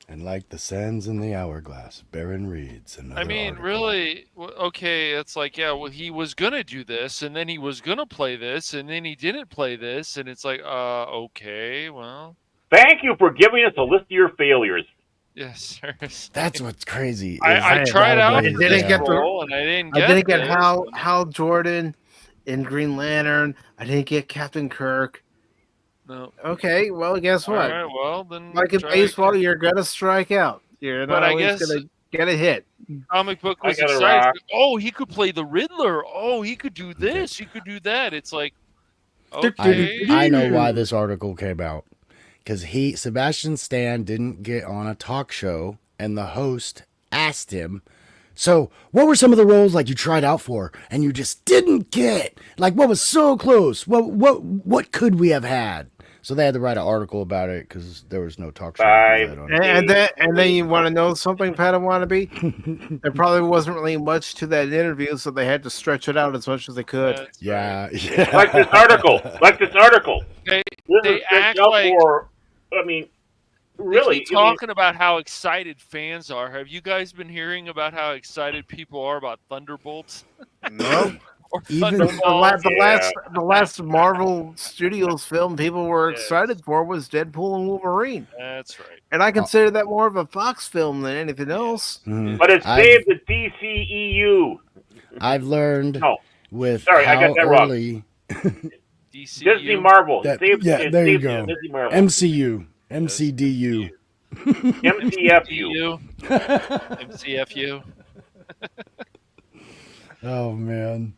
And like the sands in the hourglass, Baron reads another article. Really, okay, it's like, yeah, well, he was going to do this, and then he was going to play this, and then he didn't play this, and it's like, okay, well. Thank you for giving us a list of your failures. Yes, sir. That's what's crazy. I tried out I didn't get role, and I didn't get Hal Jordan in Green Lantern. I didn't get Captain Kirk. No. Okay, well, guess what? All right, well, then. Like in baseball, you're going to strike out. You're not always going to get a hit. Comic book was excited. Oh, he could play the Riddler. Oh, he could do this. He could do that. It's like, okay. I know why this article came out. Because Sebastian Stan didn't get on a talk show, and the host asked him, so what were some of the roles like you tried out for and you just didn't get? Like, what was so close? What could we have had? So they had to write an article about it because there was no talk show. And then you want to know something, Padawannabe? There probably wasn't really much to that interview, so they had to stretch it out as much as they could. Yeah. Like this article. They act like... really. They keep talking about how excited fans are. Have you guys been hearing about how excited people are about Thunderbolts? No. Even the last Marvel Studios film people were excited for was Deadpool and Wolverine. That's right. And I consider that more of a Fox film than anything else. Mm-hmm. But it saved the DCEU. I've learned with I got how that early Disney Marvel. There you go. Disney Marvel. MCU. MCDU. MCFU. MCFU. Oh, man.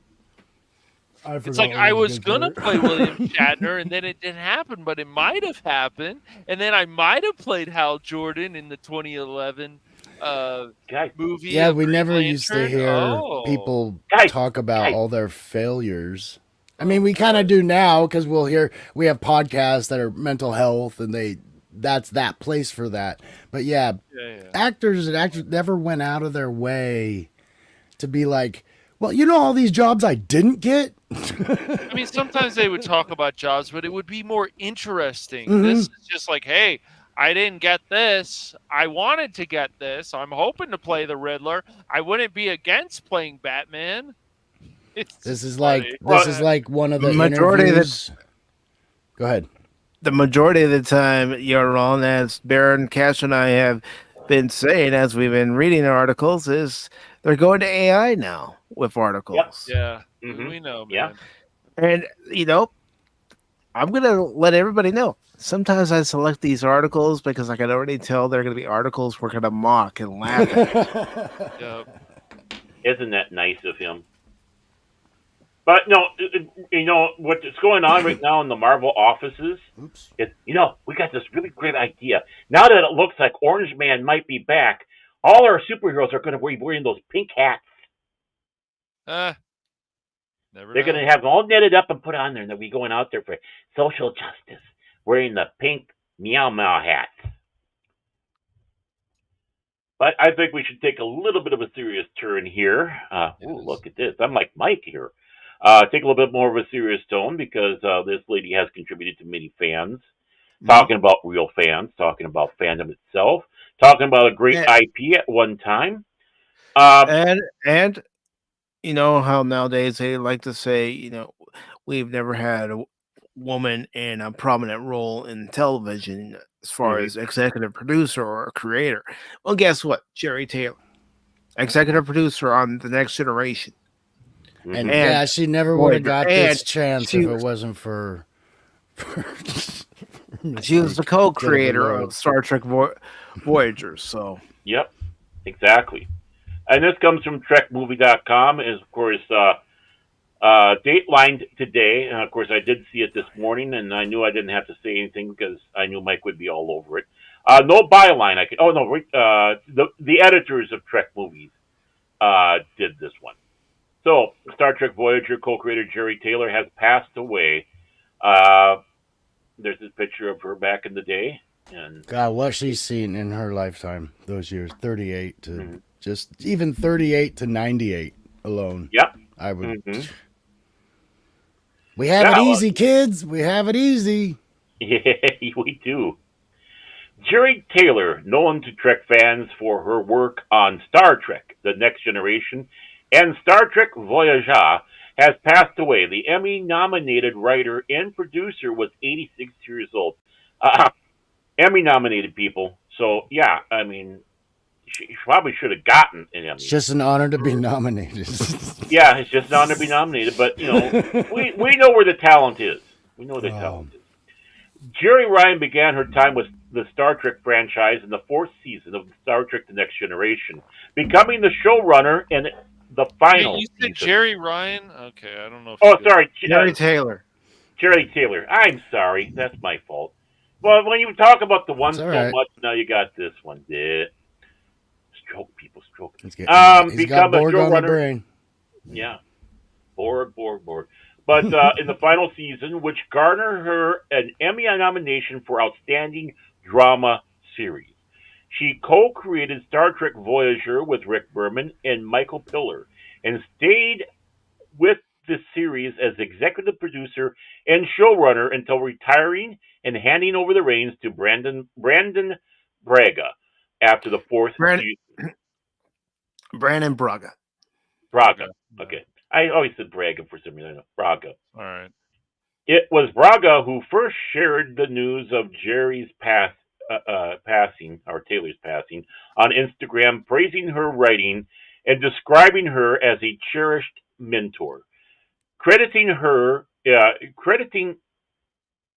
It's like I was going to play William Shatner, and then it didn't happen, but it might have happened. And then I might have played Hal Jordan in the 2011 movie. Yeah, we never used to hear people talk about all their failures. I mean, we kind of do now because we have podcasts that are mental health, and that's that place for that. But actors and actors never went out of their way to be like, well, all these jobs I didn't get. I mean, sometimes they would talk about jobs, but it would be more interesting. Mm-hmm. This is just like, hey, I didn't get this. I wanted to get this. I'm hoping to play the Riddler. I wouldn't be against playing Batman. This is like one of the majority interviews. Go ahead. The majority of the time, you're wrong, as Baron Cash and I have been saying as we've been reading the articles, is they're going to AI now with articles. Yep. Yeah, we know, man. Yeah. And, I'm going to let everybody know. Sometimes I select these articles because I can already tell they're going to be articles we're going to mock and laugh at. Yep. Isn't that nice of him? But no, what's going on right now in the Marvel offices? We got this really great idea. Now that it looks like Orange Man might be back, all our superheroes are going to be wearing those pink hats. They're going to have them all netted up and put on there, and they'll be going out there for social justice, wearing the pink meow meow hats. But I think we should take a little bit of a serious turn here. Look at this. I'm like Mike here. Take a little bit more of a serious tone because this lady has contributed to many fans, talking about real fans, talking about fandom itself, talking about a great IP at one time. And you know how nowadays they like to say, you know, we've never had a woman in a prominent role in television as far as executive producer or creator. Well, guess what? Jerry Taylor, executive producer on The Next Generation. And yeah, she never would have got this chance if it wasn't for she was the co-creator of Star Trek Voyager. So yep, exactly. And this comes from TrekMovie.com. Is of course datelined today. And of course, I did see it this morning, and I knew I didn't have to say anything because I knew Mike would be all over it. No byline. I could. Oh no, the editors of Trek Movies did this one. So, Star Trek Voyager co-creator Jerry Taylor has passed away. There's this picture of her back in the day. And God, what she's seen in her lifetime, those years, 38 to just even 38 to 98 alone. Yep. I would. We have it easy, kids. We have it easy. Yeah, we do. Jerry Taylor, known to Trek fans for her work on Star Trek, The Next Generation, and Star Trek Voyager, has passed away. The Emmy-nominated writer and producer was 86 years old. Emmy-nominated people. So, yeah, I mean, she probably should have gotten an Emmy. It's just an honor to be nominated. Yeah, it's just an honor to be nominated. But, you know, we know where the talent is. We know where the talent is. Jerry Ryan began her time with the Star Trek franchise in the 4th season of Star Trek The Next Generation, becoming the showrunner in the final You said season. Jerry Ryan? Okay, I don't know if sorry. Jerry Taylor. Jerry Taylor. I'm sorry. That's my fault. Well, when you talk about the one so much, now you got this one. Stroke, people, stroke. He's become got Borg a showrunner. On the brain. Yeah. Borg. But in the final season, which garnered her an Emmy nomination for Outstanding Drama Series. She co-created Star Trek Voyager with Rick Berman and Michael Piller, and stayed with the series as executive producer and showrunner until retiring and handing over the reins to Brandon Braga after the 4th season. Brandon Braga. Okay. I always said Braga for some reason. Braga. All right. It was Braga who first shared the news of Jerry's passing, or Taylor's passing, on Instagram, praising her writing and describing her as a cherished mentor, crediting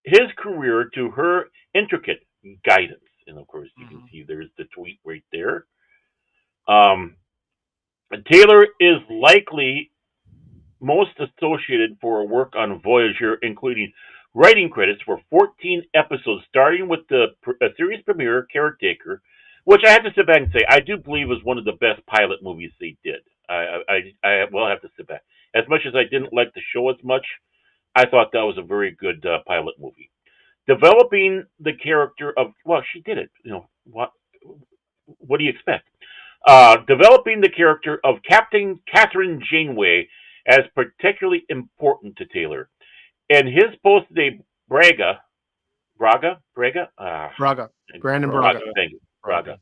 his career to her intricate guidance. And of course, you can see there's the tweet right there. Taylor is likely most associated for her work on Voyager, including writing credits for 14 episodes, starting with the series premiere, Caretaker, which I have to sit back and say, I do believe was one of the best pilot movies they did. I will have to sit back. As much as I didn't like the show as much, I thought that was a very good pilot movie. Developing the character of, well, she did it. You know, what do you expect? Developing the character of Captain Catherine Janeway as particularly important to Taylor. In his post today, Brandon Braga. Thank you, Braga.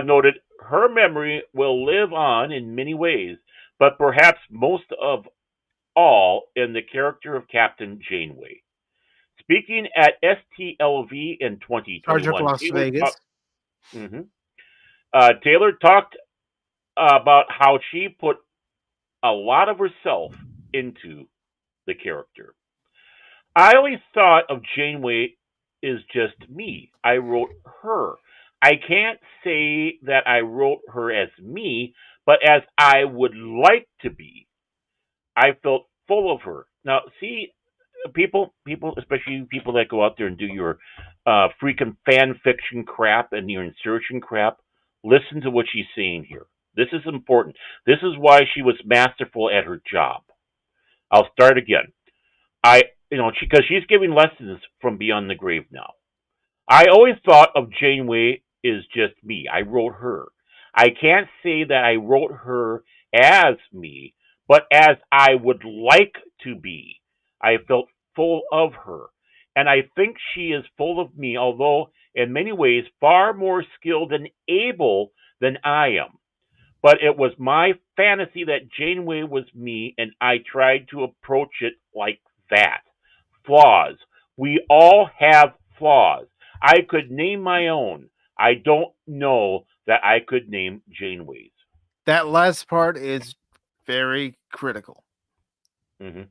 Noted her memory will live on in many ways, but perhaps most of all in the character of Captain Janeway. Speaking at STLV in 2021, Las Vegas. Taylor talked about how she put a lot of herself into the character. I always thought of Janeway as just me. I wrote her. I can't say that I wrote her as me, but as I would like to be. I felt full of her. Now, see, people, especially people that go out there and do your freaking fan fiction crap and your insertion crap, listen to what she's saying here. This is important. This is why she was masterful at her job. I'll start again. Because she's giving lessons from beyond the grave now. I always thought of Janeway as just me. I wrote her. I can't say that I wrote her as me, but as I would like to be. I felt full of her, and I think she is full of me, although in many ways far more skilled and able than I am. But it was my fantasy that Janeway was me, and I tried to approach it like that. Flaws. We all have flaws. I could name my own. I don't know that I could name Janeway's. That last part is very critical. Mm-hmm.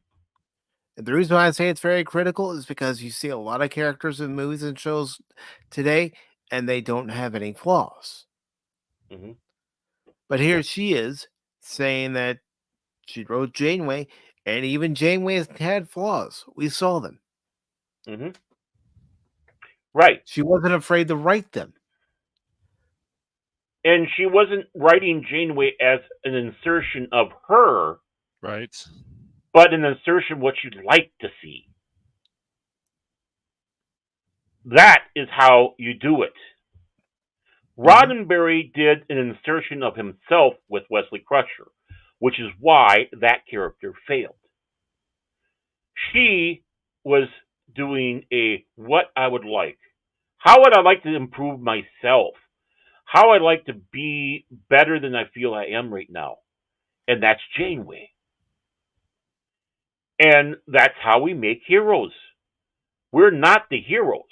And the reason why I say it's very critical is because you see a lot of characters in movies and shows today, and they don't have any flaws. Mm-hmm. But here she is saying that she wrote Janeway, and even Janeway had flaws. We saw them. Mm-hmm. Right. She wasn't afraid to write them. And she wasn't writing Janeway as an insertion of her. Right. But an insertion what you'd like to see. That is how you do it. Roddenberry did an insertion of himself with Wesley Crusher, which is why that character failed. She was doing a what I would like. How would I like to improve myself? How I'd like to be better than I feel I am right now. And that's Janeway. And that's how we make heroes. We're not the heroes.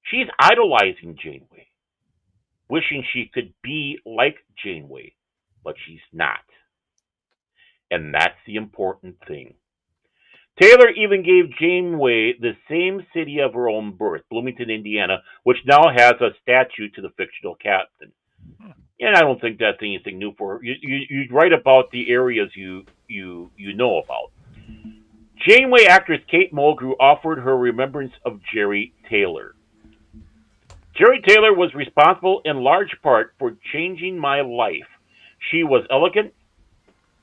She's idolizing Janeway, wishing she could be like Janeway, but she's not. And that's the important thing. Taylor even gave Janeway the same city of her own birth, Bloomington, Indiana, which now has a statue to the fictional captain. And I don't think that's anything new for her. You write about the areas you know about. Janeway actress Kate Mulgrew offered her remembrance of Jerry Taylor. Jerry Taylor was responsible in large part for changing my life. She was elegant,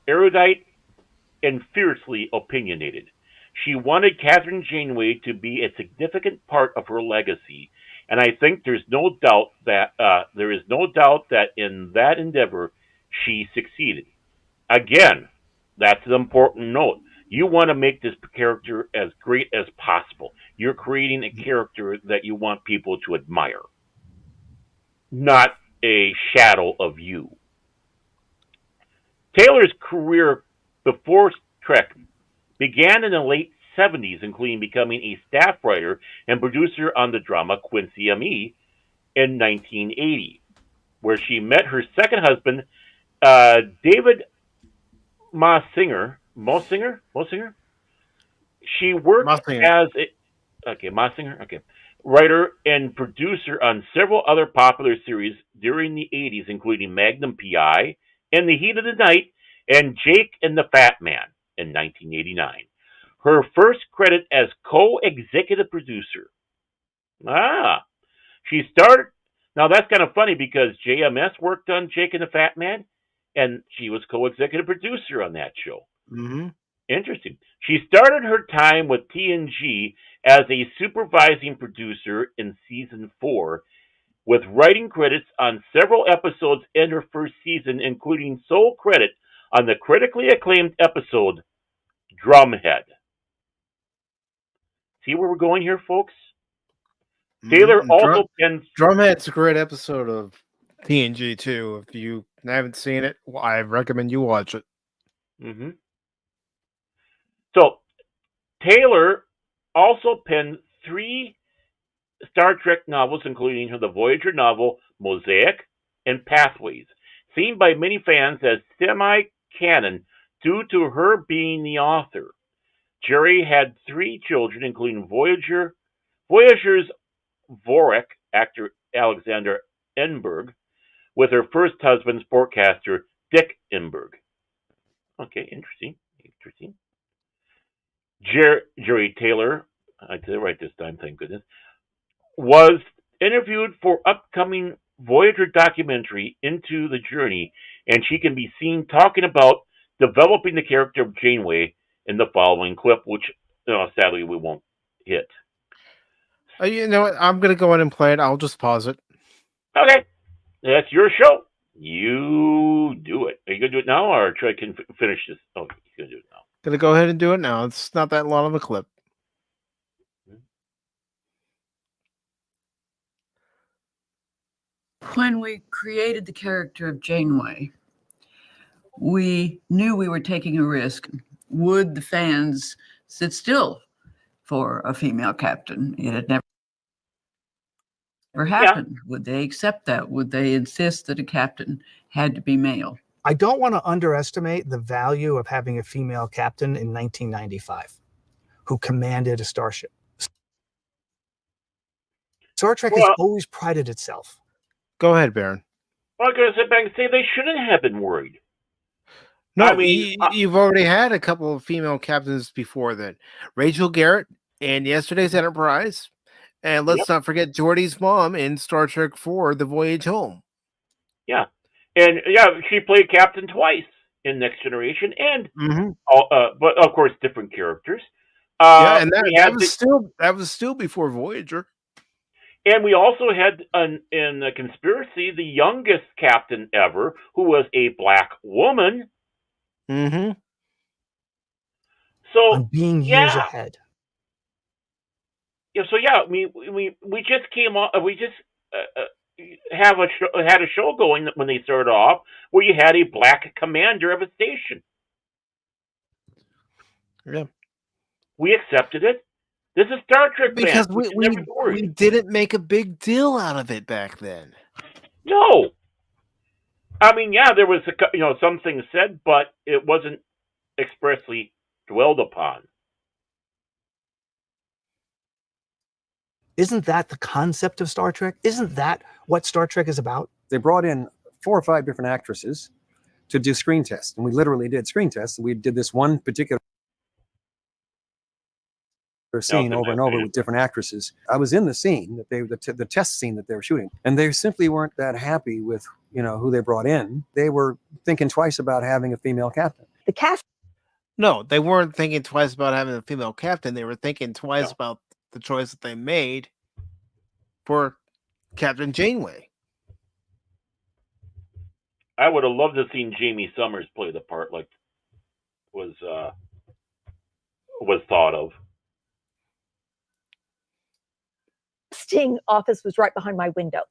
erudite, and fiercely opinionated. She wanted Catherine Janeway to be a significant part of her legacy, and I think there is no doubt that in that endeavor she succeeded. Again, that's an important note. You want to make this character as great as possible. You're creating a character that you want people to admire, not a shadow of you. Taylor's career before Trek began in the late 70s, including becoming a staff writer and producer on the drama Quincy M.E. in 1980, where she met her second husband, David Mossinger. She worked as a writer and producer on several other popular series during the 80s, including Magnum P.I., In the Heat of the Night, and Jake and the Fat Man in 1989. Her first credit as co-executive producer. She started. Now that's kind of funny because JMS worked on Jake and the Fat Man, and she was co-executive producer on that show. Mm-hmm. Interesting. She started her time with TNG as a supervising producer in season 4, with writing credits on several episodes in her first season, including sole credit on the critically acclaimed episode Drumhead. See where we're going here, folks? Taylor also penned... Drumhead's a great episode of TNG too. If you haven't seen it, I recommend you watch it. Mm-hmm. So, Taylor also penned 3 Star Trek novels, including the Voyager novel Mosaic and Pathways, seen by many fans as semi-canon due to her being the author. Jerry had 3 children, including Voyager's Vorik, actor Alexander Enberg, with her first husband, sportcaster Dick Enberg. Okay, interesting. Jerry Taylor, I did it right this time, thank goodness, was interviewed for upcoming Voyager documentary Into the Journey, and she can be seen talking about developing the character of Janeway in the following clip, which sadly we won't hit. You know what? I'm going to go ahead and play it. I'll just pause it. Okay. That's your show. You do it. Are you gonna do it now, or try to finish this? Oh, you're gonna do it now. Gonna go ahead and do it now. It's not that long of a clip. When we created the character of Janeway, we knew we were taking a risk. Would the fans sit still for a female captain? It had never happened. Yeah. Would they accept that? Would they insist that a captain had to be male? I don't want to underestimate the value of having a female captain in 1995 who commanded a starship. Star Trek has always prided itself. Go ahead, Baron. Well, I'm going to sit back and say they shouldn't have been worried. No, I mean, you've already had a couple of female captains before that. Rachel Garrett in yesterday's Enterprise. And let's not forget Geordi's mom in Star Trek IV, The Voyage Home. Yeah. And, she played Captain twice in Next Generation. And, but, of course, different characters. And that was still before Voyager. And we also had, in the conspiracy, the youngest captain ever, who was a black woman. Mm-hmm. So, I'm being years ahead. Yeah, so we just came off. We just had a show going when they started off where you had a black commander of a station. Yeah, we accepted it. This is Star Trek because we didn't make a big deal out of it back then. No, I mean, there was some things said, but it wasn't expressly dwelled upon. Isn't that the concept of Star Trek? Isn't that what Star Trek is about? They brought in 4 or 5 different actresses to do screen tests. And we literally did screen tests. We did this one particular scene over and over with different actresses. I was in the scene that the test scene that they were shooting. And they simply weren't that happy with, who they brought in. They were thinking twice about having a female captain. The cast? No, they weren't thinking twice about having a female captain. They were thinking twice about the choice that they made for Captain Janeway. I would have loved to have seen Jamie Summers play the part like was thought of. Casting office was right behind my window,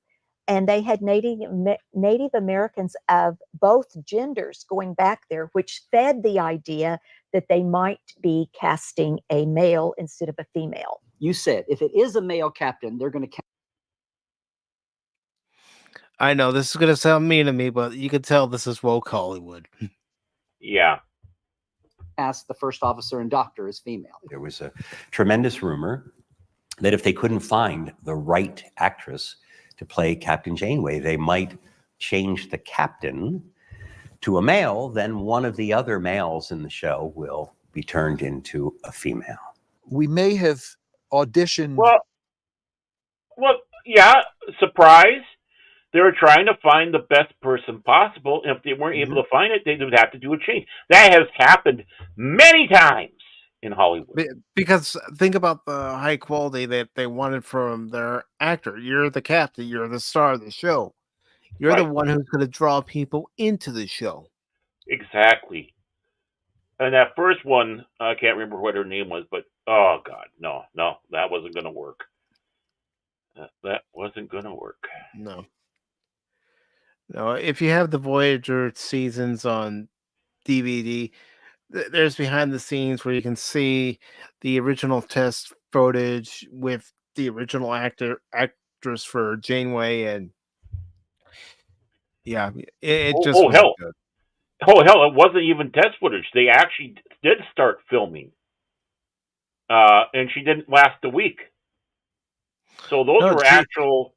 and they had Native Americans of both genders going back there, which fed the idea that they might be casting a male instead of a female. You said if it is a male captain, they're going to. I know this is going to sound mean to me, but you can tell this is woke Hollywood. Yeah. Cast the first officer and doctor as female. There was a tremendous rumor that if they couldn't find the right actress to play Captain Janeway, they might change the captain to a male. Then one of the other males in the show will be turned into a female. We may have auditioned. Well, yeah, surprise. They were trying to find the best person possible, and if they weren't able to find it, they would have to do a change. That has happened many times in Hollywood. Because think about the high quality that they wanted from their actor. You're the captain. You're the star of the show. You're the one who's going to draw people into the show. Exactly. And that first one, I can't remember what her name was, but oh God, no, that wasn't going to work. That wasn't going to work. No, if you have the Voyager seasons on DVD, there's behind the scenes where you can see the original test footage with the original actress for Janeway, and it just wasn't good. Oh hell! It wasn't even test footage. They actually did start filming, and she didn't last a week. So those were actual.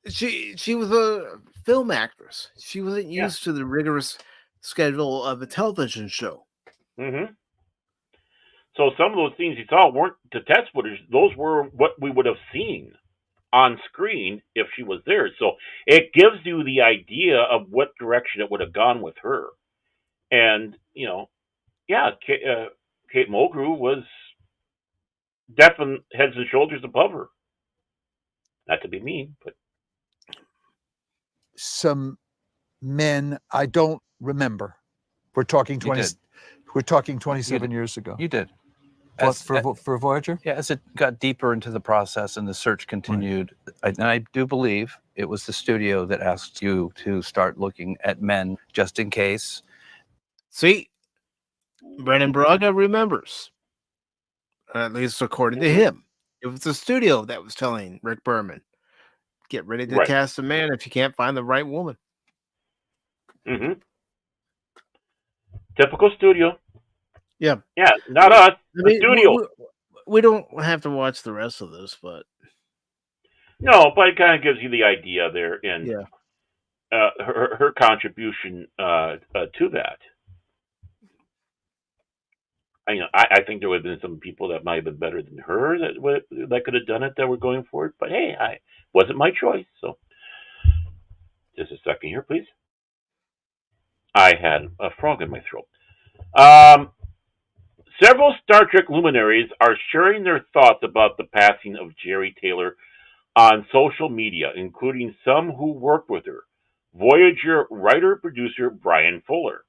She was a film actress. She wasn't used to the rigorous schedule of a television show. Mm-hmm. So some of those scenes you saw weren't the test footage. Those were what we would have seen on screen if she was there. So it gives you the idea of what direction it would have gone with her. And, Kate Mulgrew was definitely heads and shoulders above her. Not to be mean, but... Some men I don't remember. We're talking 27 years ago. You did. For Voyager? Yeah, as it got deeper into the process and the search continued, and I do believe it was the studio that asked you to start looking at men just in case. See, Brennan Braga remembers, at least according to him. It was the studio that was telling Rick Berman, get ready to cast a man if you can't find the right woman. Mm-hmm. Typical studio. Yeah. Yeah, not us. The studio. We don't have to watch the rest of this, but no, but it kind of gives you the idea there, and her contribution to that. I think there would have been some people that might have been better than her that could have done it that were going for it. But hey, wasn't my choice. So, just a second here, please. I had a frog in my throat. Several Star Trek luminaries are sharing their thoughts about the passing of Jeri Taylor on social media, including some who worked with her. Voyager writer-producer Brian Fuller.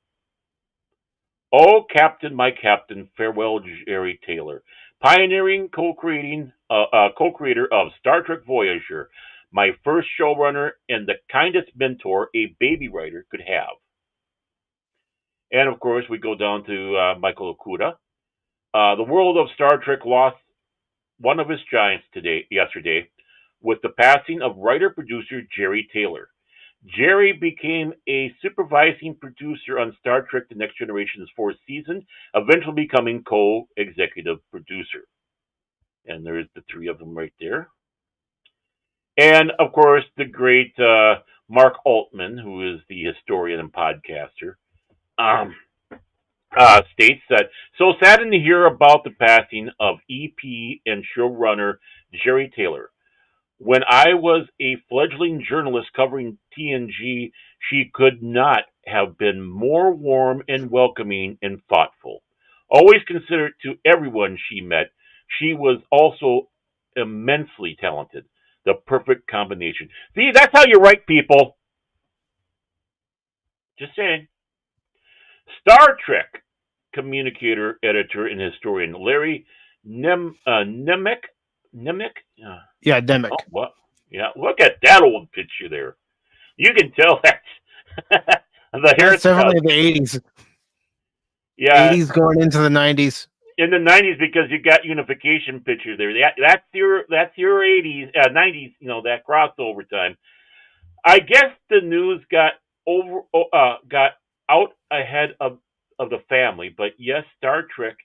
Oh, Captain, my Captain, farewell, Jeri Taylor. Pioneering co-creator of Star Trek Voyager, my first showrunner and the kindest mentor a baby writer could have. And, of course, we go down to Michael Okuda. The world of Star Trek lost one of its giants yesterday with the passing of writer-producer Jeri Taylor. Jeri became a supervising producer on Star Trek The Next Generation's fourth season, eventually becoming co-executive producer. And there's the three of them right there. And, of course, the great Mark Altman, who is the historian and podcaster, states that, so saddened to hear about the passing of EP and showrunner Jeri Taylor. When I was a fledgling journalist covering TNG, she could not have been more warm and welcoming and thoughtful. Always considerate to everyone she met, she was also immensely talented. The perfect combination. See, that's how you write people. Just saying. Star Trek communicator, editor, and historian Larry Nemec. Yeah, Nemec. Oh, what? Yeah, look at that old picture there. You can tell that's the hair. That's definitely the 80s. Yeah, 80s going into the 90s. In the 90s, because you got unification picture there. That's your 80s, 90s. You know, that crossover time. I guess the news got out ahead of the family, but yes, Star Trek.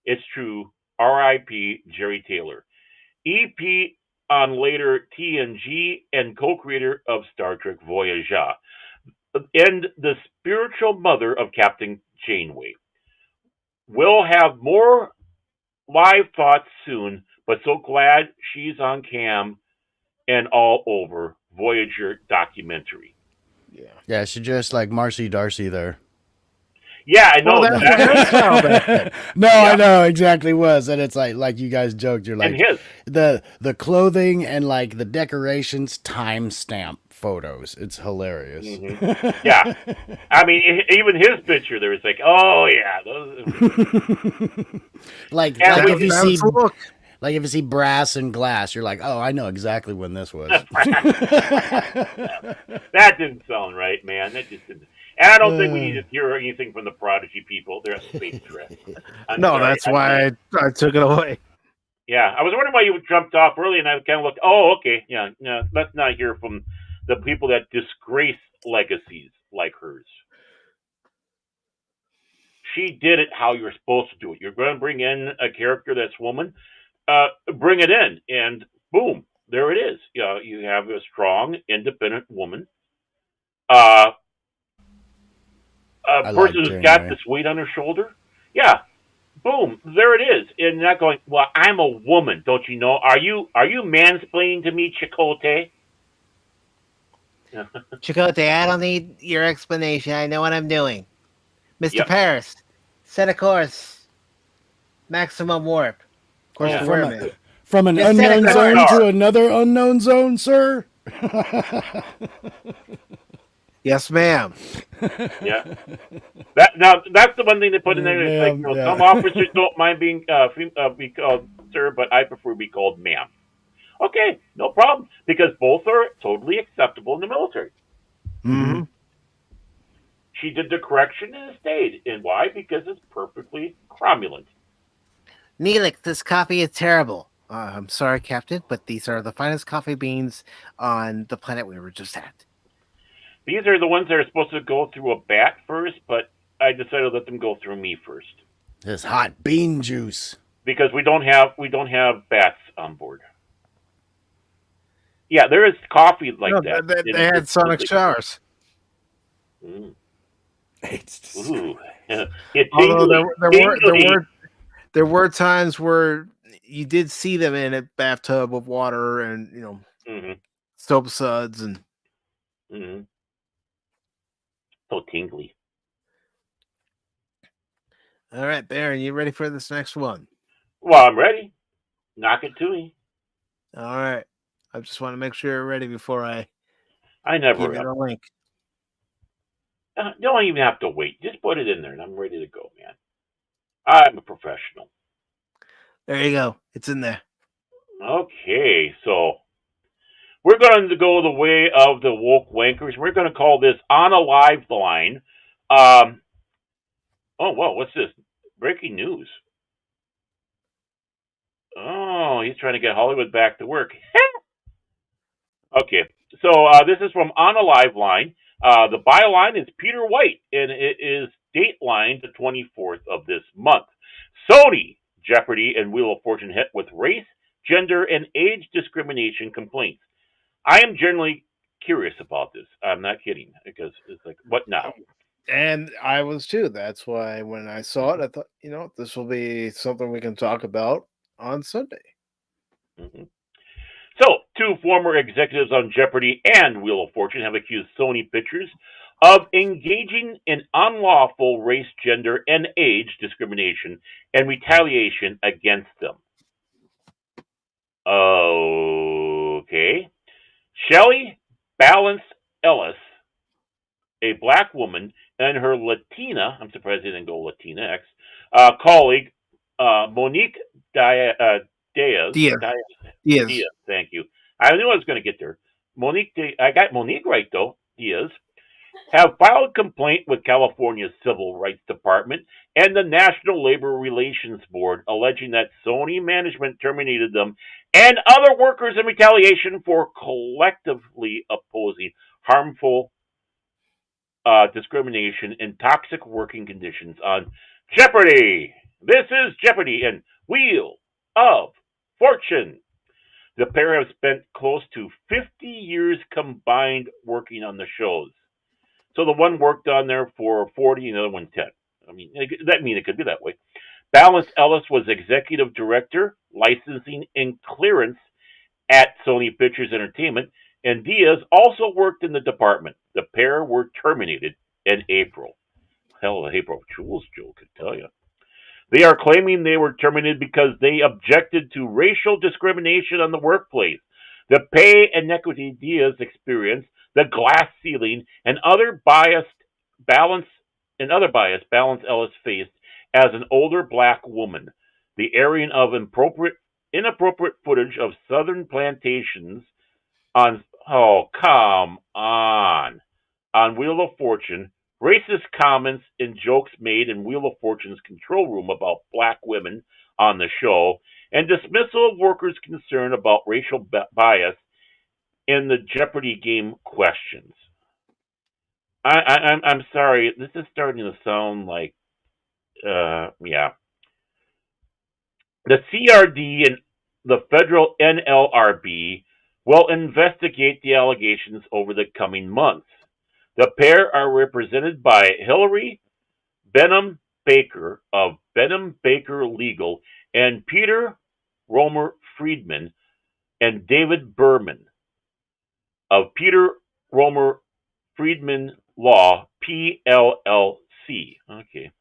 It's true. R.I.P. Jeri Taylor. EP on later TNG and co-creator of Star Trek Voyager, and the spiritual mother of Captain Janeway. We'll have more live thoughts soon, but so glad she's on cam and all over Voyager documentary. Yeah, she just like Marcy Darcy there. Yeah, I know. No, yeah. I know exactly was, and it's like you guys joked. You're like the clothing and like the decorations timestamp photos. It's hilarious. Mm-hmm. Yeah, I mean, even his picture there is like, oh yeah, those. like if you see. Like if you see brass and glass, you're like, oh, I know exactly when this was. That didn't sound right, man. That just didn't. And I don't think we need to hear anything from the Prodigy people. They're a space trip. No, that's why I took it away. Yeah, I was wondering why you jumped off early, and I kind of looked, oh, okay. Yeah, let's not hear from the people that disgrace legacies like hers. She did it how you're supposed to do it. You're going to bring in a character that's woman, bring it in, and boom, there it is. You have a strong, independent woman. A person who's got this weight on her shoulder. Yeah. Boom. There it is. And not going, well, I'm a woman, don't you know? Are you mansplaining to me, Chakotay? Chakotay, I don't need your explanation. I know what I'm doing. Mr. Paris, set a course. Maximum warp. Course from an unknown zone to another unknown zone, sir? Yes, ma'am. Yeah. That's the one thing they put in there. It's like, some officers don't mind being be called sir, but I prefer to be called ma'am. Okay, no problem, because both are totally acceptable in the military. Mm-hmm. She did the correction and stayed. And why? Because it's perfectly cromulent. Neelix, this coffee is terrible. I'm sorry, Captain, but these are the finest coffee beans on the planet we were just at. These are the ones that are supposed to go through a bat first, but I decided to let them go through me first. This hot bean juice. Because we don't have bats on board. Yeah, there is coffee like that. They had sonic showers. Mm. Ooh. Although there were times where you did see them in a bathtub of water and soap suds and. Mm-hmm. So tingly. All right, Baron, you ready for this next one? Well, I'm ready. Knock it to me. All right. I just want to make sure you're ready before I never give you the link. Don't even have to wait. Just put it in there, and I'm ready to go, man. I'm a professional. There you go. It's in there. Okay, so we're going to go the way of the woke wankers. We're going to call this On a Live Line. Oh, whoa, what's this? Breaking news. Oh, he's trying to get Hollywood back to work. Okay, so this is from On a Live Line. The byline is Peter White, and it is dateline the 24th of this month. Sony, Jeopardy, and Wheel of Fortune hit with race, gender, and age discrimination complaints. I am generally curious about this. I'm not kidding, because it's like, what now? And I was too. That's why when I saw it, I thought, this will be something we can talk about on Sunday. Mm-hmm. So, two former executives on Jeopardy and Wheel of Fortune have accused Sony Pictures of engaging in unlawful race, gender, and age discrimination and retaliation against them. Okay. Shelley Balance Ellis, a black woman, and her Latina, I'm surprised they didn't go Latina X, colleague, Monique Diaz. Thank you. I knew I was going to get there. I got Monique right, though. Diaz. Have filed complaint with California's Civil Rights Department and the National Labor Relations Board, alleging that Sony management terminated them and other workers in retaliation for collectively opposing harmful discrimination and toxic working conditions on Jeopardy. This is Jeopardy and Wheel of Fortune. The pair have spent close to 50 years combined working on the shows. So the one worked on there for 40 and the other one 10. I mean, it could be that way. Balance Ellis was executive director, licensing, and clearance at Sony Pictures Entertainment, and Diaz also worked in the department. The pair were terminated in April. Hell, April Fools joke, I tell you. They are claiming they were terminated because they objected to racial discrimination on the workplace, the pay inequity Diaz experienced, the glass ceiling, and other bias Balance Ellis faced as an older black woman, the airing of inappropriate footage of southern plantations on Wheel of Fortune, racist comments and jokes made in Wheel of Fortune's control room about black women on the show, and dismissal of workers' concern about racial bias in the Jeopardy game questions. I'm sorry, this is starting to sound like, yeah. The CRD and the federal NLRB will investigate the allegations over the coming months. The pair are represented by Hillary Benham Baker of Benham Baker Legal and Peter Romer Friedman and David Berman of Peter Romer Friedman Law, PLLC. Okay.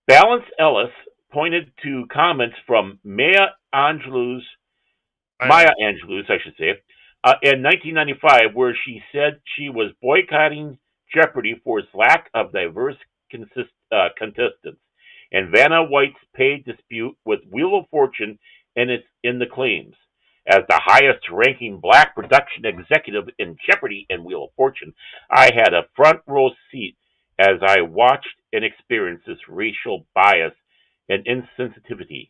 Balance Ellis pointed to comments from Maya Angelou, in 1995, where she said she was boycotting Jeopardy for its lack of diverse contestants, and Vanna White's pay dispute with Wheel of Fortune in the claims. As the highest-ranking black production executive in Jeopardy and Wheel of Fortune, I had a front-row seat as I watched and experienced this racial bias and insensitivity.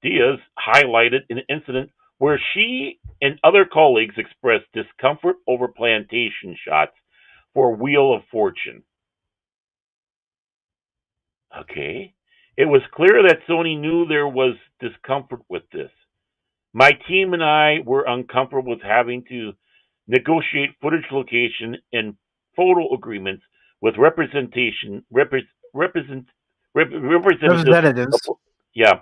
Diaz highlighted an incident where she and other colleagues expressed discomfort over plantation shots for Wheel of Fortune. Okay. It was clear that Sony knew there was discomfort with this. My team and I were uncomfortable with having to negotiate footage location and photo agreements with representatives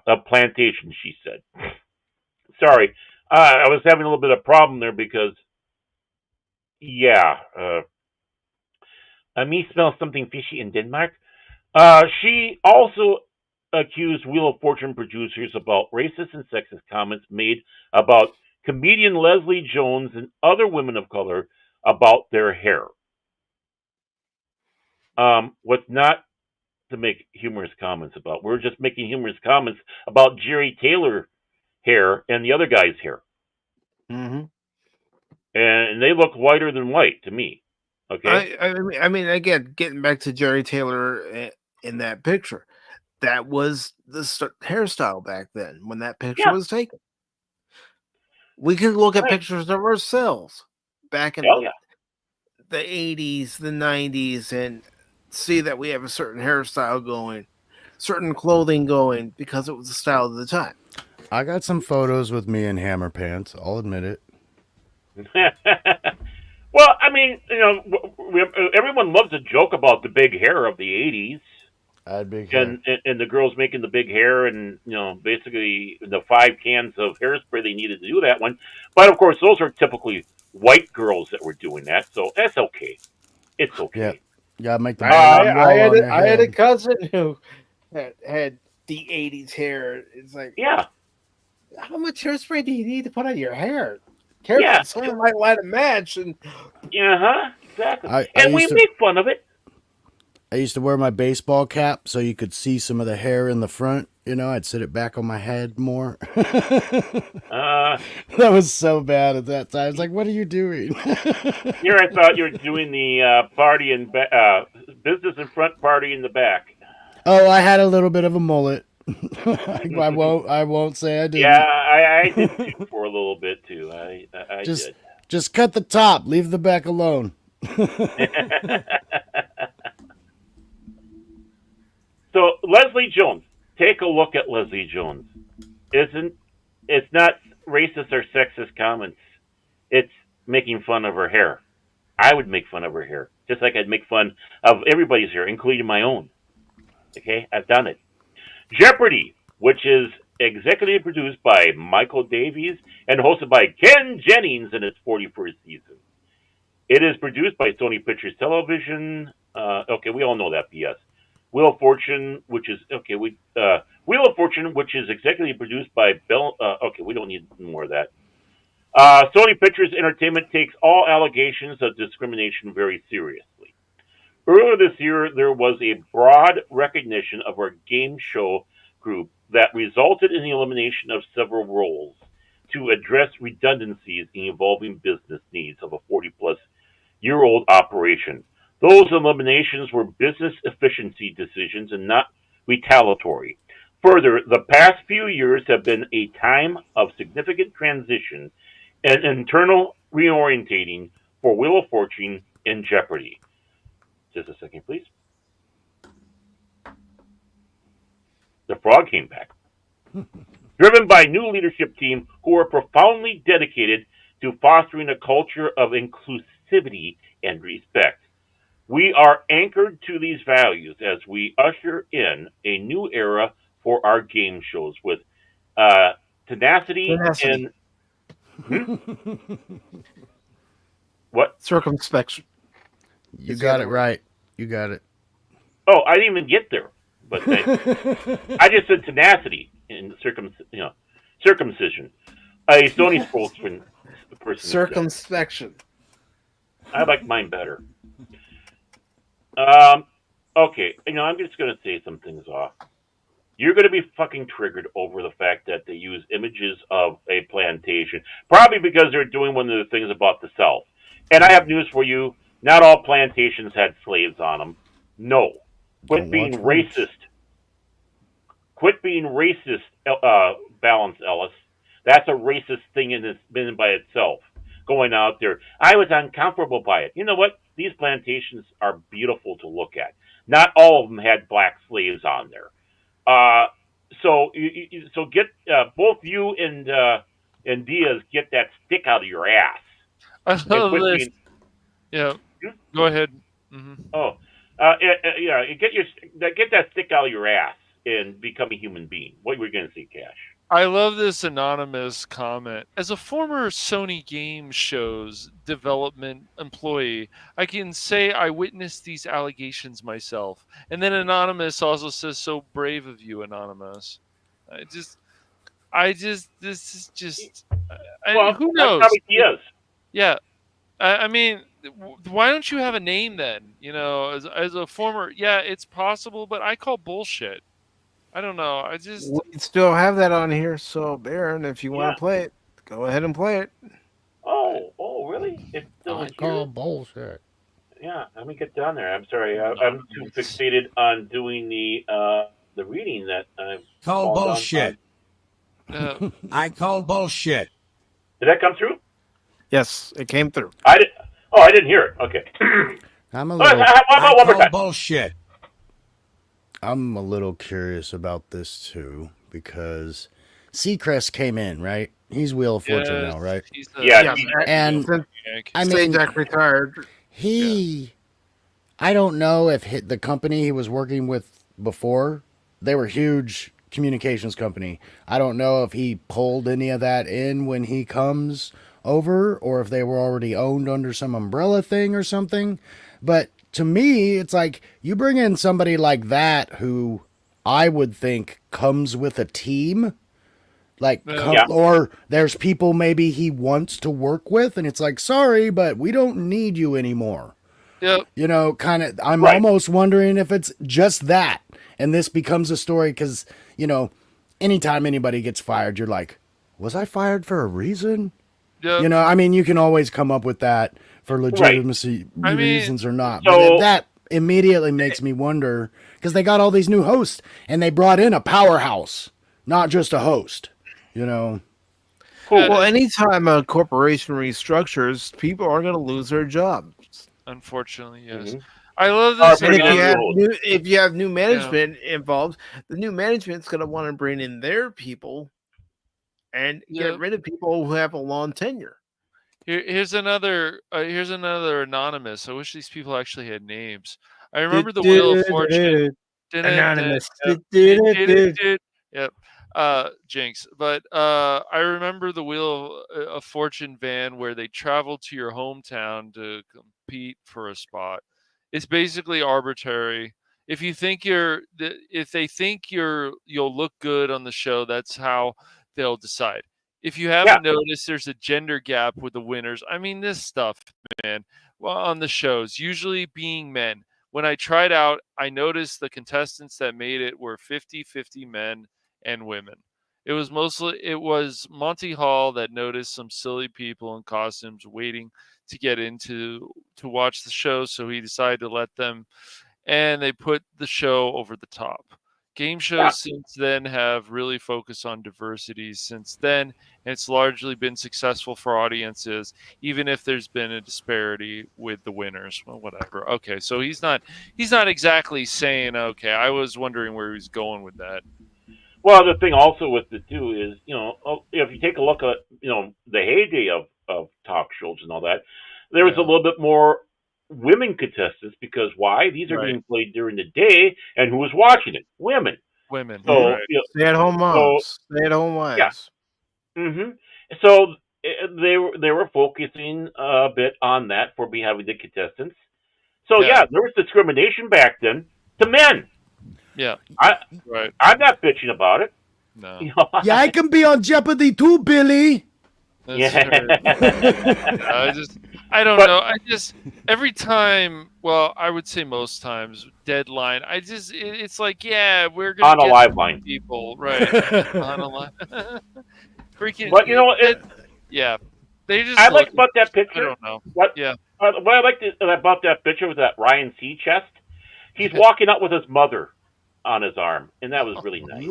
of plantation, she said. Sorry, I was having a little bit of problem there because, me smells something fishy in Denmark. She also accused Wheel of Fortune producers about racist and sexist comments made about comedian Leslie Jones and other women of color about their hair. What's not to make humorous comments about. We're just making humorous comments about Jerry Taylor hair and the other guy's hair. Mm-hmm. And they look whiter than white to me. Okay. I mean, again, getting back to Jerry Taylor in that picture, that was the hairstyle back then when that picture was taken. We can look at pictures of ourselves back in the 80s, the 90s, and see that we have a certain hairstyle going, certain clothing going, because it was the style of the time. I got some photos with me in hammer pants. I'll admit it. Well, I mean, everyone loves to joke about the big hair of the 80s. I had big hair. And the girls making the big hair and, basically the 5 cans of hairspray they needed to do that one. But, of course, those are typically white girls that were doing that, so that's okay. It's okay. Yeah, make the I had a cousin who had the 80s hair. It's like, how much hairspray do you need to put on your hair? Careful, someone might light a match. And exactly. And we make fun of it. I used to wear my baseball cap so you could see some of the hair in the front. I'd sit it back on my head more. That was so bad at that time. I was like, what are you doing? Here I thought you were doing the party in business in front, party in the back. Oh, I had a little bit of a mullet. I won't say I didn't. Yeah, I did too for a little bit too. I did. Just cut the top, leave the back alone. So Leslie Jones, take a look at Leslie Jones. It's not racist or sexist comments. It's making fun of her hair. I would make fun of her hair, just like I'd make fun of everybody's hair, including my own. Okay, I've done it. Jeopardy, which is executive produced by Michael Davies and hosted by Ken Jennings in its 41st season. It is produced by Sony Pictures Television. We all know that BS. Wheel of Fortune, which is executive produced by Bill. We don't need more of that. Sony Pictures Entertainment takes all allegations of discrimination very seriously. Earlier this year, there was a broad recognition of our game show group that resulted in the elimination of several roles to address redundancies in evolving business needs of a 40-plus-year-old operation. Those eliminations were business efficiency decisions and not retaliatory. Further, the past few years have been a time of significant transition and internal reorientating for Wheel of Fortune and Jeopardy. Just a second, please. The frog came back. Driven by a new leadership team who are profoundly dedicated to fostering a culture of inclusivity and respect. We are anchored to these values as we usher in a new era for our game shows with tenacity. And what? Circumspection. You got it right. You got it. Oh, I didn't even get there, but I just said tenacity and circumcision. A Sony the person. Circumspection. I like mine better. Okay, I'm just gonna say some things off. You're gonna be fucking triggered over the fact that they use images of a plantation, probably because they're doing one of the things about the South. And I have news for you: not all plantations had slaves on them. No, quit being racist. Quit being racist, Balance Ellis. That's a racist thing in by itself. Going out there, I was uncomfortable by it. You know what? These plantations are beautiful to look at. Not all of them had black slaves on there. So get both you and Diaz get that stick out of your ass. I love this. Yeah. Go ahead. Mm-hmm. Oh, get that stick out of your ass and become a human being. What were you going to say, Cash? I love this anonymous comment. As a former Sony game shows development employee, I can say I witnessed these allegations myself. And then Anonymous also says, "So brave of you, Anonymous." This is just. Who knows? That's how he is. Yeah. I mean, why don't you have a name then? As a former, yeah, it's possible, but I call bullshit. I don't know. We still have that on here, so Baron, if you want to play it, go ahead and play it. Oh, really? It's still I call bullshit. Yeah, let me get down there. I'm sorry, I'm too fixated on doing the reading that I've call bullshit. I call bullshit. Did that come through? Yes, it came through. I didn't hear it. Okay. I'm a little. One more time. Bullshit. I'm a little curious about this too because Seacrest came in, right? He's Wheel of Fortune now, right? And I mean, Jack retired. I don't know if the company he was working with before, they were huge communications company. I don't know if he pulled any of that in when he comes over or if they were already owned under some umbrella thing or something. But to me, it's like you bring in somebody like that who I would think comes with a team, or there's people maybe he wants to work with, and it's like, sorry, but we don't need you anymore. Yep. Kind of. I'm almost wondering if it's just that, and this becomes a story because anytime anybody gets fired, you're like, was I fired for a reason? Yep. I mean, you can always come up with that for legitimacy reasons or not. But that immediately makes me wonder because they got all these new hosts and they brought in a powerhouse, not just a host, Cool. Well, anytime a corporation restructures, people are going to lose their jobs. Unfortunately, yes. Mm-hmm. I love this. And if you have new management involved, the new management's going to want to bring in their people and get rid of people who have a long tenure. Here's another anonymous. I wish these people actually had names. I remember the Wheel of Fortune. Anonymous. Yep. Jinx. But I remember the Wheel of Fortune van where they traveled to your hometown to compete for a spot. It's basically arbitrary. If you think if they think you'll look good on the show, that's how they'll decide. If you haven't noticed, there's a gender gap with the winners. I mean, this stuff, man, on the shows, usually being men. When I tried out, I noticed the contestants that made it were 50-50 men and women. It was Monty Hall that noticed some silly people in costumes waiting to get to watch the show, so he decided to let them, and they put the show over the top. Game shows since then have really focused on diversity since then, and it's largely been successful for audiences, even if there's been a disparity with the winners. Well, whatever. Okay, so he's not exactly saying, okay, I was wondering where he was going with that. Well, the thing also with the two is, if you take a look at, the heyday of talk shows and all that, there was a little bit more women contestants because why? These are being played during the day, and who was watching it? Women. So, stay-at-home moms, stay-at-home wives. Yeah. Mm-hmm. So they were focusing a bit on that for having the contestants. So there was discrimination back then to men. Yeah. I'm not bitching about it. No. I can be on Jeopardy too, Billy. I don't know. Every time, well, I would say most times, Deadline, it's like, yeah, we're going on a live line. People, right. On a live. Freaking. But you know, yeah. They just I like about that picture. I don't know. What I liked about that picture was that Ryan Seacrest. He's walking out with his mother on his arm, and that was really nice.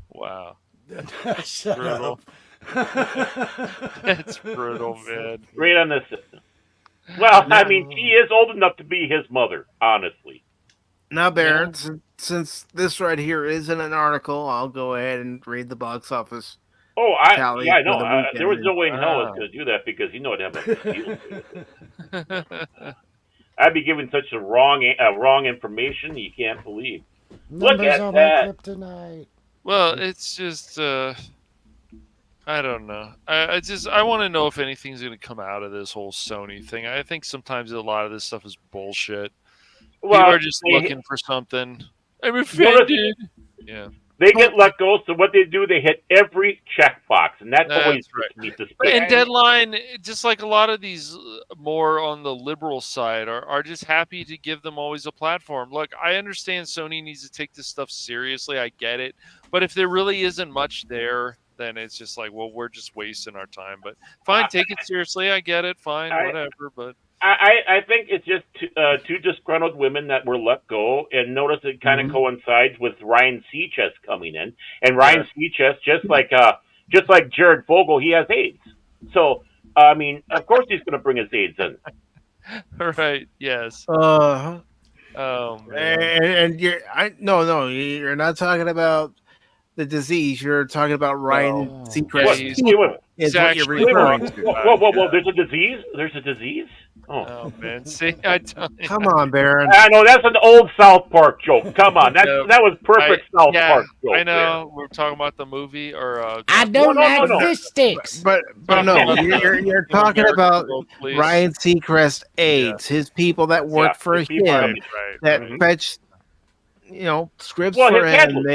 Wow. That's brutal. That's brutal, man. Right on this. Well, I mean, she is old enough to be his mother, honestly. Now, Baron, since this right here isn't an article, I'll go ahead and read the box office. Oh, I know. There was no way in hell I was going to do that because you know I'd have a deal. I'd be giving such a wrong information you can't believe. Look at that. Kryptonite. Well, it's just I don't know. I want to know if anything's going to come out of this whole Sony thing. I think sometimes a lot of this stuff is bullshit. Well, people are just looking for something. I'm offended. Yeah. They get let go, so what they do, they hit every checkbox, and that's always right. And Deadline, just like a lot of these more on the liberal side, are just happy to give them always a platform. Look, I understand Sony needs to take this stuff seriously. I get it. But if there really isn't much there, then it's just like, well, we're just wasting our time. But fine, take it seriously. I get it. Fine, whatever. But I think it's just two disgruntled women that were let go, and notice it kind of coincides with Ryan Seacrest coming in, and Ryan Seacrest, just like Jared Fogle, he has AIDS. So I mean, of course he's going to bring his AIDS in. Right? Yes. Oh man. And you're not talking about the disease. You're talking about Ryan Seacrest. Is what you're referring to. Whoa! There's a disease. There's a disease. Oh man! See, come on, Baron. I know that's an old South Park joke. Come on, that was perfect South Park joke. I know. We're talking about the movie, or I don't like fish sticks. But no, you're talking about Ryan Seacrest AIDS. His people that work for him that fetch, scripts for him.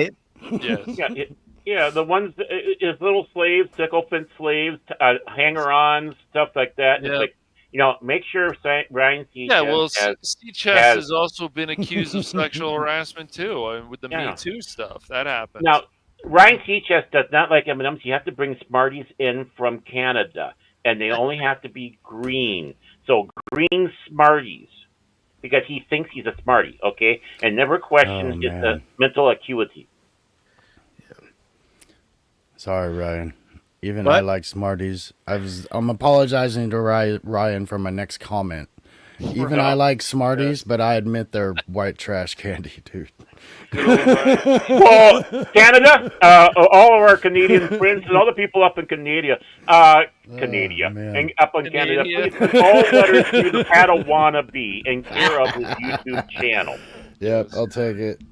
Yeah, the ones, his little slaves, sycophant slaves, hanger-ons, stuff like that. Yeah. It's like, make sure Ryan Seacrest. Yeah, well, Seacrest has also been accused of sexual harassment too, with the Me Too stuff. That happened. Now, Ryan Seacrest does not like M&Ms. You have to bring Smarties in from Canada, and they only have to be green. So green Smarties, because he thinks he's a Smartie, okay, and never questions his mental acuity. Sorry, Ryan. Even I like Smarties. I'm apologizing to Ryan for my next comment. Even I like Smarties, but I admit they're white trash candy, dude. Well, Canada, all of our Canadian friends and all the people up in Canada, and up in Canada, please send all letters to the Padawannabe in care of his YouTube channel. Yep, I'll take it.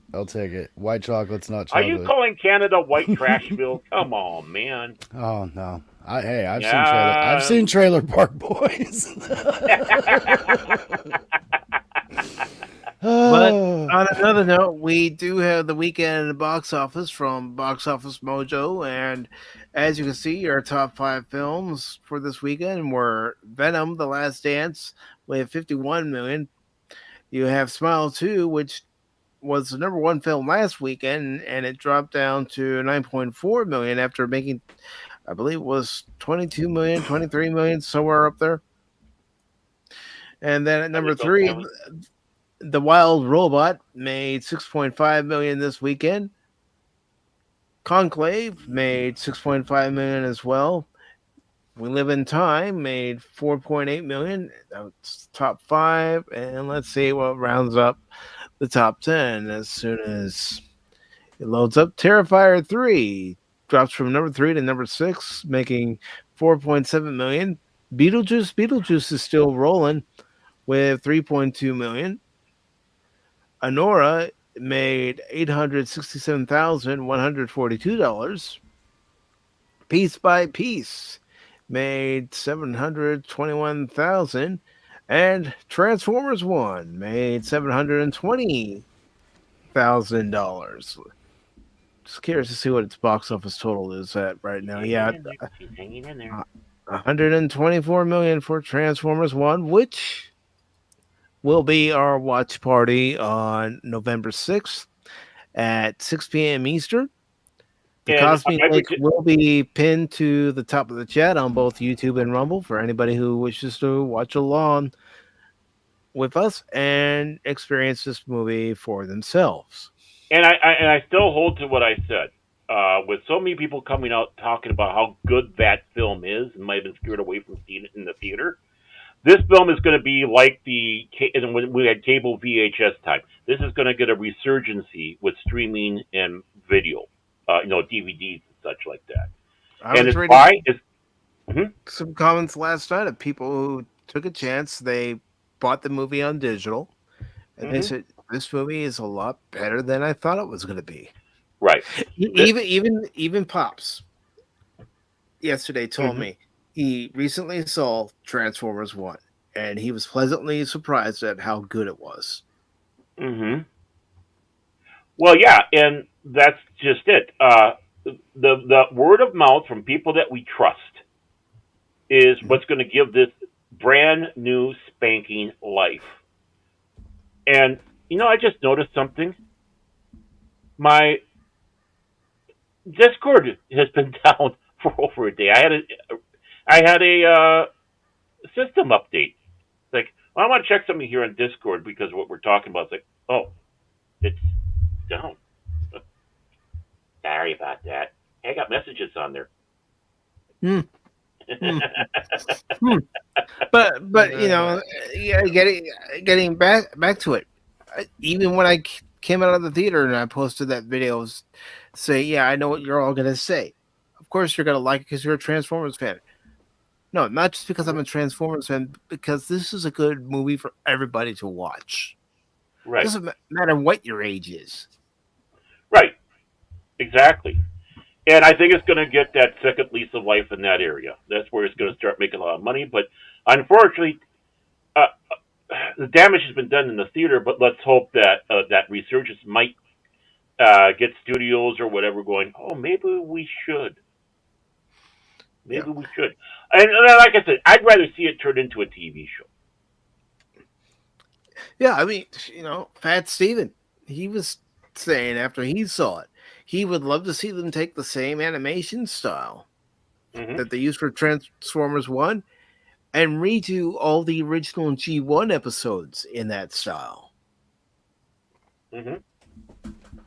White chocolate's not chocolate. Are you calling Canada white trashville? Come on, man. Oh no. I've seen Trailer Park Boys. But on another note, we do have the weekend in the box office from Box Office Mojo, and as you can see, our top 5 films for this weekend were Venom: The Last Dance with 51 million. You have Smile 2, which was the number 1 film last weekend, and it dropped down to 9.4 million after making, I believe it was 22 million, 23 million, somewhere up there. And then at number 3, The Wild Robot made 6.5 million this weekend. Conclave made 6.5 million as well. We Live in Time made 4.8 million. That's top 5, and let's see what rounds up the top 10 as soon as it loads up. Terrifier 3 drops from number 3 to number 6, making 4.7 million. Beetlejuice is still rolling with 3.2 million. Anora made $867,142. Piece by Piece made $721,000, and Transformers 1 made $720,000. Just curious to see what its box office total is at right now. She's hanging in there. 124 million for Transformers 1, which will be our watch party on November 6th at 6 p.m. Eastern. The Cosmic link will be pinned to the top of the chat on both YouTube and Rumble for anybody who wishes to watch along with us and experience this movie for themselves. And I still hold to what I said. With so many people coming out talking about how good that film is and might have been scared away from seeing it in the theater, this film is going to be like when we had cable VHS time. This is going to get a resurgency with streaming and video, DVDs and such like that. I was reading some comments last night of people who took a chance. They bought the movie on digital, and they said, this movie is a lot better than I thought it was going to be. Right. Even Pops yesterday told me he recently saw Transformers 1, and he was pleasantly surprised at how good it was. Well, yeah, and that's just it. The word of mouth from people that we trust is what's going to give this brand new spanking life. And, I just noticed something. My Discord has been down for over a day. I had a system update. It's like, I want to check something here on Discord because of what we're talking about. It's like, oh, it's down. Sorry about that. I got messages on there. But getting back to it. Even when I came out of the theater and I posted that video, say, I know what you're all gonna say. Of course, you're gonna like it because you're a Transformers fan. No, not just because I'm a Transformers fan, because this is a good movie for everybody to watch. Right. It doesn't matter what your age is. Right. Exactly. And I think it's going to get that second lease of life in that area. That's where it's going to start making a lot of money. But unfortunately, the damage has been done in the theater. But let's hope that that resurgence might get studios or whatever going, oh, maybe we should. Maybe we should. And like I said, I'd rather see it turn into a TV show. Yeah, I mean, Fat Steven, he was saying after he saw it, he would love to see them take the same animation style that they used for Transformers 1 and redo all the original G1 episodes in that style.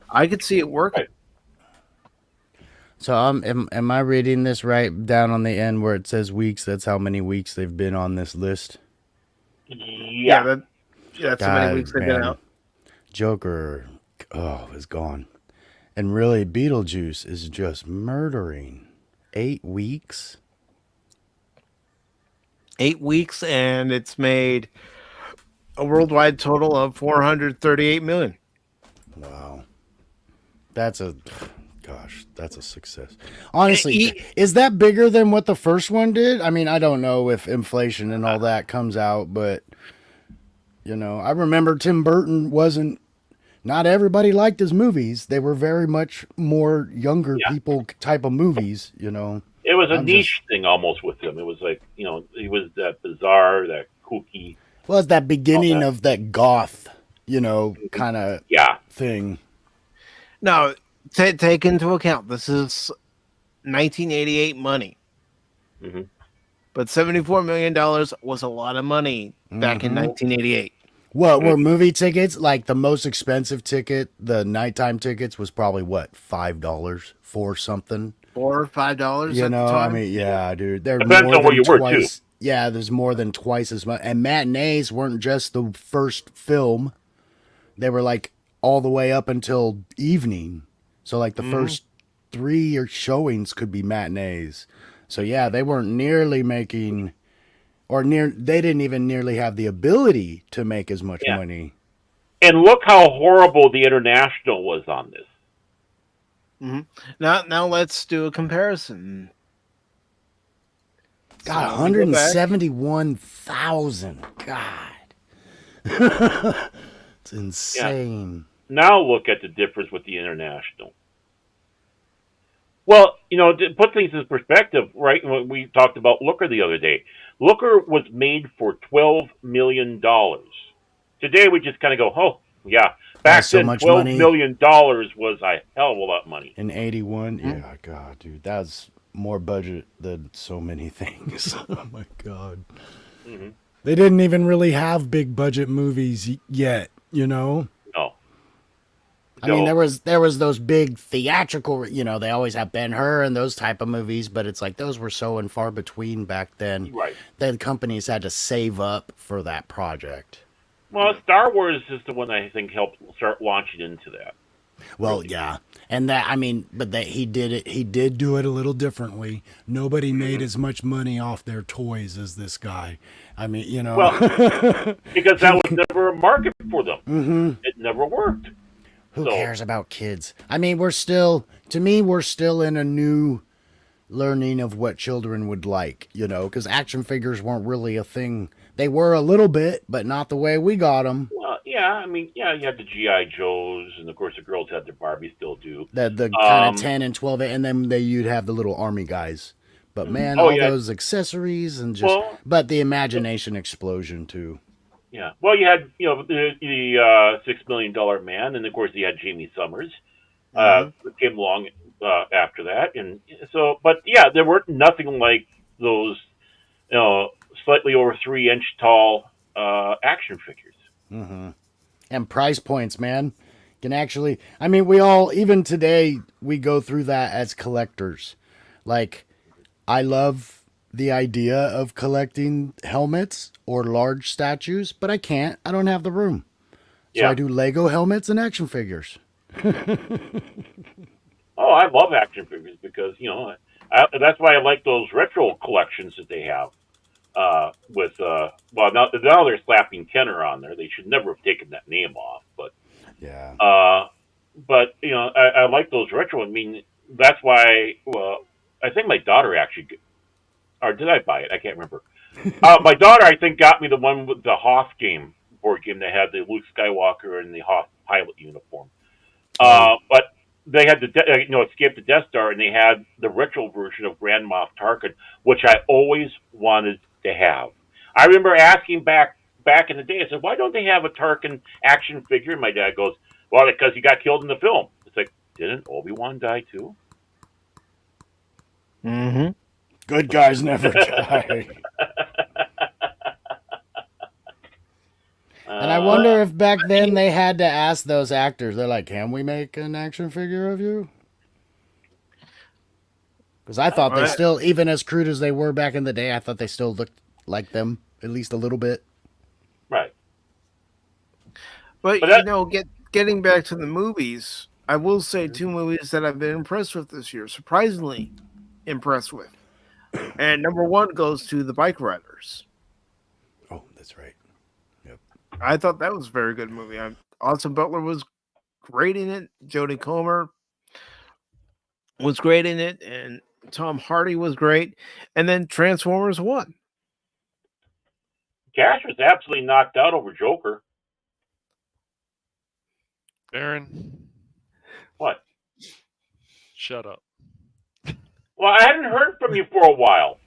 I could see it working. Right. So am I reading this right down on the end where it says weeks? That's how many weeks they've been on this list? Yeah. That's how many weeks they've been out. Joker, is gone. And really, Beetlejuice is just murdering. 8 weeks? 8 weeks, and it's made a worldwide total of $438 million. Wow. That's a success. Honestly, is that bigger than what the first one did? I mean, I don't know if inflation and all that comes out, but, I remember Tim Burton not everybody liked his movies. They were very much more younger people type of movies, It was a niche thing almost with him. It was like, he was that bizarre, that kooky. Well, it's that beginning of that goth, kind of thing. Now, take into account, this is 1988 money. But $74 million was a lot of money back in 1988. What were movie tickets? Like the most expensive ticket, the nighttime tickets was probably what, $5, $4 something? $4 or $5. I mean, yeah, dude. They're depends on where you were too. Yeah, there's more than twice as much. And matinees weren't just the first film; they were like all the way up until evening. So like the first 3 showings could be matinees. So yeah, they weren't nearly making. They didn't even nearly have the ability to make as much money. And look how horrible the international was on this. Now let's do a comparison. God, 171,000. God. It's insane. Yeah. Now look at the difference with the international. Well, to put things in perspective, right? We talked about Looker the other day. Looker was made for $12 million. Today, we just kind of go, oh, yeah. Back so then, much $12 money. million was a hell of a lot of money. In 81? Yeah, God, dude. That was more budget than so many things. Oh, my God. Mm-hmm. They didn't even really have big budget movies yet, No. I mean, there was those big theatrical, they always have Ben-Hur and those type of movies, but it's like those were so and far between back then. Right. That companies had to save up for that project. Well, Star Wars is the one I think helped start launching into that. Well, yeah. And he did do it a little differently. Nobody made as much money off their toys as this guy. I mean, Well, because that was never a market for them. Mm-hmm. It never worked. Who cares about kids? I mean, we're still in a new learning of what children would like, because action figures weren't really a thing. They were a little bit, but not the way we got them. Well, yeah, I mean, you had the G.I. Joes, and of course the girls had their Barbies, still do. The kind of 10 and 12, and then you'd have the little army guys. But man, those accessories and but the imagination explosion too. Yeah, well, you had the $6 Million Man, and of course you had Jamie Summers. Came along after that, and so, but yeah, there were nothing like those, slightly over 3-inch tall action figures. Mm-hmm. And price points, man, can actually. I mean, we all, even today, we go through that as collectors. Like, I love the idea of collecting helmets or large statues, but I can't. I don't have the room. So I do Lego helmets and action figures. Oh, I love action figures because, that's why I like those retro collections that they have. Now they're slapping Kenner on there. They should never have taken that name off, but yeah. I like those retro. I mean, that's why. Well, I think my daughter actually, or did I buy it? I can't remember. My daughter, I think, got me the one with the Hoth board game that had the Luke Skywalker and the Hoth pilot uniform. But they had escape the Death Star, and they had the retro version of Grand Moff Tarkin, which I always wanted to have. I remember asking back in the day, I said, why don't they have a Tarkin action figure? And my dad goes, well, because he got killed in the film. It's like, didn't Obi-Wan die too? Mm-hmm. Good guys never die. And I wonder if back then they had to ask those actors, they're like, can we make an action figure of you? Because I thought they still, even as crude as they were back in the day, I thought they still looked like them, at least a little bit. Right. But getting back to the movies, I will say 2 movies that I've been impressed with this year, surprisingly impressed with. And number 1 goes to The Bike Riders. Oh, that's right. Yep. I thought that was a very good movie. Austin Butler was great in it. Jodie Comer was great in it, and Tom Hardy was great. And then Transformers 1. Cash was absolutely knocked out over Joker. Baron. What? Shut up. Well, I hadn't heard from you for a while,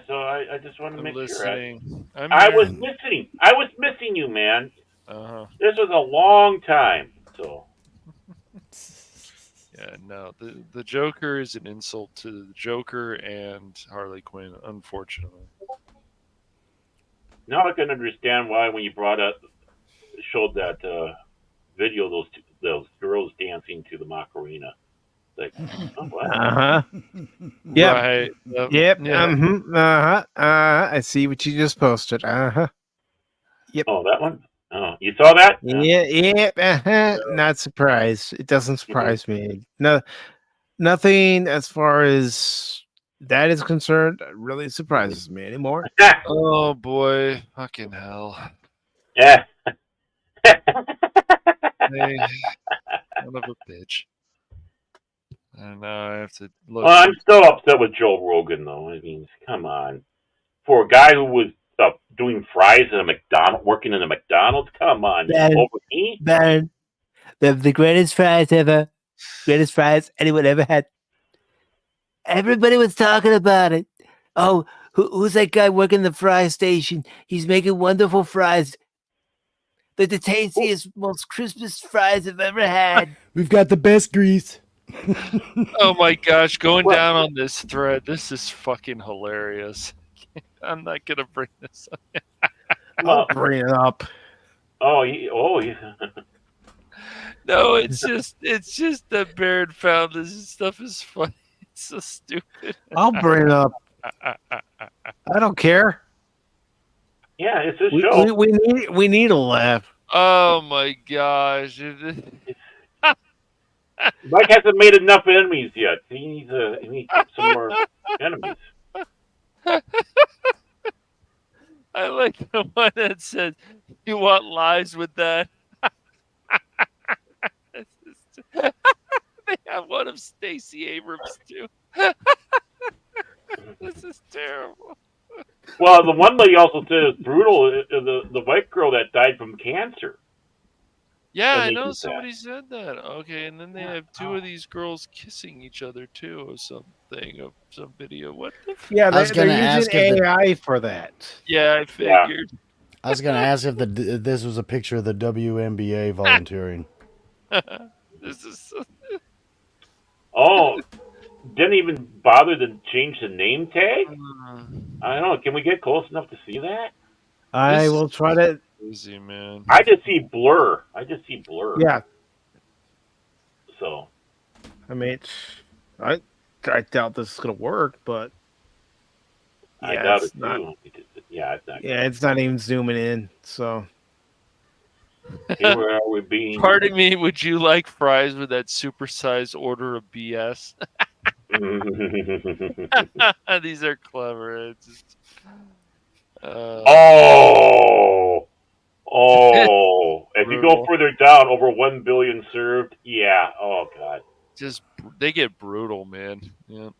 so I just wanted to make listening. Sure. I was missing you, man. This was a long time, so. Yeah, no, the Joker is an insult to the Joker and Harley Quinn, unfortunately. Now I can understand why when you showed that video, those girls dancing to the Macarena. Like, oh, wow. Yep. Right. Yep. Yeah. I see what you just posted. Yep. Oh, that one? Oh, you saw that? Yeah. Not surprised. It doesn't surprise me. No, nothing as far as that is concerned really surprises me anymore. Oh boy, fucking hell. Yeah. Hey, son of a bitch. And now I have to look. Well, I'm still upset with Joe Rogan, though. I mean, come on. For a guy who was doing fries in a McDonald's, working in a McDonald's, come on. Over me? Baron, the greatest fries ever. Greatest fries anyone ever had. Everybody was talking about it. Oh, who's that guy working the fry station? He's making wonderful fries. They're the tastiest, most crispest fries I've ever had. We've got the best grease. Oh my gosh, going down on this thread, this is fucking hilarious. I'm not gonna bring this up. I'll bring it up. Oh, yeah. No, it's just that Baron found this stuff is funny. It's so stupid. I'll bring it up. I don't care. Yeah, it's a show. We need a laugh. Oh my gosh. Mike hasn't made enough enemies yet. He needs some more enemies. I like the one that says, "You want lives with that?" They have one of Stacey Abrams too. This is terrible. Well, the one lady also said it's brutal. The white girl that died from cancer. Yeah, I know somebody said that. Okay, and then they have two of these girls kissing each other too, or something, of some video. What the? Yeah, they're using AI for that. Yeah, I figured. I was gonna ask if this was a picture of the WNBA volunteering. This is. So... Oh, didn't even bother to change the name tag. I don't know. Can we get close enough to see that? I will try to. Easy, man. I just see blur. Yeah. So. I mean, I doubt this is gonna work, but. I doubt it too. Yeah, it's not. Yeah, it's not even zooming in. So. Where are we being? Pardon me. Would you like fries with that supersized order of BS? These are clever. It's just, if you go further down, over 1 billion served. Yeah. Oh God. Just they get brutal, man. Yeah.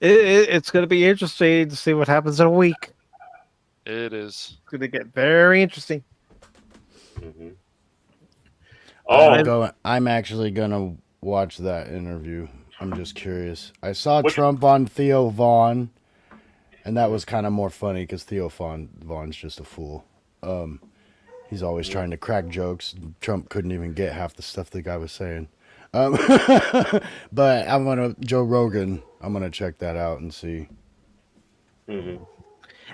It's going to be interesting to see what happens in a week. It is. It's going to get very interesting. Mm-hmm. I'm actually gonna watch that interview. I'm just curious. I saw Trump on Theo Vaughn, and that was kind of more funny because Theo Vaughn's just a fool. He's always trying to crack jokes. Trump couldn't even get half the stuff the guy was saying. But Joe Rogan. I'm gonna check that out and see. Mm-hmm.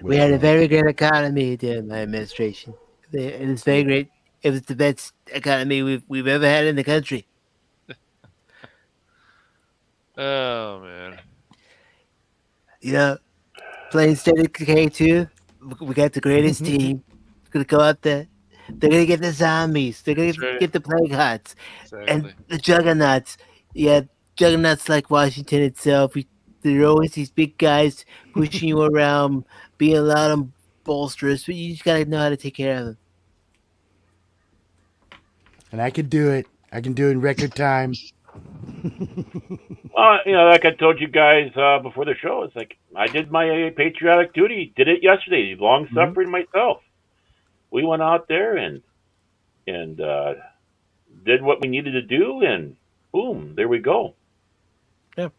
We had a very great economy during my administration. It was very great. It was the best economy we've ever had in the country. Oh man! You know, playing State of Decay 2, we got the greatest team. It's gonna go out there. They're gonna get the zombies. They're gonna get the plague hearts and the juggernauts. Yeah, juggernauts like Washington itself. There are always these big guys pushing you around, being loud and bolsterous, but you just gotta know how to take care of them. And I can do it. I can do it in record time. Like I told you guys before the show, it's like I did my patriotic duty. Did it yesterday. Long suffering myself. We went out there and did what we needed to do, and boom, there we go. Yeah.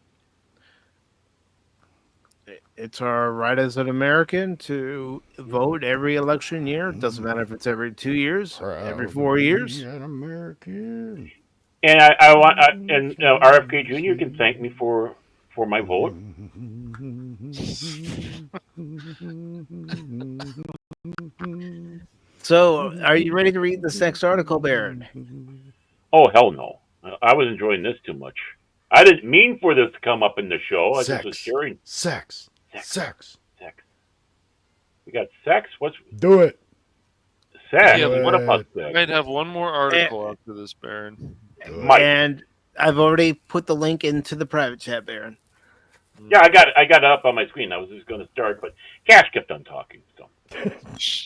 It's our right as an American to vote every election year. It doesn't matter if it's every 2 years, every 4 years. An American. And I want RFK Jr. can thank me for my vote. So, are you ready to read this next article, Baron? Oh, hell no. I was enjoying this too much. I didn't mean for this to come up in the show. I just was sharing. Sex. We got sex? Do it. Sex? Yeah, what about sex? I might have one more article after this, Baron. And I've already put the link into the private chat, Baron. Yeah, I got it up on my screen. I was just going to start, but Cash kept on talking. So.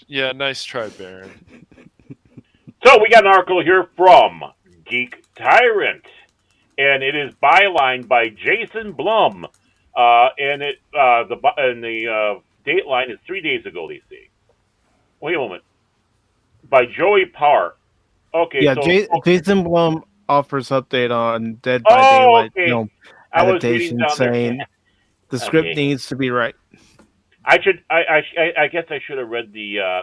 Yeah, nice try, Baron. So we got an article here from Geek Tyrant, and it is bylined by Jason Blum, and the date line is 3 days ago. They say. Wait a moment. By Joey Parr. Okay. Yeah, so, Jason Blum offers update on Dead by Daylight film I was reading adaptation, down there. saying the script needs to be right. I guess I should have read the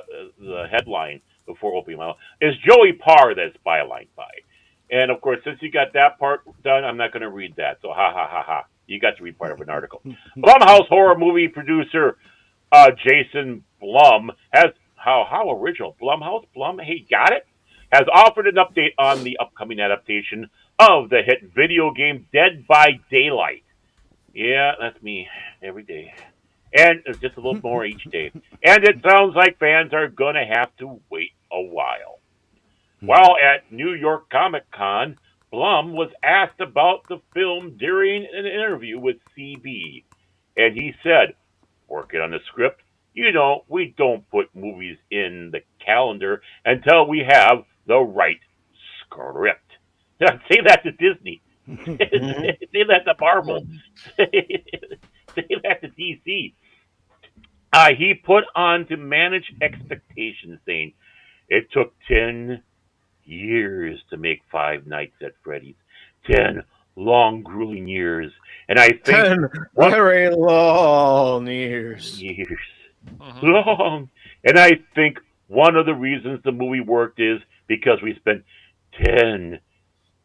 headline before opening my mouth. It's Joey Parr that's bylined by, and of course, since you got that part done, I'm not going to read that. So ha ha ha ha. You got to read part of an article. Blumhouse horror movie producer Jason Blum has how original Blum, hey, got it, has offered an update on the upcoming adaptation of the hit video game Dead by Daylight. Yeah, that's me every day. And just a little more each day. And it sounds like fans are going to have to wait a while. While at New York Comic Con, Blum was asked about the film during an interview with CB. And he said, working on the script, we don't put movies in the calendar until we have the right script. Say that to Disney. Say that to Marvel. Say that to DC. He put on to manage expectations, saying, it took 10 years to make Five Nights at Freddy's. 10 long, grueling years. And I think 10 very long years. Long. And I think one of the reasons the movie worked is because we spent 10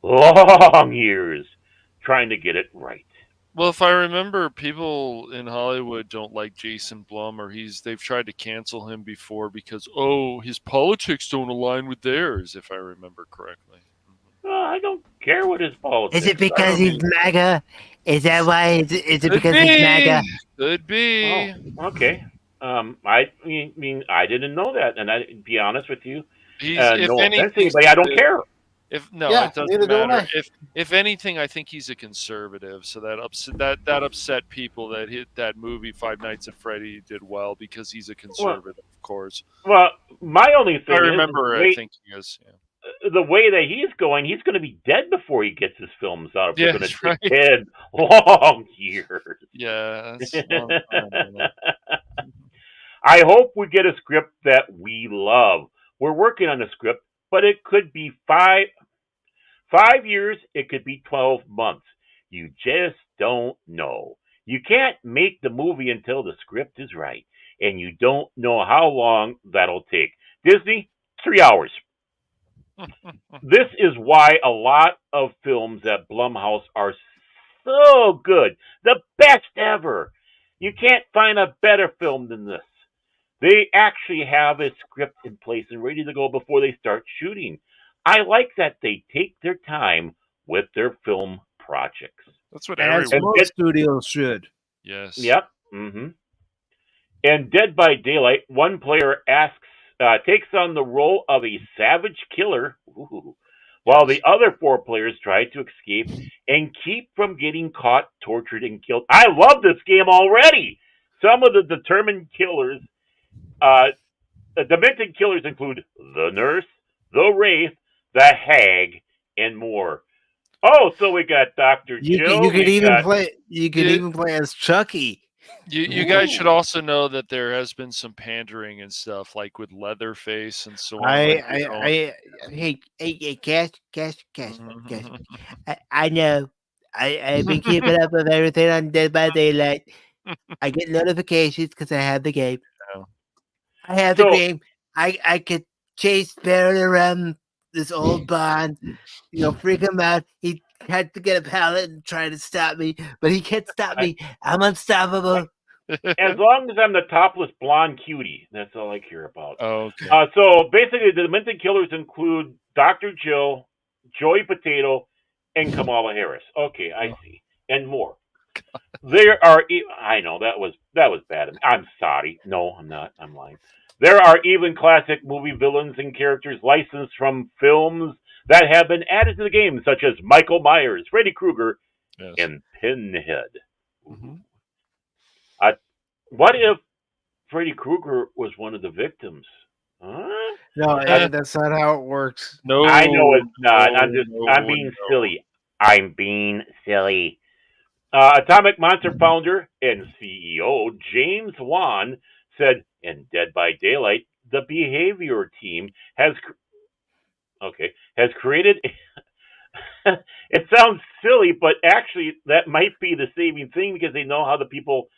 long years trying to get it right. Well, if I remember, people in Hollywood don't like Jason Blum, or they've tried to cancel him before because his politics don't align with theirs. If I remember correctly. I don't care what his politics. Is it because he's MAGA? Is that why? Is it because he's MAGA? Could be. Oh, okay. I mean, I didn't know that, and I be honest with you. No offense to anybody, I don't care. It doesn't matter. If anything, I think he's a conservative, so that upset people that movie Five Nights at Freddy did well because he's a conservative, of course. Well, my only thing I think he is. Yeah. The way that he's going to be dead before he gets his films out. Yeah, going to take 10 long years. Yeah, that's a long time. I hope we get a script that we love. We're working on a script, but it could be 5 years, it could be 12 months. You just don't know. You can't make the movie until the script is right, and you don't know how long that'll take. Disney, 3 hours. This is why a lot of films at Blumhouse are so good. The best ever. You can't find a better film than this. They actually have a script in place and ready to go before they start shooting. I like that they take their time with their film projects. That's what As most studios should. Yes. Yep. Mm-hmm. And Dead by Daylight, one player takes on the role of a savage killer, while the other 4 players try to escape and keep from getting caught, tortured, and killed. I love this game already. Some of the determined killers, demented killers include the nurse, the wraith, the hag, and more. Oh, so we got Dr. Jill. You could even play as Chucky. You guys should also know that there has been some pandering and stuff, like with Leatherface and so on. Hey, Cash. I know. I've been keeping up with everything on Dead by Daylight. I get notifications because I have the game. Oh. I have the game. I could chase Barrett around this old barn, freak him out. He had to get a pallet and try to stop me, but he can't stop me. I'm unstoppable. As long as I'm the topless blonde cutie, that's all I care about. Oh, okay. So basically, the demented killers include Dr. Jill, Joey Potato, and Kamala Harris. Okay, I see, and more. There are. I know that was bad. I'm sorry. No, I'm not. I'm lying. There are even classic movie villains and characters licensed from films that have been added to the game, such as Michael Myers, Freddy Krueger, and Pinhead. Mm-hmm. What if Freddy Krueger was one of the victims? Huh? No, that's not how it works. No, I know it's not. I'm being silly. I'm being silly. Atomic Monster founder and CEO James Wan said in Dead by Daylight, the behavior team has created It sounds silly, but actually that might be the saving thing because they know how the people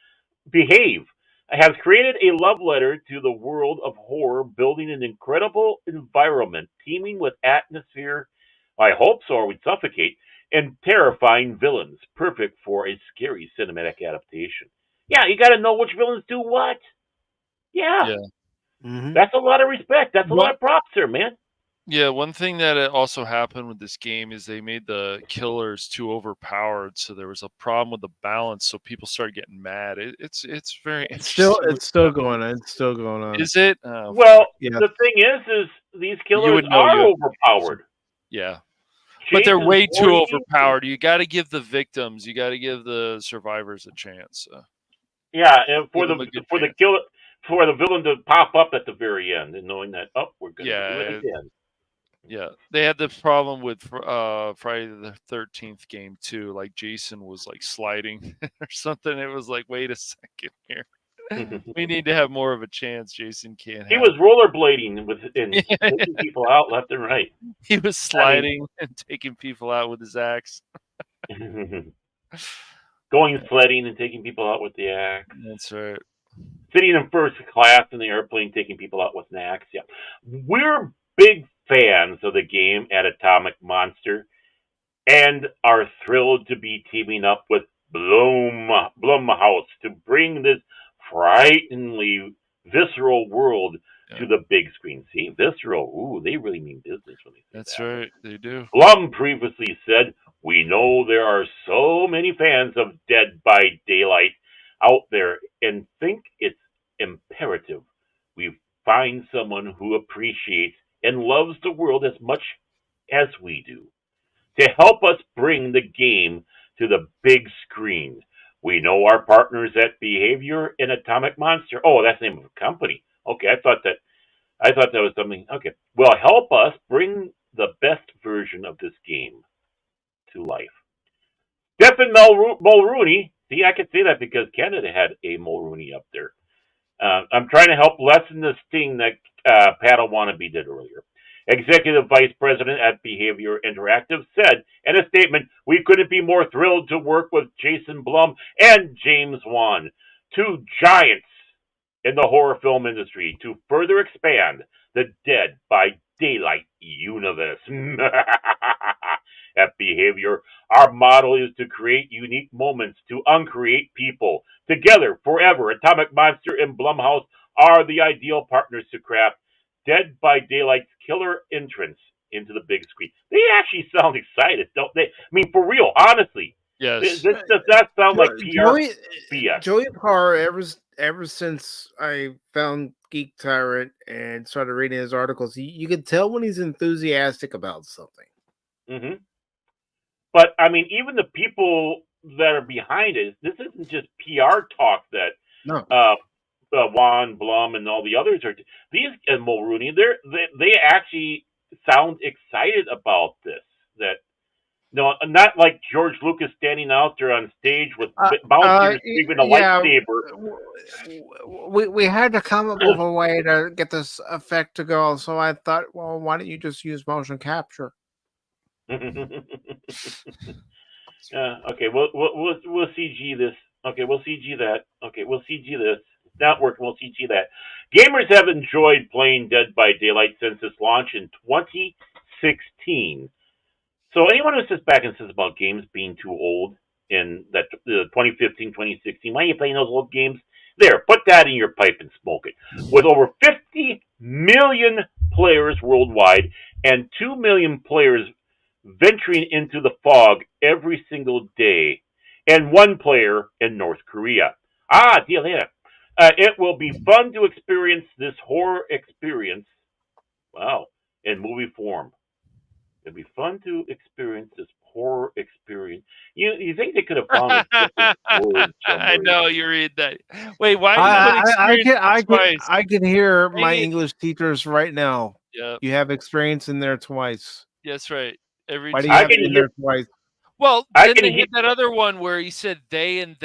behave. Has created a love letter to the world of horror, building an incredible environment teeming with atmosphere. I hope so, or we'd suffocate, and terrifying villains, perfect for a scary cinematic adaptation. Yeah, you got to know which villains do what. Yeah, that's a lot of respect. That's a lot of props there, man. Yeah, one thing that also happened with this game is they made the killers too overpowered, so there was a problem with the balance. So people started getting mad. It's very interesting. It's still going on. It's still going on. Is it? Well, the thing is these killers are overpowered. Yeah, but they're way too overpowered. You got to give the victims, you got to give the survivors a chance. Yeah, and for the villain to pop up at the very end and knowing that we're going to do it again. Yeah, they had the problem with Friday the 13th game too. Like Jason was like sliding or something. It was like, wait a second here. We need to have more of a chance. Jason can't. He was rollerblading and taking people out left and right. He was sliding and taking people out with his axe. Going sledding and taking people out with the axe. That's right. Sitting in first class in the airplane, taking people out with an axe. Yeah, we're big fans of the game at Atomic Monster and are thrilled to be teaming up with Blumhouse to bring this frighteningly visceral world to the big screen. See, visceral. Ooh, they really mean business when they say That's right, they do. Blum previously said, "We know there are so many fans of Dead by Daylight out there and think it's imperative we find someone who appreciates and loves the world as much as we do to help us bring the game to the big screen. We know our partners at Behavior and Atomic Monster." Oh, that's the name of a company. Okay, I thought that was something. Okay, well, help us bring the best version of this game to life. Stephen Mulrooney. See, I could say that because Canada had a Mulrooney up there. I'm trying to help lessen the sting that Paddle Wannabe did earlier. Executive Vice President at Behavior Interactive said in a statement, "We couldn't be more thrilled to work with Jason Blum and James Wan, two giants in the horror film industry, to further expand the Dead by Daylight universe." At Behavior, our model is to create unique moments to uncreate people. Together, forever, Atomic Monster and Blumhouse are the ideal partners to craft Dead by Daylight's killer entrance into the big screen. They actually sound excited, don't they? I mean, for real, honestly. Yes. This does not sound like PR BS. Joey Parr, ever since I found Geek Tyrant and started reading his articles, you can tell when he's enthusiastic about something. Mm-hmm. But, I mean, even the people that are behind it, this isn't just PR talk that Juan, Blum, and all the others are. These and Mulrooney, they actually sound excited about this. That not like George Lucas standing out there on stage with bouncers even a lightsaber. We had to come up with a way to get this effect to go. So I thought, well, why don't you just use motion capture? Okay, we'll CG this. Okay, we'll CG that. Okay, we'll CG this. It's not working. We'll CG that. Gamers have enjoyed playing Dead by Daylight since its launch in 2016. So anyone who sits back and says about games being too old in that 2015, 2016, why are you playing those old games? There, put that in your pipe and smoke it. With over 50 million players worldwide and 2 million players venturing into the fog every single day, and 1 player in North Korea. Deal here. It will be fun to experience this horror experience. Wow, in movie form. It'll be fun to experience this horror experience. You think they could have found a different word somewhere? I know you read that. Wait, why? I can hear my English teachers right now. Yeah, you have experience in there twice. That's right. Why do you have it in there twice? Well, then they hit that other one where he said they, and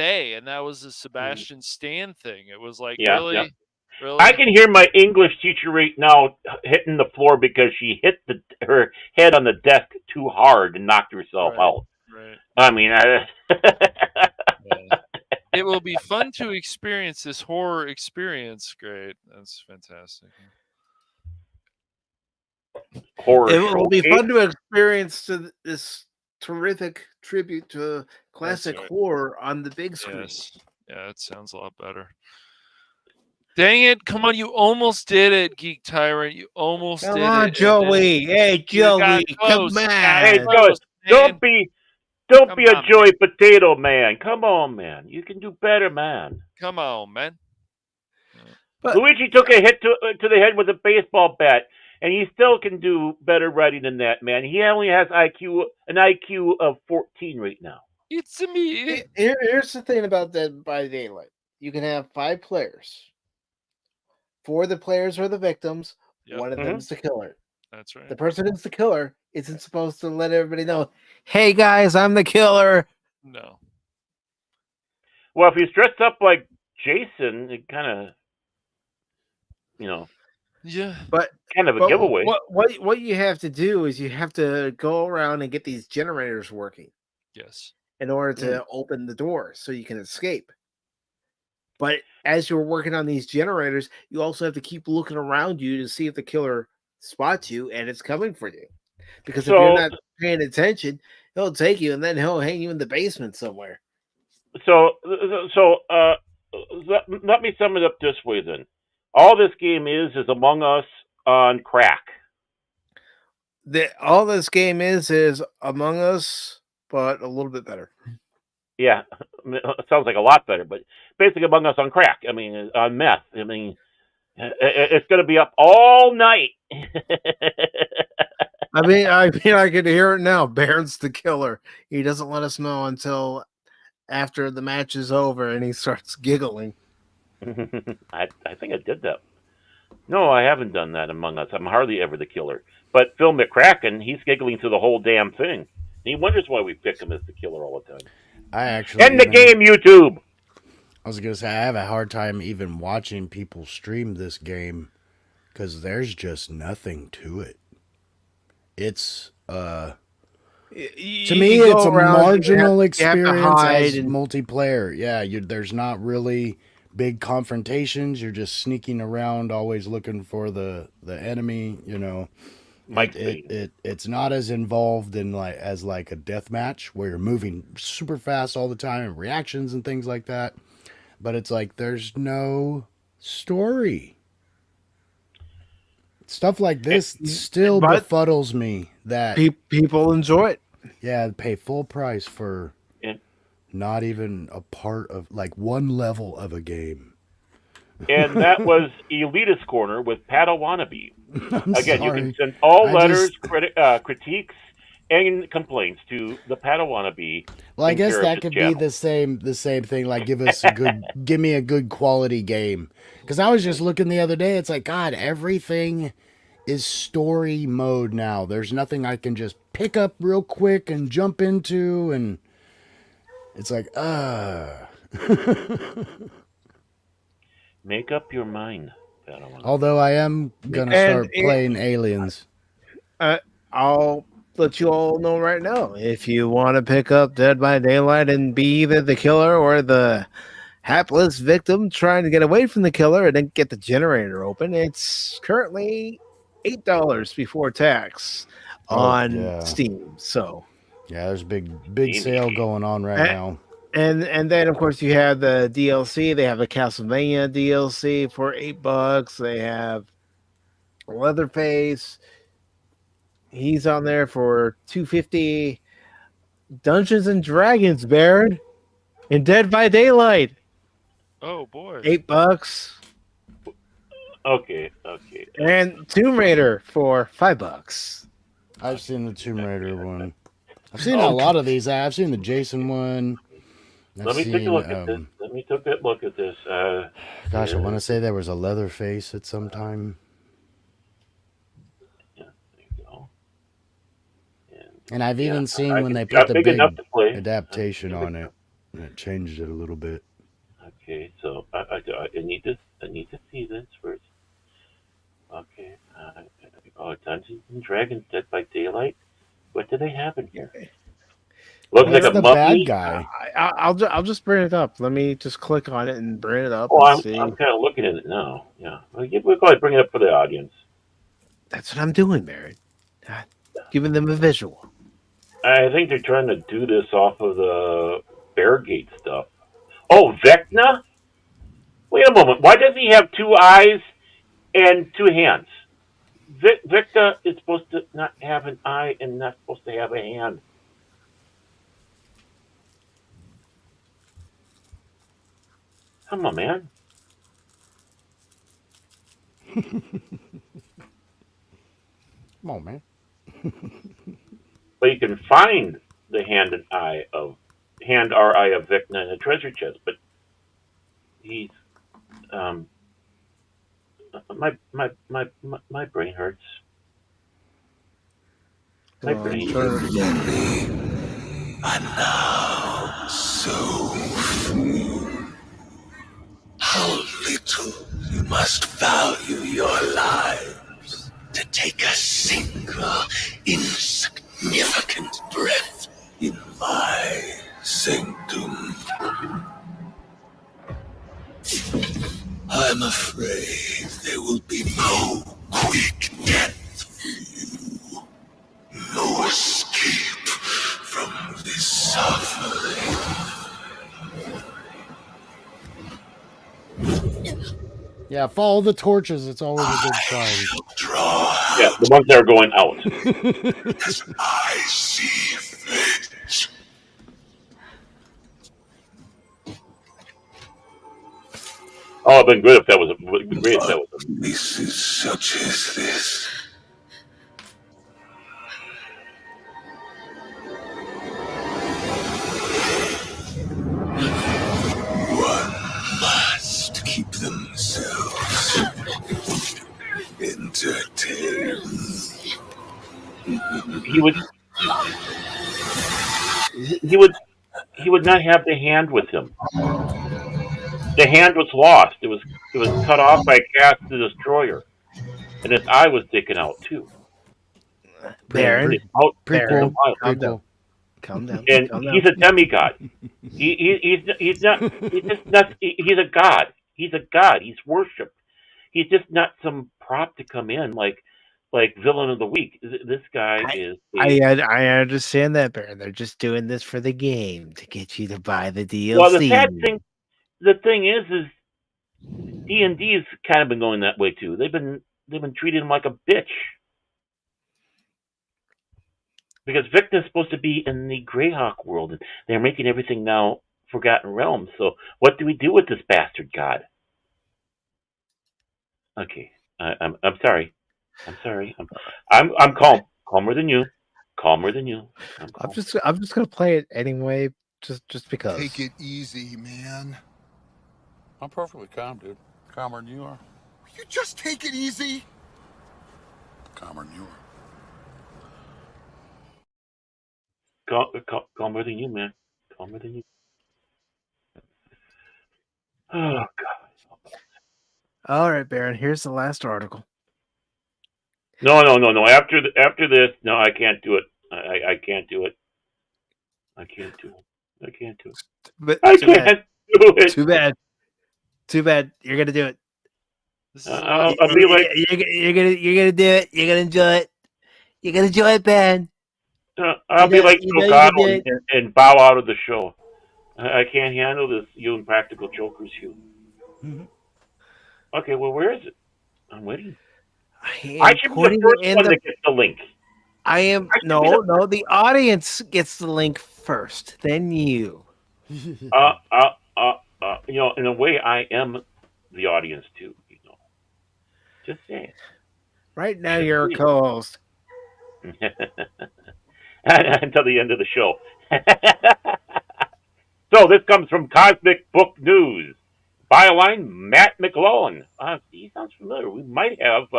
that was the Sebastian Stan thing. It was like, really? Yeah. Really? I can hear my English teacher right now hitting the floor because she hit her head on the desk too hard and knocked herself out. Right. I mean, it will be fun to experience this horror experience. Great, that's fantastic. Horror. It will be fun to experience this terrific tribute to classic horror on the big screen. Yes. Yeah, it sounds a lot better. Dang it! Come on, you almost did it, Geek Tyrant. You almost did it. Come on, Joey. Hey, Joey, come on. Hey, don't be a Joey Potato Man. Come on, man. You can do better, man. Come on, man. But Luigi took a hit to the head with a baseball bat, and he still can do better writing than that, man. He only has an IQ of 14 right now. It's me. Here's the thing about Dead by Daylight. You can have 5 players. 4 of the players are the victims. Yep. One of them is the killer. That's right. The person who's the killer isn't supposed to let everybody know, hey, guys, I'm the killer. No. Well, if he's dressed up like Jason, it kind of, yeah, but kind of a giveaway. What you have to do is you have to go around and get these generators working. Yes. In order to open the door so you can escape. But as you're working on these generators, you also have to keep looking around you to see if the killer spots you and it's coming for you. Because if you're not paying attention, he'll take you and then he'll hang you in the basement somewhere. So let me sum it up this way then. All this game is Among Us on crack. All this game is Among Us, but a little bit better. Yeah, it sounds like a lot better, but basically Among Us on crack. I mean, on meth. I mean, it's going to be up all night. I can hear it now. Baron's the killer. He doesn't let us know until after the match is over, and he starts giggling. I think I did that. No, I haven't done that Among Us. I'm hardly ever the killer. But Phil McCracken, he's giggling through the whole damn thing. He wonders why we pick him as the killer all the time. I actually end the game, YouTube. I was gonna say I have a hard time even watching people stream this game because there's just nothing to it. It's to me it's a marginal experience as multiplayer. Yeah, there's not really big confrontations. You're just sneaking around, always looking for the enemy. It's not as involved in as a death match where you're moving super fast all the time and reactions and things like that. But it's there's no story. Stuff like this still befuddles me that people enjoy it. Yeah, pay full price for not even a part of one level of a game. And that was Elitist Corner with Padawannabe. Again, you can send all letters, critiques, and complaints to the Padawannabe. Well, I guess that could be the same thing. Give me a good quality game. Because I was just looking the other day. It's God, everything is story mode now. There's nothing I can just pick up real quick and jump into, and it's Make up your mind. Although I am gonna start playing Aliens. I'll let you all know right now. If you want to pick up Dead by Daylight and be either the killer or the hapless victim trying to get away from the killer and then get the generator open, it's currently $8 before tax on Steam. So yeah, there's a big sale going on right now. And then of course you have the DLC. They have the Castlevania DLC for $8. They have Leatherface. He's on there for $2.50. Dungeons and Dragons, Baron, and Dead by Daylight. Oh boy, $8. Okay. And Tomb Raider for $5. I've seen the Tomb Raider one. I've seen a lot of these. I've seen the Jason one. Let me take a look at this. Let me take a look at this. Gosh, I want to say there was a Leatherface at some time. Yeah, there you go. And I've even seen when they put the big adaptation on it, and it changed it a little bit. Okay, so I need this. I need to see this first. Okay. Dungeons and Dragons: Dead by Daylight. What do they have in here? Looks like a the mummy. bad guy. I'll just bring it up. Let me just click on it and bring it up. Oh, and see. I'm kind of looking at it now. Yeah. We'll go ahead and bring it up for the audience. That's what I'm doing, Barry. Giving them a visual. I think they're trying to do this off of the Beargate stuff. Oh, Vecna? Wait a moment. Why does he have 2 eyes and 2 hands? Vecna is supposed to not have an eye and not supposed to have a hand. Come on, man. Come on, man. But you can find the hand or eye of Vecna in a treasure chest, but he's my brain hurts. My brain hurts. And now, so how little you must value your lives to take a single insignificant breath in my sanctum. I'm afraid there will be no quick death for you. No escape from this suffering. Yeah, follow the torches. It's always a good sign. Yeah, the ones that are going out. As I see fit. Oh, it'd been good if that was it'd be great if that was Places such as this. One must keep themselves entertained. He would not have the hand with him. The hand was lost. It was cut off by Cast the Destroyer, and his eye was taken out too. Baron, Prequel. Calm down. And he's a demigod. He's just not. He's a god. He's a god. He's worshipped. He's just not some prop to come in like villain of the week. This guy is. I understand that, Baron. They're just doing this for the game to get you to buy the DLC. Well, the thing is D&D's kind of been going that way too. They've been treating him like a bitch. Because Vecna's supposed to be in the Greyhawk world, and they're making everything now Forgotten Realms. So what do we do with this bastard god? Okay, I'm sorry. I'm sorry. I'm calm, calmer than you. Calmer than you. I'm just gonna play it anyway, just because. Take it easy, man. I'm perfectly calm, dude. Calmer than you are. You just take it easy. Calmer than you are. Calmer than you, man. Calmer than you. Oh God. All right, Baron. Here's the last article. No. After this, no, I can't do it. I can't do it. I can't do it. I can't do it. But I can't do it. Too bad. You're gonna do it. I'll be like, you're gonna do it. You're gonna enjoy it. You're gonna enjoy it, Ben. I'll be like Delgado and bow out of the show. I can't handle this, you impractical jokers, you. Okay, well, where is it? I'm waiting. I should be the first one to get the link. I am no. The audience gets the link first, then you. In a way, I am the audience too. Just saying. Right now, you're a co-host. Until the end of the show. So this comes from Cosmic Book News. Byline, Matt McClellan. He sounds familiar. We might have.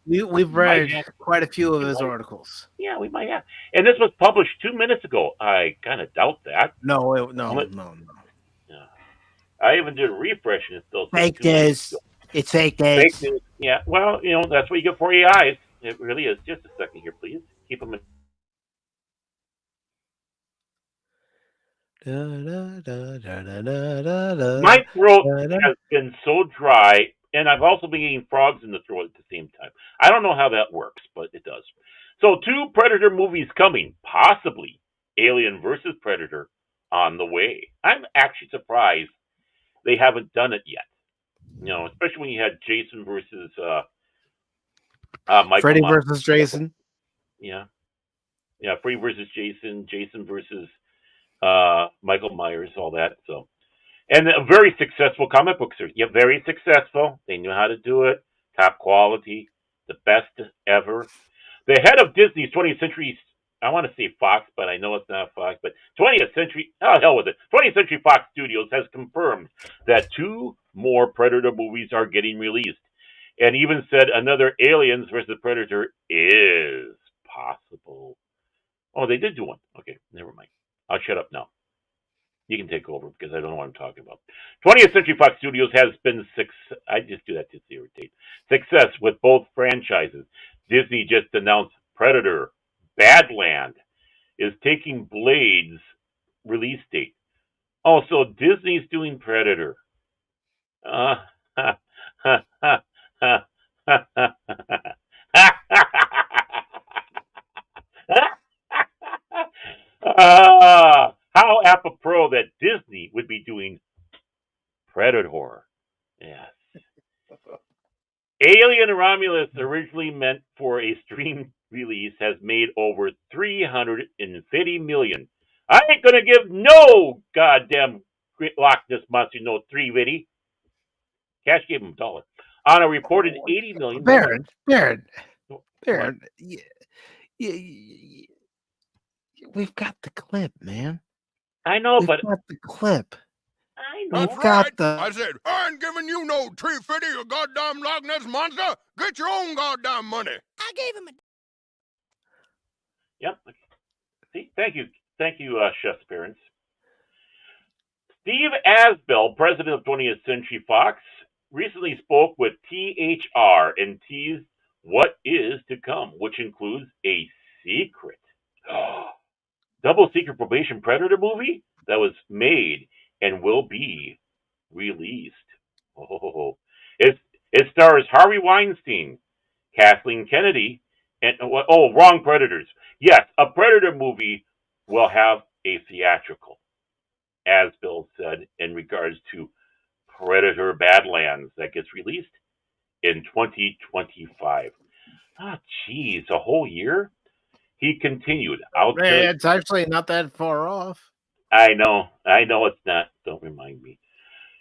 We've read quite a few of his articles. Yeah, we might have. And this was published 2 minutes ago. I kind of doubt that. No. Yeah. I even did a refresh and it still fake news. It's fake news. Fake news. Yeah. Well, that's what you get for AIs. It really is. Just a second here, please. Keep them in. My throat has been so dry, and I've also been eating frogs in the throat at the same time. I don't know how that works, but it does. So 2 Predator movies coming, possibly Alien versus Predator on the way. I'm actually surprised they haven't done it yet. Especially when you had Jason versus Michael Freddy Myers. versus Jason. Yeah, Freddy versus Jason, Jason versus Michael Myers, all that. So, and a very successful comic book series. Yeah, very successful. They knew how to do it. Top quality, the best ever. The head of Disney's 20th Century, I want to say Fox, but I know it's not Fox, but 20th Century, hell with it. 20th Century Fox Studios has confirmed that 2 more Predator movies are getting released, and even said another Aliens versus Predator is possible. Oh, they did do one. Okay, never mind. I'll shut up now. You can take over because I don't know what I'm talking about. 20th Century Fox Studios has been I just do that to irritate. Success with both franchises. Disney just announced Predator Badland is taking Blade's release date. Oh, so Disney's doing Predator. How apropos that Disney would be doing Predator. Yes. Alien Romulus, originally meant for a stream release, has made over $350 million. I ain't gonna give no goddamn Loch Ness Monster no $350. Cash gave him $1 on a reported $80 million. Baron. We've got the clip, man. I know, We've got the clip. I know. We've got the. I said, I ain't giving you no $350, you goddamn Loch Ness Monster. Get your own goddamn money. I gave him a. Yep. See, thank you, Chef's parents. Steve Asbell, president of 20th Century Fox, recently spoke with THR and teased what is to come, which includes a secret. Double secret probation Predator movie that was made and will be released. Oh, it stars Harvey Weinstein, Kathleen Kennedy, and wrong Predators. Yes, a Predator movie will have a theatrical, as Bill said, in regards to Predator Badlands that gets released in 2025. Ah, geez, a whole year? He continued. It's actually not that far off. I know it's not. Don't remind me.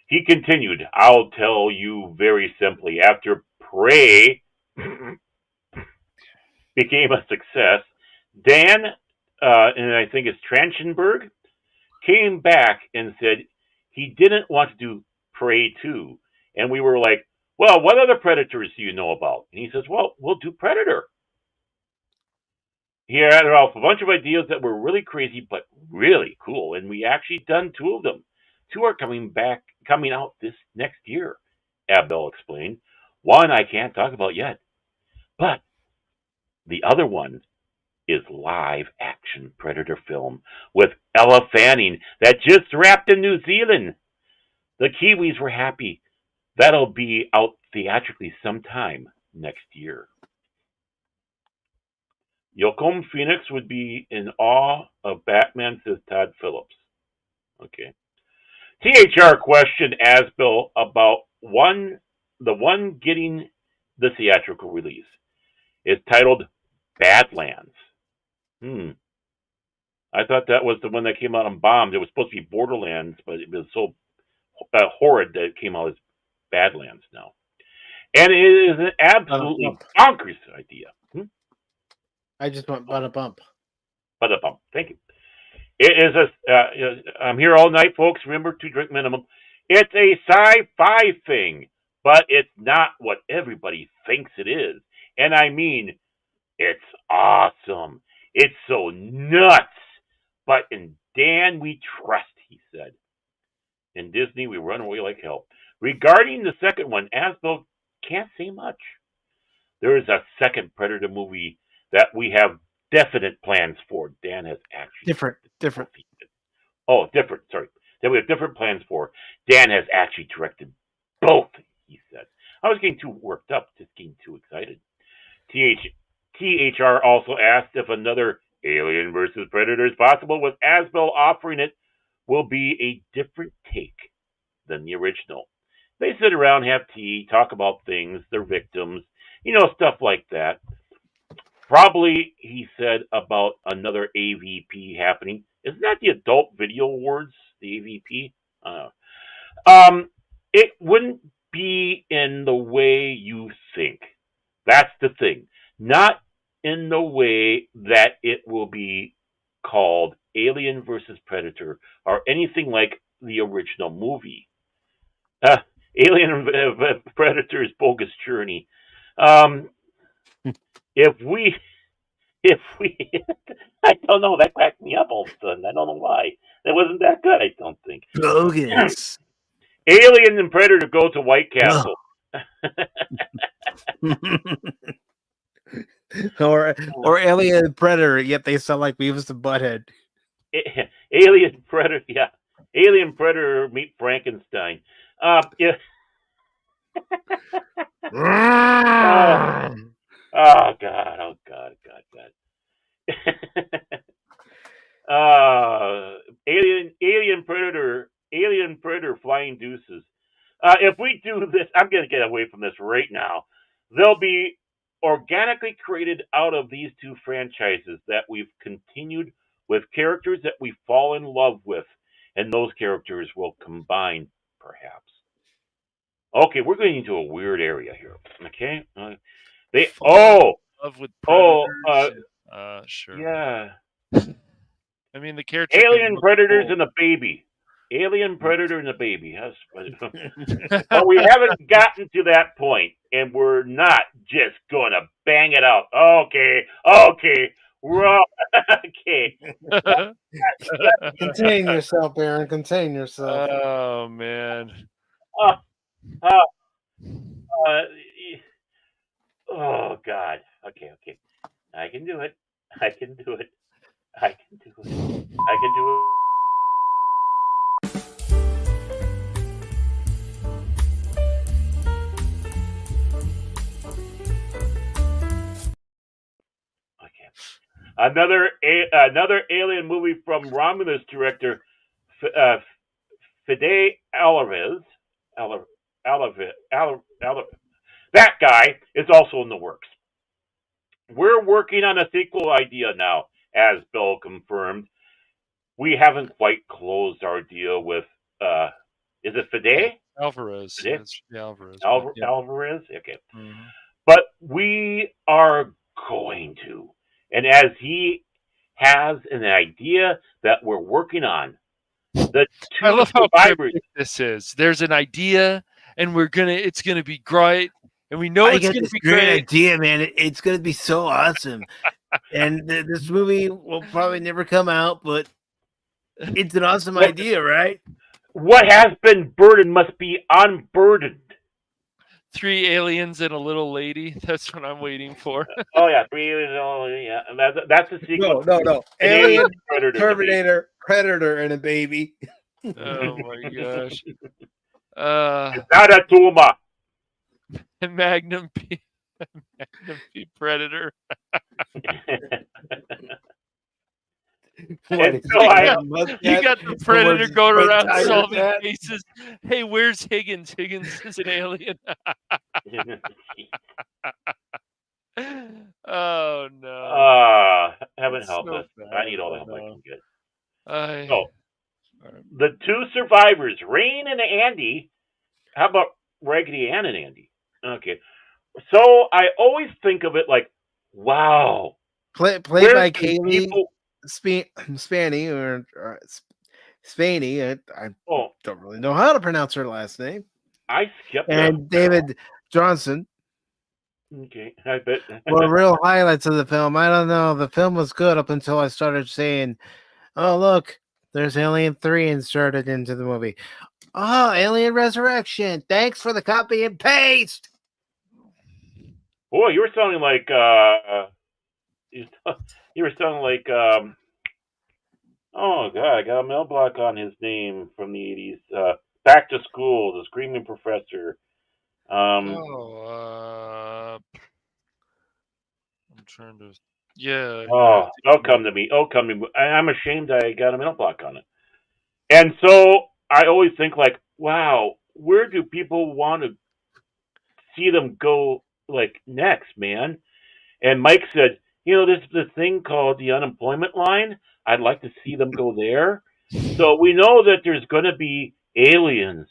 He continued, I'll tell you very simply. After Prey became a success, Dan, and I think it's Trachtenberg, came back and said he didn't want to do Prey 2. And we were like, well, what other Predators do you know about? And he says, well, we'll do Predator. He had off a bunch of ideas that were really crazy, but really cool. And we actually done 2 of them. 2 are coming out this next year, Abel explained. One I can't talk about yet. But the other one is live action Predator film with Ella Fanning that just wrapped in New Zealand. The Kiwis were happy. That'll be out theatrically sometime next year. Joaquin Phoenix would be in awe of Batman, says Todd Phillips. Okay. THR questioned Asbell about the one getting the theatrical release. It's titled Badlands. I thought that was the one that came out on Bombs. It was supposed to be Borderlands, but it was so horrid that it came out as Badlands now. And it is an absolutely bonkers idea. I just went bada-bump. Bada-bump. Thank you. It is I'm here all night, folks. Remember, 2 drink minimum. It's a sci-fi thing, but it's not what everybody thinks it is. And I mean, it's awesome. It's so nuts. But in Dan we trust, he said. In Disney, we run away like hell. Regarding the second one, Asbo can't say much. There is a second Predator movie that we have definite plans for. Dan has actually different. Oh, different. Sorry, that we have different plans for. Dan has actually directed both. He said. I was getting too worked up, just getting too excited. THR also asked if another Alien versus Predator is possible, with Asbel offering it will be a different take than the original. They sit around, have tea, talk about things, their victims, stuff like that. Probably, he said, about another AVP happening. Isn't that the Adult Video Awards, the AVP? It wouldn't be in the way you think. That's the thing. Not in the way that it will be called Alien versus Predator or anything like the original movie. Alien Predator's Bogus Journey. If we, I don't know, that cracked me up all of a sudden. I don't know why. That wasn't that good, I don't think. Bogus. Alien and Predator go to White Castle. or Alien and Predator, yet they sound like Beavis and Butthead. Alien Predator, yeah. Alien Predator meet Frankenstein. Yeah. Oh God. Alien Predator flying deuces. If we do this, I'm going to get away from this right now. They'll be organically created out of these two franchises that we've continued with characters that we fall in love with, and those characters will combine, perhaps. Okay, we're going into a weird area here. Okay, love with predators. Sure. Yeah. I mean, the character. Alien Predators and a baby. Alien Predator and a baby. Yes. But we haven't gotten to that point, and we're not just going to bang it out. Okay. Okay. Contain yourself, Aaron. Contain yourself. Oh, man. Oh, God. Okay. I can do it. Another Alien movie from Romulus director Fede Alvarez. That guy is also in the works. We're working on a sequel idea now, as Bill confirmed. We haven't quite closed our deal with. Is it Fede? Alvarez. Fede? Alvarez. Alvarez. Okay. Mm-hmm. But we are going to. And as he has an idea that we're working on, the two I love how survivors. This is. There's an idea, and it's gonna be great, and we know it's gonna be great. Idea, man. It's gonna be so awesome, and this movie will probably never come out, but it's an awesome idea, right? What has been burdened must be unburdened. 3 aliens and a little lady. That's what I'm waiting for. Oh yeah, 3 aliens. Oh yeah, and that's the sequel. No. Alien, Terminator, Predator, and a baby. Oh my gosh. It's not a tumor. Magnum P Predator. You got the Predator going around solving cases. Hey, where's Higgins? Higgins is an alien. Oh no. Heaven help us. I need all the help I can get. So, the two survivors, Rain and Andy. How about Raggedy Ann and Andy? Okay. So I always think of it like, wow. Played by Kaylee Spaney or Spaney. I don't really know how to pronounce her last name. I skipped and David Johnson. Okay, I bet. Were real highlights of the film. I don't know. The film was good up until I started saying, "Oh look, There's Alien 3 inserted into the movie. Oh, Alien Resurrection. Thanks for the copy and paste. Boy, you were sounding like you were sounding like oh god, I got a mail block on his name from the 80s. Back to School, the Screaming Professor. I'm trying to. Yeah. Oh, come to me. Oh, come to me. I'm ashamed I got a mail block on it. And so I always think like, wow, where do people want to see them go like next, man? And Mike said, there's this thing called the unemployment line. I'd like to see them go there. So we know that there's going to be aliens.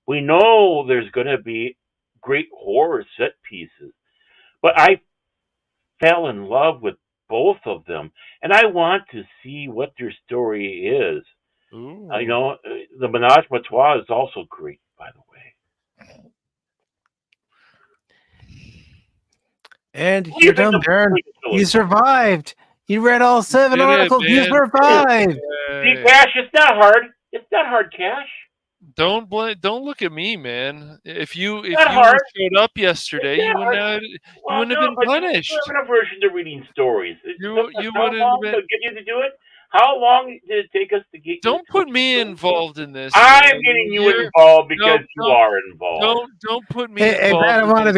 We know there's going to be great horror set pieces. But I fell in love with both of them, and I want to see what their story is. The Menage a Trois is also great, by the way. And you're done, Baron. You survived. You read all 7 articles. You survived. See, Cash, it's not hard. It's not hard, Cash. Don't look at me, man. If you showed up yesterday, you wouldn't have been punished. You have an aversion to reading stories. You how long did it get you to do it? How long did it take us to get? Don't put me involved in this. I'm getting you involved because you are involved. Don't put me Hey, involved.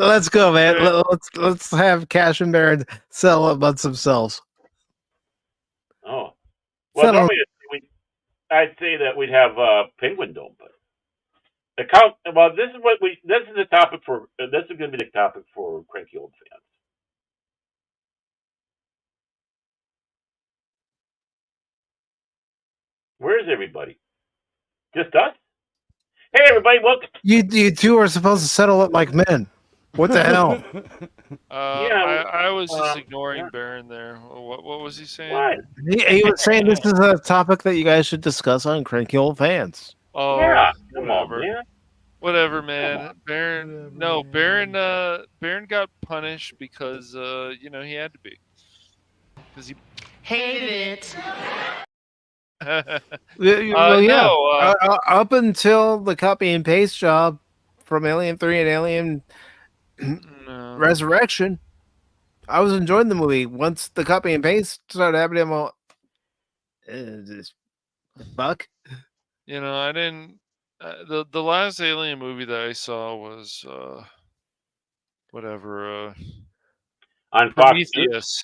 Let's go, man. Let's have Cash and Baron settle amongst themselves. Oh, well, normally I'd say that we'd have Penguin Dome, but this is the topic for this is going to be the topic for cranky old fans. Where is everybody? Just us? Hey, everybody! Welcome. You two are supposed to settle it like men. What the hell? I was just ignoring Baron there. What was he saying? What? He was saying this is a topic that you guys should discuss on Cranky Old Fans. Oh, yeah, whatever. Man. Whatever, man. Baron got punished because he had to be. Because he hated it. Up until the copy and paste job from Alien 3 and Alien Resurrection, I was enjoying the movie. Once the copy and paste started happening, I'm all, this fuck. I didn't. The last Alien movie that I saw was whatever. On Prometheus.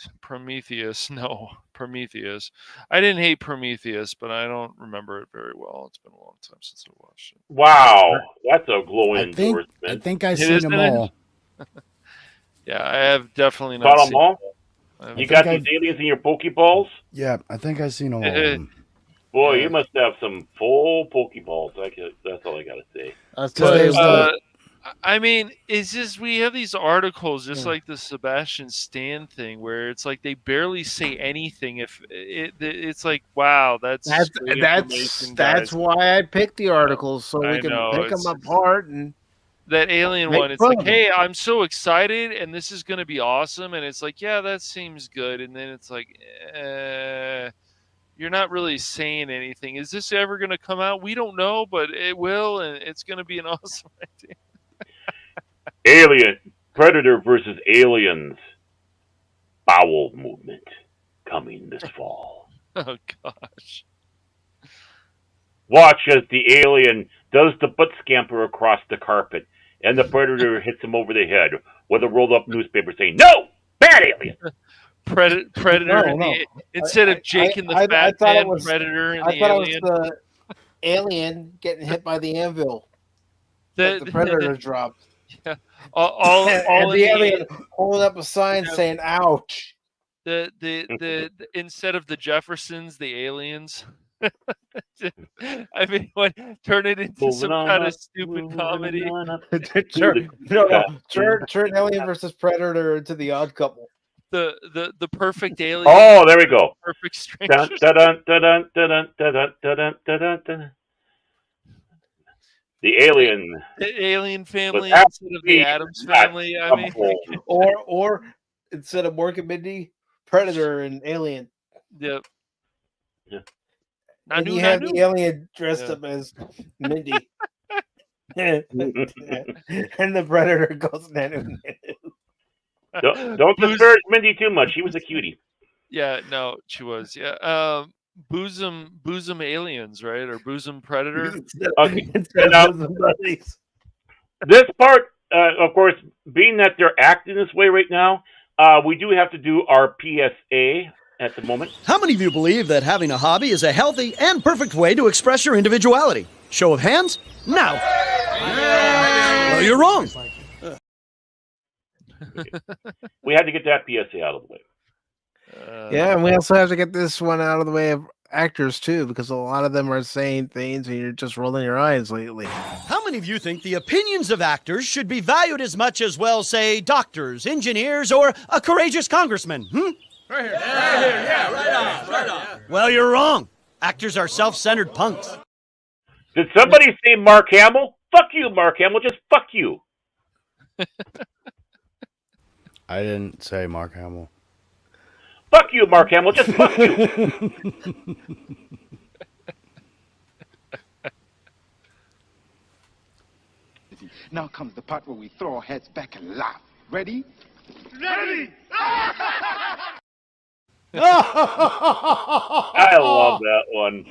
No, Prometheus. I didn't hate Prometheus, but I don't remember it very well. It's been a long time since I watched it. Wow, that's a glowing endorsement. I think I've seen them all. Yeah, I have definitely not seen them all. You got these aliens in your Pokeballs? Yeah, I think I've seen them all. Boy, you must have some full Pokeballs. That's all I got to say. I mean, it's just we have these articles, just like the Sebastian Stan thing, where it's like they barely say anything. If it's like, wow, that's why I picked the articles so we can pick them apart. And that Alien one, it's like, hey, I'm so excited, and this is going to be awesome, and it's like, yeah, that seems good, and then it's like, you're not really saying anything. Is this ever going to come out? We don't know, but it will, and it's going to be an awesome idea. Alien Predator versus Aliens. Bowel movement coming this fall. Oh gosh! Watch as the alien does the butt scamper across the carpet, and the Predator hits him over the head with a rolled-up newspaper saying, "No, bad alien." Predator. Instead of Jake in the Fat Man, Predator and the alien. I thought it was the alien getting hit by the anvil. The Predator dropped. Yeah. All the alien holding up a sign saying "ouch." The instead of the Jeffersons, the aliens. I mean, turn it into some kind of stupid comedy. Turn Alien versus Predator into The Odd Couple. The perfect alien. Oh, there we go. Perfect strangers. The alien family instead of the Addams family. I mean, or instead of Mork and Mindy, Predator and Alien. Yep. Yeah. And you have the alien dressed up as Mindy. And the Predator goes Nanu. Don't discourage Mindy too much. She was a cutie. Yeah, no, she was. Yeah. Bosom aliens, right? Or bosom predator. Okay. Now, this part, of course, being that they're acting this way right now, we do have to do our PSA at the moment. How many of you believe that having a hobby is a healthy and perfect way to express your individuality? Show of hands, now. Well, you're wrong. We had to get that PSA out of the way. Yeah, and we also have to get this one out of the way of actors too, because a lot of them are saying things and you're just rolling your eyes lately. How many of you think the opinions of actors should be valued as much as, well, say, doctors, engineers, or a courageous congressman? Right here. Yeah, right on. Well, you're wrong. Actors are self-centered punks. Did somebody say Mark Hamill? Fuck you, Mark Hamill. Just fuck you. I didn't say Mark Hamill. Fuck you, Mark Hamill. Just fuck you. Now comes the part where we throw our heads back and laugh. Ready? Ready! I love that one.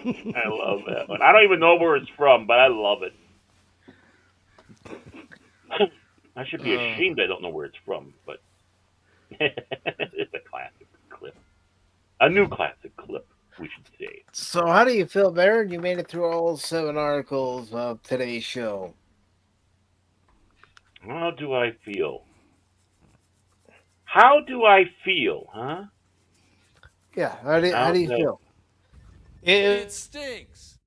I don't even know where it's from, but I love it. I should be ashamed I don't know where it's from, but it's a classic clip. A new classic clip, we should say. So how do you feel, Baron? You made it through all 7 articles of today's show. How do I feel? How do I feel, huh? Yeah, how do you feel? It stinks.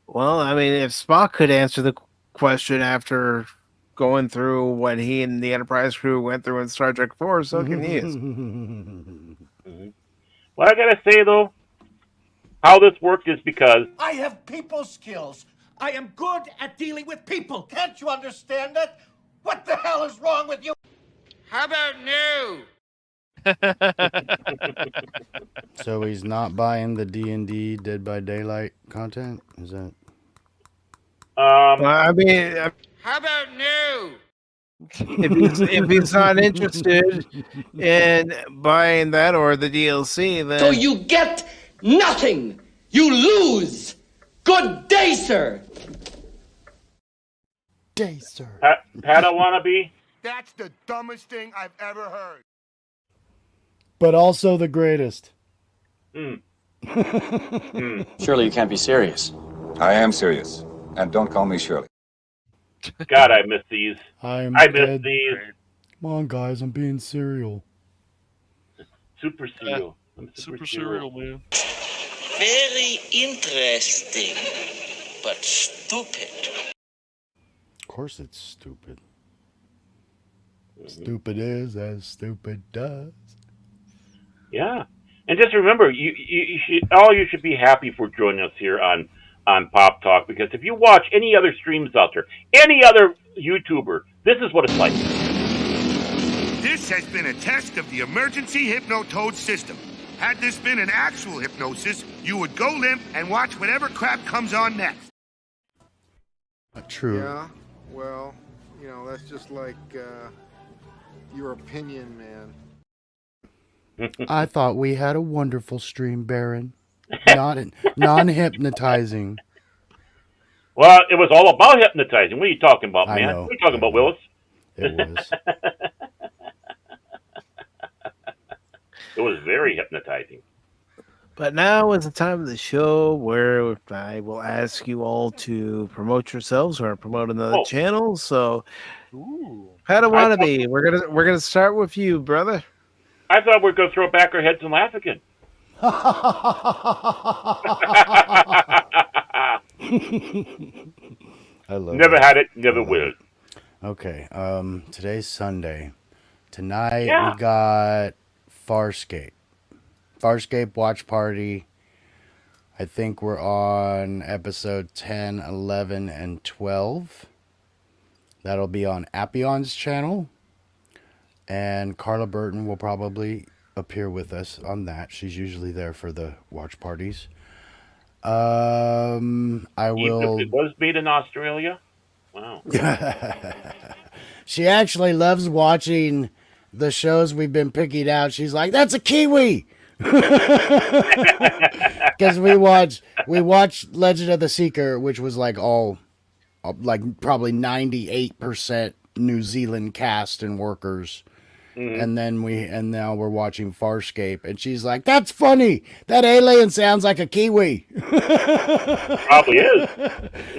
Well, I mean, if Spock could answer the question after going through what he and the Enterprise crew went through in Star Trek 4, so can he. What I gotta say, though, how this worked is because I have people skills. I am good at dealing with people. Can't you understand that? What the hell is wrong with you? How about no? So he's not buying the D&D Dead by Daylight content? Is that? I mean, How about no? if he's not interested in buying that or the DLC, then So you get nothing. You lose. Good day, sir. Day, sir. Padawannabe? That's the dumbest thing I've ever heard. But also the greatest. Surely you can't be serious. I am serious. And don't call me Shirley. God, I miss these. I miss these. Come on, guys, I'm being serial. Super serial. I'm super serial, man. Very interesting, but stupid. Of course it's stupid. Stupid is as stupid does. Yeah. And just remember, you should be happy for joining us here on Pop Talk, because if you watch any other streams out there, any other YouTuber, this is what it's like. This has been a test of the emergency hypnotoad system. Had this been an actual hypnosis, you would go limp and watch whatever crap comes on next. True. Yeah, well, that's just like your opinion, man. I thought we had a wonderful stream, Baron. Non-hypnotizing. Well, it was all about hypnotizing. What are you talking about, man? I know. What are you talking about, Willis? It was. It was very hypnotizing. But now is the time of the show where I will ask you all to promote yourselves or promote another channel. So, Padawannabe, we're gonna start with you, brother. I thought we were gonna throw back our heads and laugh again. I love never it. had it, never will. Okay, today's Sunday. Tonight we got Farscape. Farscape Watch Party. I think we're on episode 10, 11, and 12. That'll be on Appion's channel. And Carla Burton will probably appear with us on that. She's usually there for the watch parties. I will. It was made in Australia. Wow. She actually loves watching the shows we've been picking out. She's like, "That's a Kiwi," because we watched Legend of the Seeker, which was like probably 98% New Zealand cast and workers. And now we're watching Farscape, and she's like, "That's funny. That alien sounds like a Kiwi." Probably is.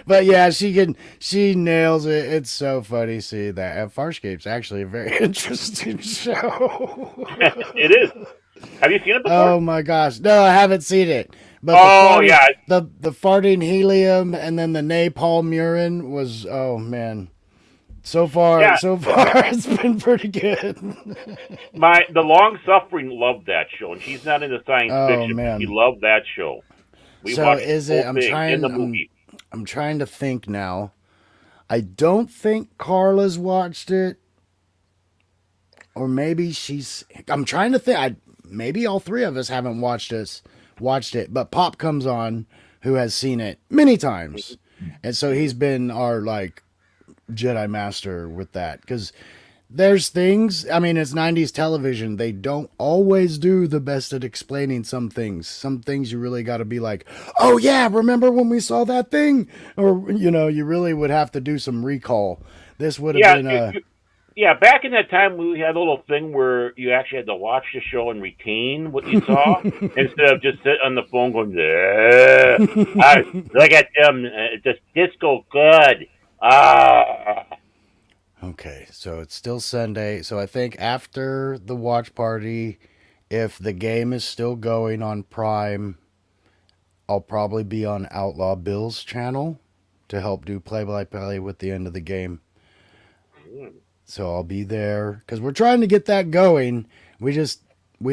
But yeah, she nails it. It's so funny seeing that. And Farscape's actually a very interesting show. It is. Have you seen it before? Oh my gosh. No, I haven't seen it. But the farting helium and then the napalm urine was, oh man. So far, it's been pretty good. The Long Suffering loved that show, and she's not into science fiction. Man. She loved that show. I'm trying to think now. I don't think Carla's watched it, or maybe I'm trying to think. Maybe all three of us haven't watched it, but Pop comes on, who has seen it many times, and so he's been our Jedi Master with that, because there's things, I mean, it's 90s television, they don't always do the best at explaining some things you really got to be like, oh yeah, remember when we saw that thing, or you really would have to do some recall. This would have been back in that time we had a little thing where you actually had to watch the show and retain what you saw instead of just sit on the phone going, look at them, just disco good. Okay, so it's still Sunday. So I think after the watch party, if the game is still going on Prime, I'll probably be on Outlaw Bill's channel to help do play-by-play with the end of the game. So I'll be there because we're trying to get that going. We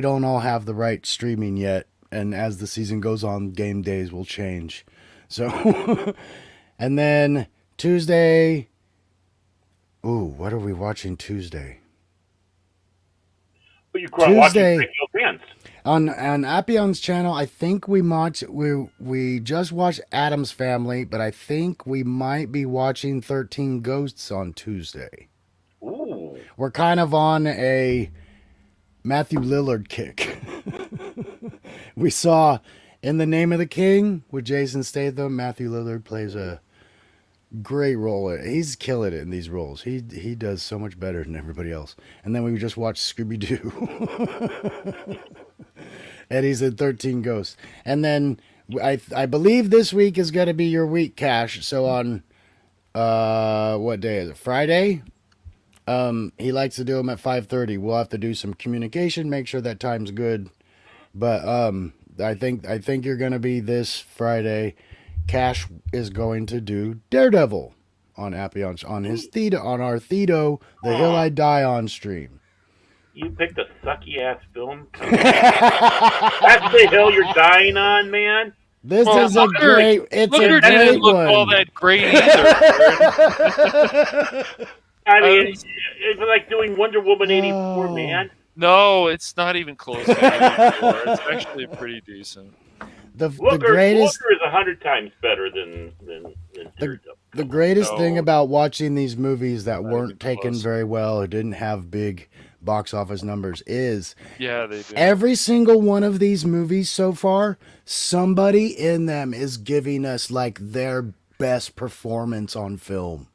don't all have the right streaming yet, and as the season goes on, game days will change. So, and then Tuesday. Ooh, what are we watching Tuesday? Tuesday on Appion's channel. I think we just watched Addams Family, but I think we might be watching 13 Ghosts on Tuesday. Ooh. We're kind of on a Matthew Lillard kick. We saw In the Name of the King with Jason Statham. Matthew Lillard plays a great role. He's killing it in these roles. He does so much better than everybody else. And then we just watched Scooby-Doo. And he's in 13 Ghosts. And then I believe this week is going to be your week, Cash. So on what day is it? Friday? He likes to do them at 5:30. We'll have to do some communication, make sure that time's good. But I think you're going to be this Friday. Cash is going to do Daredevil on Appion, on our Thedo, The Hill I Die On stream. You picked a sucky ass film. That's the hill you're dying on, man. This is a great. It's a great one. All that great either. I mean, it's like doing Wonder Woman 84, man. No, it's not even close to 84. It's actually pretty decent. The greatest Looker is 100 times better than the greatest thing about watching these movies that weren't taken very well or didn't have big box office numbers is they do. Every single one of these movies so far, somebody in them is giving us like their best performance on film.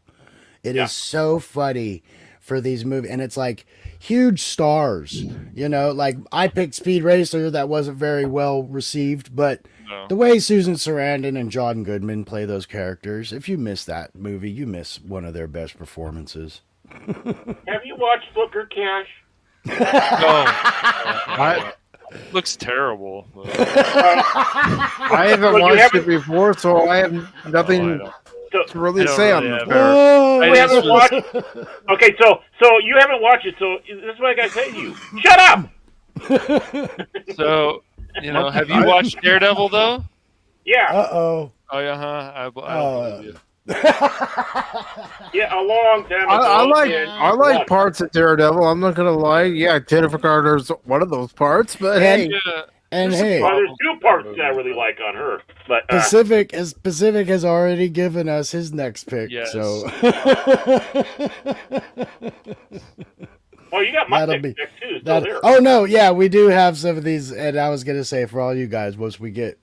It is so funny for these movies, and it's like huge stars, like I picked Speed Racer, that wasn't very well received, but the way Susan Sarandon and John Goodman play those characters, if you miss that movie, you miss one of their best performances. Have you watched Looker, Cash? No. Looks terrible. I haven't watched it before, so I have nothing to really say on the we haven't watched. Okay, so you haven't watched it, so this is what I gotta say to you. Shut up. So have you watched Daredevil though? Yeah. Uh-oh. Oh yeah, huh? I don't believe you. Yeah, a long time ago. I like parts of Daredevil. I'm not gonna lie. Yeah, Jennifer Garner's one of those parts, but there's two parts that I really like on her. But Pacific has already given us his next pick. Yes. So. Oh, you got my pick too. Oh no, yeah, we do have some of these, and I was gonna say for all you guys, once we're getting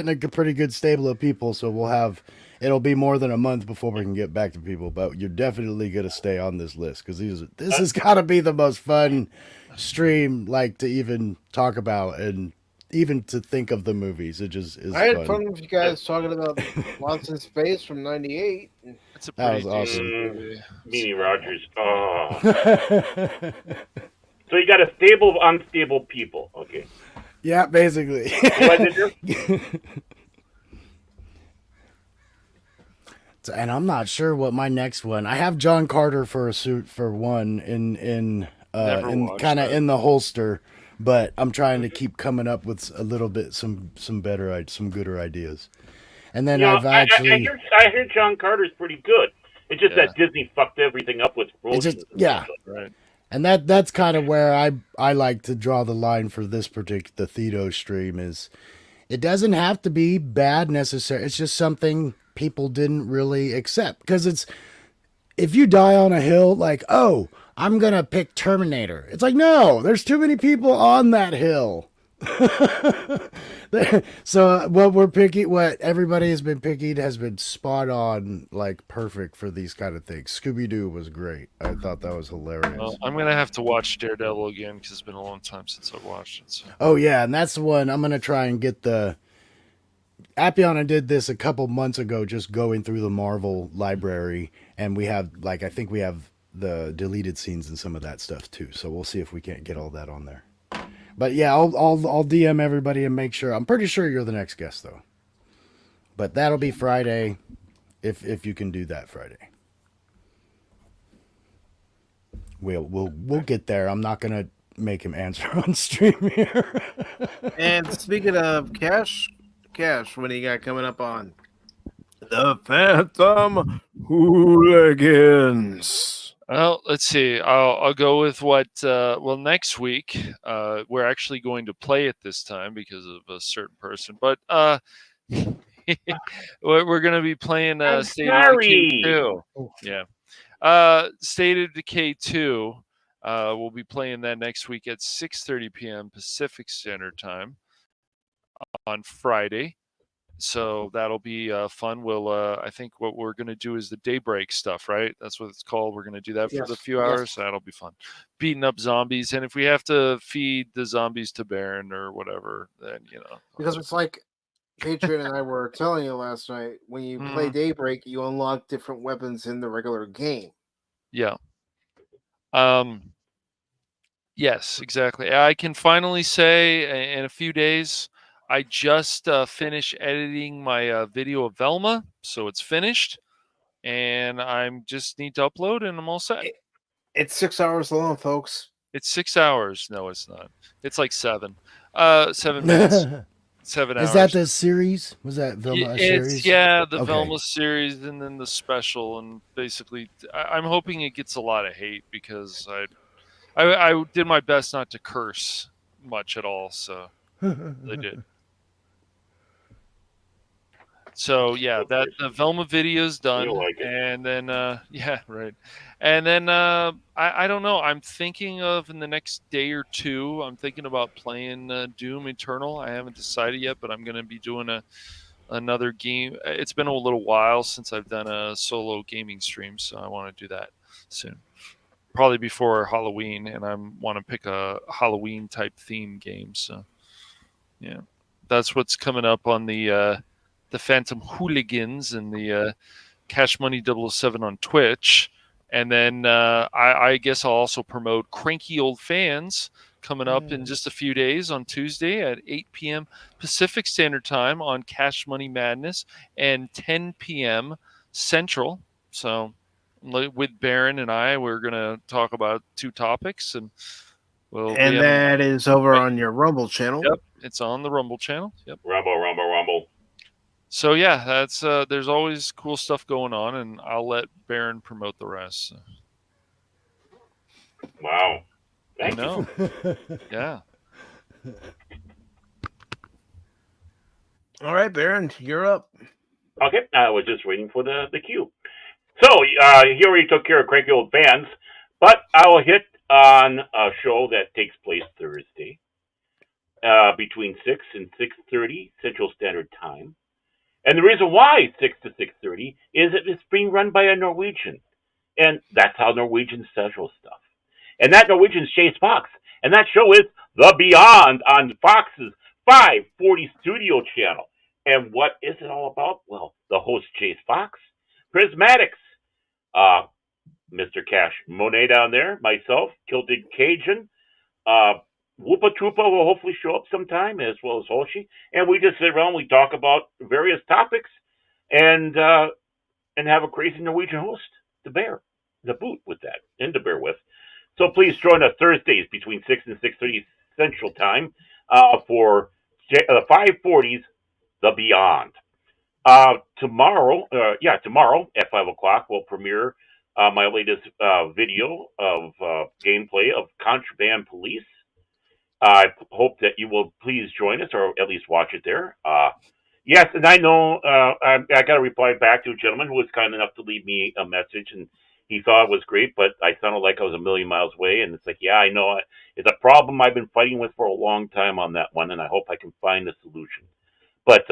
a pretty good stable of people, so it'll be more than a month before we can get back to people. But you're definitely gonna stay on this list because this has got to be the most fun stream, like to even talk about and even to think of the movies. It just is. I had fun with you guys talking about Lost in Space from '98. That was awesome. Meanie Rogers. Oh. So you got a stable of unstable people. Okay. Yeah, basically. And I'm not sure what my next one. I have John Carter for a suit for one in kind of in the holster, but I'm trying to keep coming up with a little bit some gooder ideas. And then I've actually I hear John Carter's pretty good. It's just that Disney fucked everything up with promotions. Right. And that's kind of where I like to draw the line for this particular Theto stream is it doesn't have to be bad necessarily. It's just something people didn't really accept because if you die on a hill, like, oh, I'm going to pick Terminator. It's like, no, there's too many people on that hill. So what everybody has been picking has been spot on, like perfect for these kind of things. Scooby-Doo was great. I thought that was hilarious. Well, I'm gonna have to watch Daredevil again because it's been a long time since I've watched it. So. Oh yeah, and that's the one I'm gonna try and get the. Appiana did this a couple months ago, just going through the Marvel library, and we have I think we have the deleted scenes and some of that stuff too. So we'll see if we can't get all that on there. But yeah, I'll DM everybody and make sure. I'm pretty sure you're the next guest though. But that'll be Friday, if you can do that Friday. We'll get there. I'm not gonna make him answer on stream here. And speaking of Cash, what do you got coming up on the Phantom Hooligans? Well, let's see. I'll go with what. Next week we're actually going to play it this time because of a certain person. But we're going to be playing State of Decay 2. Yeah, State of Decay 2. We'll be playing that next week at 6:30 p.m. Pacific Standard Time on Friday. So that'll be fun. I think what we're going to do is the Daybreak stuff, right? That's what it's called. We're going to do that for the few hours. That'll be fun. Beating up zombies. And if we have to feed the zombies to Baron or whatever, then, Because it's like Patriot and I were telling you last night, when you play Daybreak, you unlock different weapons in the regular game. Yeah. Yes, exactly. I can finally say in a few days, I just finished editing my video of Velma, so it's finished, and I just need to upload, and I'm all set. It's 6 hours long, folks. It's 6 hours. No, it's not. It's like 7. 7 minutes. 7 hours. Is that the series? Was that Velma series? Yeah, the Velma series, and then the special, and basically, I'm hoping it gets a lot of hate because I did my best not to curse much at all, so they did. So yeah, the Velma video is done, and then right, and then I don't know. I'm thinking of in the next day or two. I'm thinking about playing Doom Eternal. I haven't decided yet, but I'm going to be doing another game. It's been a little while since I've done a solo gaming stream, so I want to do that soon. Probably before Halloween, and I want to pick a Halloween type theme game. So yeah, that's what's coming up on the Phantom Hooligans and the Cash Money 007 on Twitch. And then I guess I'll also promote Cranky Old Fans coming up in just a few days on Tuesday at 8 p.m. Pacific Standard Time on Cash Money Madness and 10 p.m. Central. So with Baron and we're going to talk about 2 topics. And that is over on your Rumble channel. Yep, it's on the Rumble channel. Yep. Rumble. So yeah, that's there's always cool stuff going on, and I'll let Baron promote the rest. So. Wow. I know. Yeah. All right, Baron, you're up. Okay, I was just waiting for the cue. So, he already took care of cranky old fans, but I will hit on a show that takes place Thursday between 6 and 6:30 Central Standard Time. And the reason why 6 to 6:30 is that it's being run by a Norwegian. And that's how Norwegians schedule stuff. And that Norwegian's Chase Fox. And that show is The Beyond on Fox's 540 Studio channel. And what is it all about? Well, the host Chase Fox, Prismatics, Mr. Cash Monet down there, myself, Kilted Cajun, Whoopa Troopa will hopefully show up sometime, as well as Hoshi, and we just sit around, we talk about various topics, and have a crazy Norwegian host to boot with that, and to bear with. So please join us Thursdays between 6 and 6:30 Central Time for the 540s, The Beyond. Tomorrow at 5 o'clock, we'll premiere my latest video of gameplay of Contraband Police. I hope that you will please join us, or at least watch it there. Yes, and I know I got a reply back to a gentleman who was kind enough to leave me a message, and he thought it was great, but I sounded like I was a million miles away, and it's like, yeah, I know. It's a problem I've been fighting with for a long time on that one, and I hope I can find a solution. But,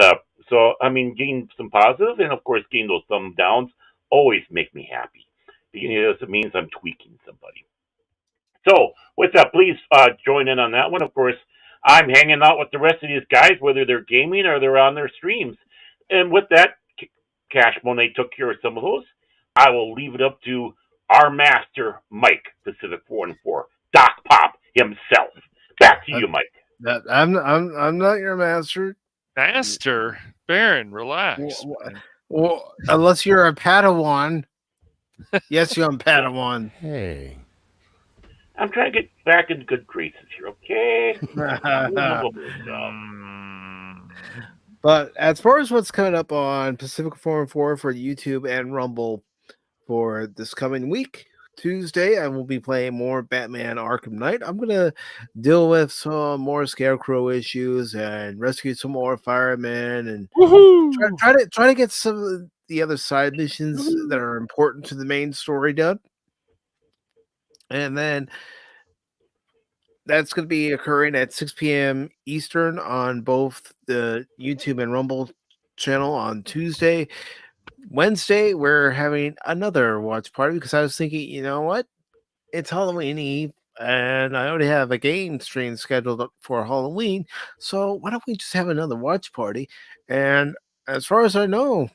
so, I mean, getting some positive, and of course, getting those thumb downs always make me happy. Because it means I'm tweaking somebody. So, with that, please join in on that one. Of course, I'm hanging out with the rest of these guys, whether they're gaming or they're on their streams. And with that, Cash Monet took care of some of those. I will leave it up to our master, Mike, Pacific414, Doc Pop himself. Back to you, Mike. I'm not your master. Master? Baron, relax. Well, unless you're a Padawan. Yes, you're a Padawan. Hey. I'm trying to get back in good graces here, okay? But as far as what's coming up on Pacific414 for YouTube and Rumble for this coming week, Tuesday, I will be playing more Batman Arkham Knight. I'm going to deal with some more Scarecrow issues and rescue some more firemen and try to get some of the other side missions that are important to the main story done. And then that's going to be occurring at 6 p.m. Eastern on both the YouTube and Rumble channel on Tuesday. Wednesday, we're having another watch party because I was thinking, you know what? It's Halloween Eve, and I already have a game stream scheduled up for Halloween. So why don't we just have another watch party? And as far as I know,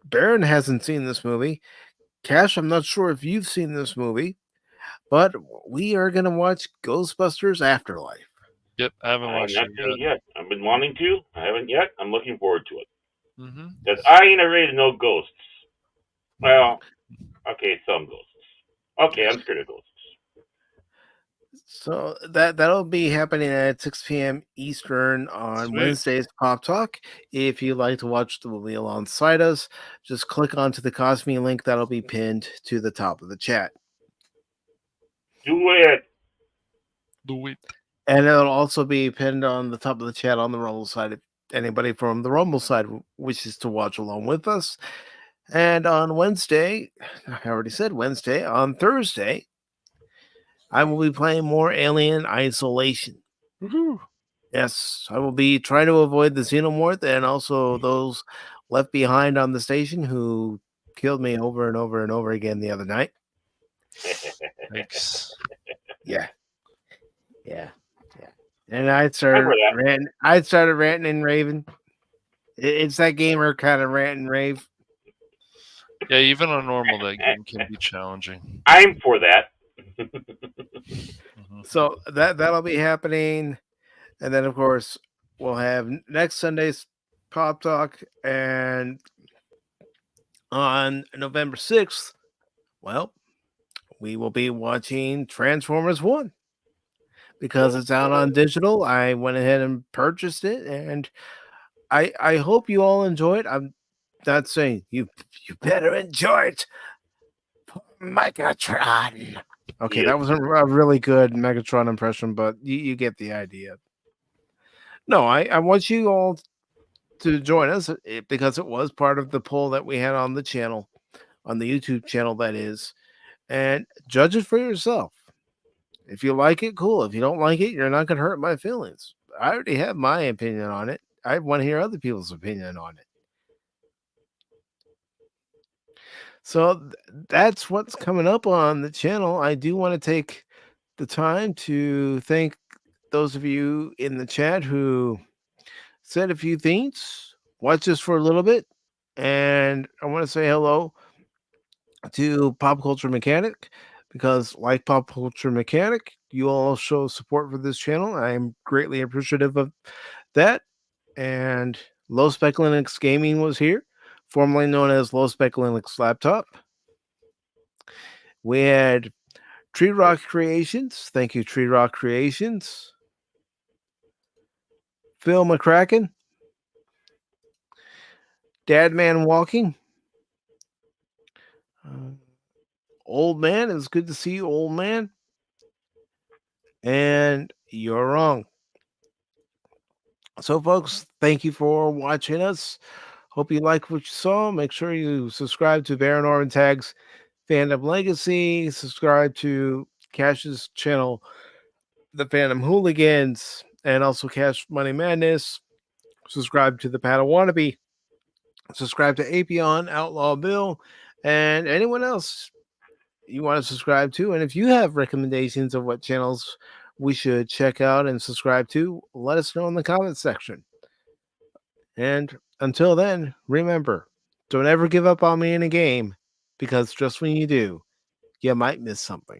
Baron hasn't seen this movie. Cash, I'm not sure if you've seen this movie, but we are going to watch Ghostbusters Afterlife. Yep, I haven't watched it yet. I've been wanting to. I haven't yet. I'm looking forward to it. Because I ain't afraid of no ghosts. Well, okay, some ghosts. Okay, I'm scared of ghosts. So that'll be happening at 6 p.m. Eastern on Wednesday's Pop Talk. If you'd like to watch the movie alongside us, just click onto the Cosme link that'll be pinned to the top of the chat. Do it. And it'll also be pinned on the top of the chat on the Rumble side if anybody from the Rumble side wishes to watch along with us. And on Wednesday, I already said Wednesday, on Thursday, I will be playing more Alien Isolation. Woohoo. Yes, I will be trying to avoid the Xenomorph and also those left behind on the station who killed me over and over and over again the other night. Thanks. Yeah. And I started ranting and raving. It's that gamer kind of rant and rave. Yeah, even on normal, that game can be challenging. I'm for that. So that'll be happening. And then, of course, we'll have next Sunday's Pop Talk. And on November 6th, well, we will be watching Transformers 1. Because it's out on digital, I went ahead and purchased it. And I hope you all enjoy it. I'm not saying you better enjoy it. Megatron. Okay, that wasn't a really good Megatron impression, but you get the idea. No, I want you all to join us because it was part of the poll that we had on the channel, on the YouTube channel, that is, and judge it for yourself. If you like it, cool. If you don't like it, you're not going to hurt my feelings. I already have my opinion on it. I want to hear other people's opinion on it. So that's what's coming up on the channel. I do want to take the time to thank those of you in the chat who said a few things, watch this for a little bit, and I want to say hello to Pop Culture Mechanic, because like Pop Culture Mechanic, you all show support for this channel. I am greatly appreciative of that. And Low Spec Linux Gaming was here, formerly known as Low Spec Linux Laptop. We had Tree Rock Creations. Thank you, Tree Rock Creations. Phil McCracken. Dadman Walking. Old Man, it's good to see you, old man. And you're wrong. So, folks, thank you for watching us. Hope you like what you saw. Make sure you subscribe to Baron Orban Tag's Fandom Legacy. Subscribe to Cash's channel, The Phantom Hooligans, and also Cash Money Madness. Subscribe to the Padawannabe. Subscribe to Apion, Outlaw Bill, and anyone else you want to subscribe to. And if you have recommendations of what channels we should check out and subscribe to, let us know in the comments section. And until then, remember, don't ever give up on me in a game, because just when you do, you might miss something.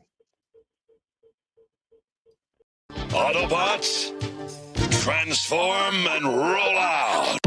Autobots, transform and roll out!